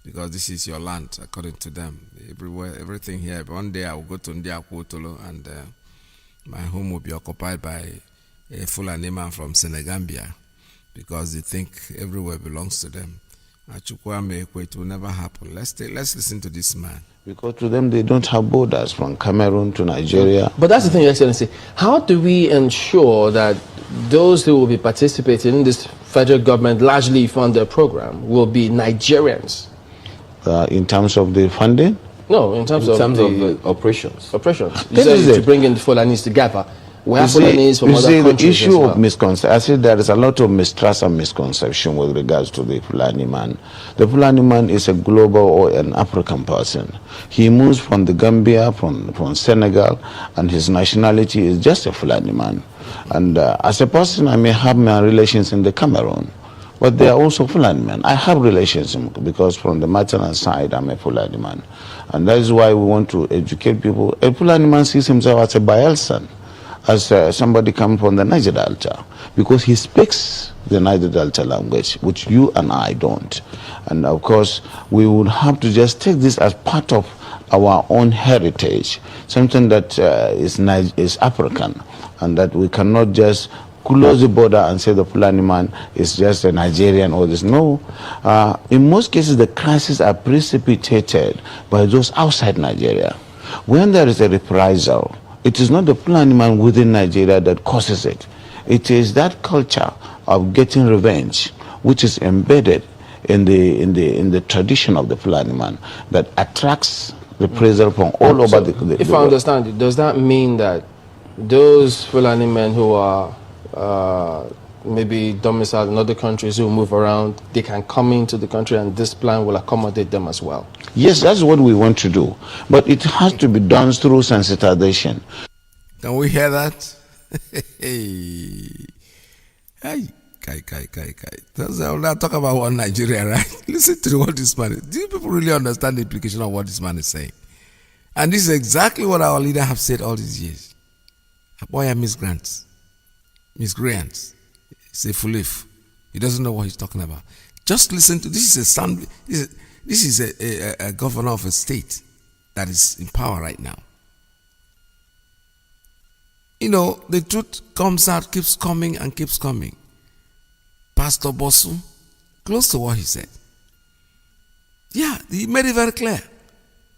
Because this is your land, according to them. Everywhere, everything here. One day I will go to Ndiakwotolo and my home will be occupied by a Fulani man from Senegambia because they think everywhere belongs to them. It will never happen. Let's listen to this man. Because to them, they don't have borders from Cameroon to Nigeria. But that's the thing, Your Excellency. How do we ensure that those who will be participating in this federal government largely funded program will be Nigerians? In terms of the funding? No, in terms of the operations. Operations. You said to bring in the Fulanis together. We have Fulanis from other countries. The issue of misconception, I said there is a lot of mistrust and misconception with regards to the Fulani man. The Fulani man is a global or an African person. He moves from the Gambia, from Senegal, and his nationality is just a Fulani man. And as a person, I may have my relations in the Cameroon, but they are also Fulani men. I have relations because from the maternal side, I'm a Fulani man. And that is why we want to educate people. A Fulani man sees himself as a Bayelsan, as somebody coming from the Niger Delta, because he speaks the Niger Delta language, which you and I don't. And of course, we would have to just take this as part of our own heritage, something that is African, and that we cannot just close the border and say the Fulani man is just a Nigerian or this. No. In most cases, the crises are precipitated by those outside Nigeria. When there is a reprisal, it is not the Fulani man within Nigeria that causes it. It is that culture of getting revenge, which is embedded in the tradition of the Fulani man, that attracts reprisal from all over the world. If I understand it, does that mean that those Fulani men who are maybe domiciled in other countries who move around, they can come into the country and this plan will accommodate them as well? Yes, that's what we want to do. But it has to be done through sensitization. Can we hear that? Hey, Kai. That's how I talk about one Nigeria, right? Listen to what this man is. Do you people really understand the implication of what this man is saying? And this is exactly what our leader have said all these years. Boy, are miscreants. It's a fool. He doesn't know what he's talking about. Just listen to this. This is a governor of a state that is in power right now. You know, the truth comes out, keeps coming and keeps coming. Pastor Bosu, close to what he said. Yeah, he made it very clear.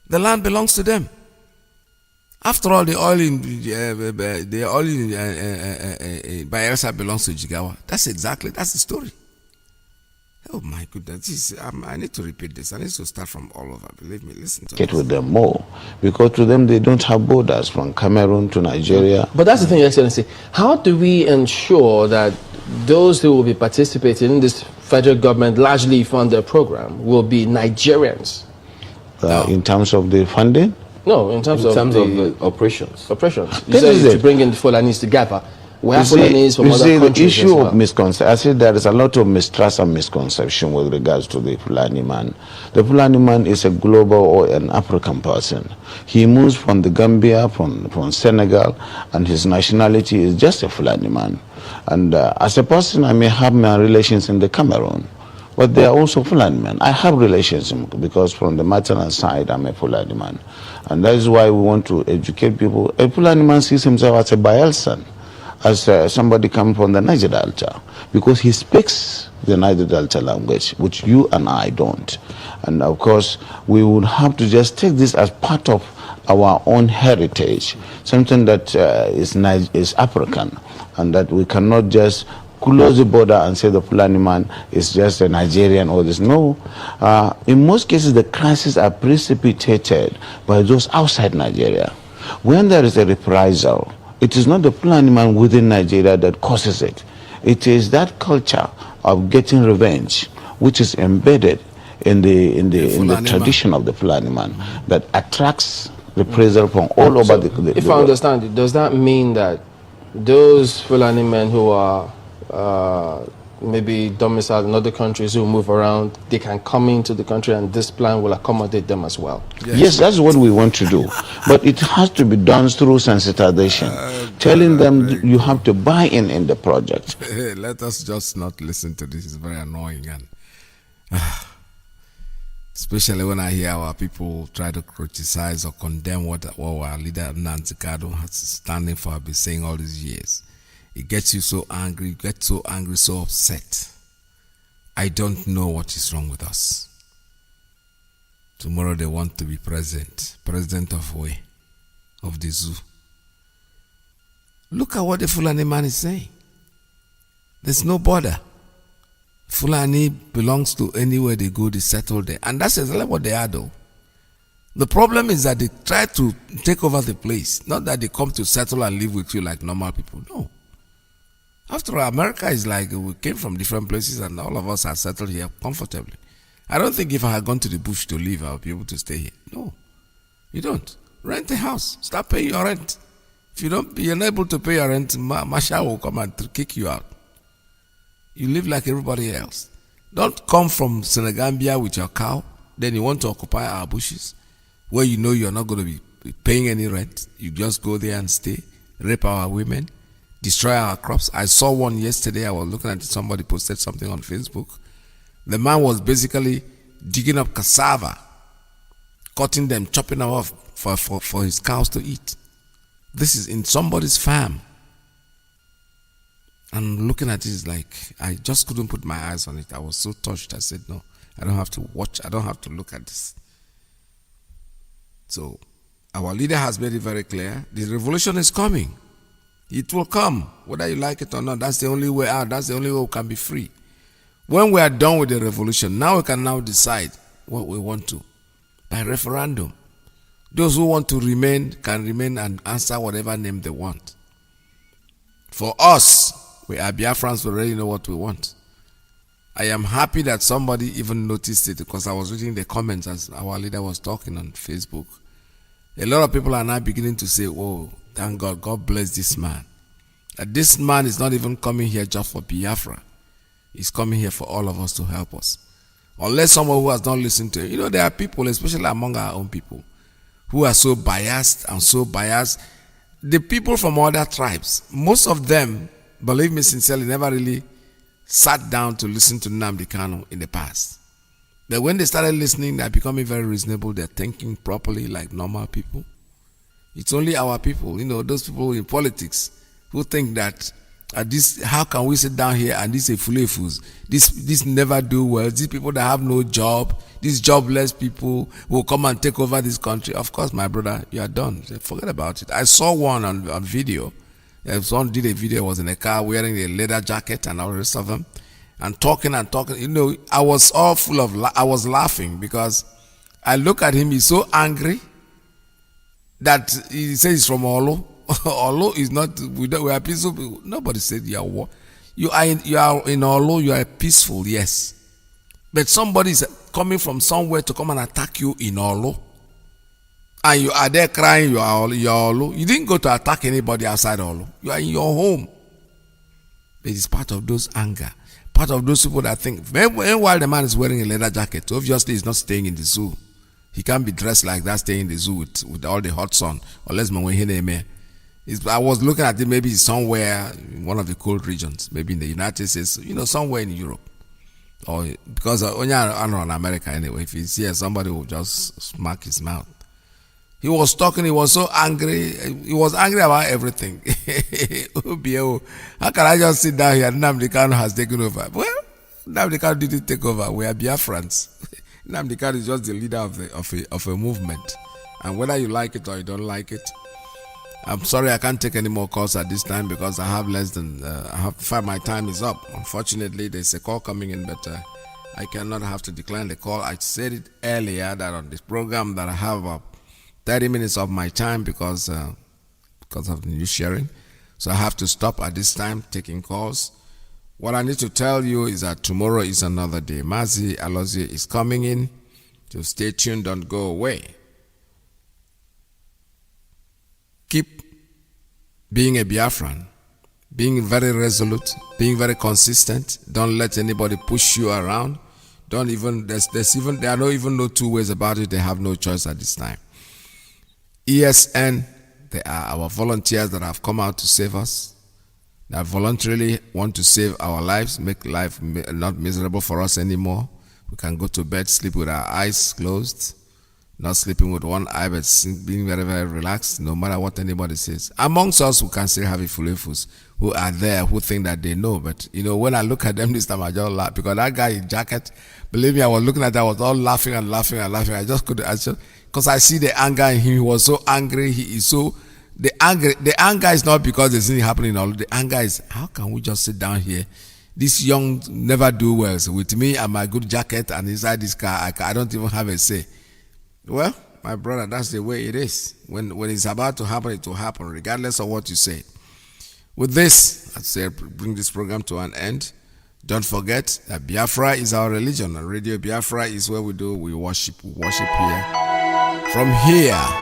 The land belongs to them. After all, the oil in Biafra belongs to Jigawa. That's the story. Oh my goodness, I need to repeat this. I need to start from all over. Believe me, listen to Get with them more, because to them they don't have borders from Cameroon to Nigeria. But that's the thing, Your Excellency. How do we ensure that those who will be participating in this federal government largely funded program will be Nigerians? In terms of the funding? No, in terms of the operations. Operations. You said to bring in the Fulanis together. We have Fulanis from other countries. The issue of misconception, I said there is a lot of mistrust and misconception with regards to the Fulani man. The Fulani man is a global or an African person. He moves from the Gambia, from Senegal, and his nationality is just a Fulani man. And as a person, I may have my relations in the Cameroon, but they are also Fulani men. I have relations because from the maternal side, I'm a Fulani man. And that is why we want to educate people. A Fulani man sees himself as a Bayelsan, as somebody coming from the Niger Delta, because he speaks the Niger Delta language, which you and I don't. And of course, we would have to just take this as part of our own heritage, something that is African, and that we cannot just close the border and say the Fulani man is just a Nigerian or this. No. In most cases, the crises are precipitated by those outside Nigeria. When there is a reprisal, it is not the Fulani man within Nigeria that causes it. It is that culture of getting revenge, which is embedded in the tradition of the Fulani man, that attracts reprisal from all over the world. If I understand it, does that mean that those Fulani men who are maybe domiciled in other countries who move around, they can come into the country and this plan will accommodate them as well? Yes, that's what we want to do. But it has to be done through sensitization, telling them you have to buy in the project. Let us just not listen to this. It's very annoying. And especially when I hear our people try to criticize or condemn what our leader Nancy Kado has standing for, been saying all these years. It gets you so angry, so upset. I don't know what is wrong with us. Tomorrow they want to be president of Way, of the zoo. Look at what the Fulani man is saying. There's no border. Fulani belongs to anywhere they go, they settle there. And that's exactly what they are though. The problem is that they try to take over the place. Not that they come to settle and live with you like normal people. No. After all, America is like we came from different places and all of us are settled here comfortably. I don't think if I had gone to the bush to live, I would be able to stay here. No. You don't. Rent a house. Start paying your rent. If you're not able to pay your rent, Masha will come and kick you out. You live like everybody else. Don't come from Senegambia with your cow, then you want to occupy our bushes, where you know you're not going to be paying any rent. You just go there and stay, rape our women, destroy our crops. I saw one yesterday. I was looking at it. Somebody posted something on Facebook. The man was basically digging up cassava, cutting them, chopping them off for his cows to eat. This is in somebody's farm. And looking at it, it's like, I just couldn't put my eyes on it. I was so touched. I said, no, I don't have to watch. I don't have to look at this. So, our leader has made it very clear. The revolution is coming. It will come, whether you like it or not. That's the only way out. That's the only way we can be free. When we are done with the revolution, now we can now decide what we want to by referendum. Those who want to remain can remain and answer whatever name they want. For us, we are Biafrans, we already know what we want. I am happy that somebody even noticed it because I was reading the comments as our leader was talking on Facebook. A lot of people are now beginning to say, oh, thank God, God bless this man. That this man is not even coming here just for Biafra. He's coming here for all of us to help us. Unless someone who has not listened to it. There are people, especially among our own people, who are so biased and so biased. The people from other tribes, most of them, believe me sincerely, never really sat down to listen to Nnamdi Kanu in the past. But when they started listening, they're becoming very reasonable. They're thinking properly like normal people. It's only our people, those people in politics who think that how can we sit down here and these fulefus, this never do well, these people that have no job, these jobless people will come and take over this country. Of course, my brother, you are done. Forget about it. I saw one on video. Someone did a video, was in a car wearing a leather jacket and all the rest of them, and talking. I was all full of, I was laughing because I look at him, he's so angry that he says he's from Olo. Olo is not, we are peaceful people. Nobody said you are war. You are in Olo, you are peaceful, yes. But somebody is coming from somewhere to come and attack you in Olo. And you are there crying, you are Olo. You didn't go to attack anybody outside Olo. You are in your home. It is part of those anger. Part of those people that think, while the man is wearing a leather jacket, obviously he's not staying in the zoo. He can't be dressed like that, staying in the zoo with all the hot sun. Unless I was looking at it, maybe somewhere in one of the cold regions, maybe in the United States, somewhere in Europe. Or because only I know in America anyway. If he's here, somebody will just smack his mouth. He was talking, he was so angry. He was angry about everything. How can I just sit down here and Nnamdi Kanu has taken over? Well, Nnamdi Kanu didn't take over. We are Biafrans. Nnamdi Kanu is just the leader of a movement. And whether you like it or you don't like it, I'm sorry I can't take any more calls at this time because I have less than, my time is up. Unfortunately, there's a call coming in, but I cannot have to decline the call. I said it earlier that on this program that I have about 30 minutes of my time because of the news sharing. So I have to stop at this time taking calls. What I need to tell you is that tomorrow is another day. Mazi Alozie is coming in. So stay tuned, don't go away. Keep being a Biafran, being very resolute, being very consistent. Don't let anybody push you around. There are no two ways about it. They have no choice at this time. ESN, they are our volunteers that have come out to save us. They voluntarily want to save our lives, make life not miserable for us anymore. We can go to bed, sleep with our eyes closed. not sleeping with one eye, but being very, very relaxed, no matter what anybody says. Amongst us, who can still have ifulefus, who are there, who think that they know. But, when I look at them this time, I just laugh. Because that guy in jacket, believe me, I was looking at that, I was all laughing and laughing and laughing. I just couldn't, because I see the anger in him. He was so angry. He is so, the anger is not because there's anything happening. All the anger is, how can we just sit down here? This young never do well. So with me and my good jacket and inside this car, I don't even have a say. Well, my brother, that's the way it is. When it's about to happen, it will happen, regardless of what you say. With this, I'd say bring this program to an end. Don't forget that Biafra is our religion, and Radio Biafra is where we worship here. From here,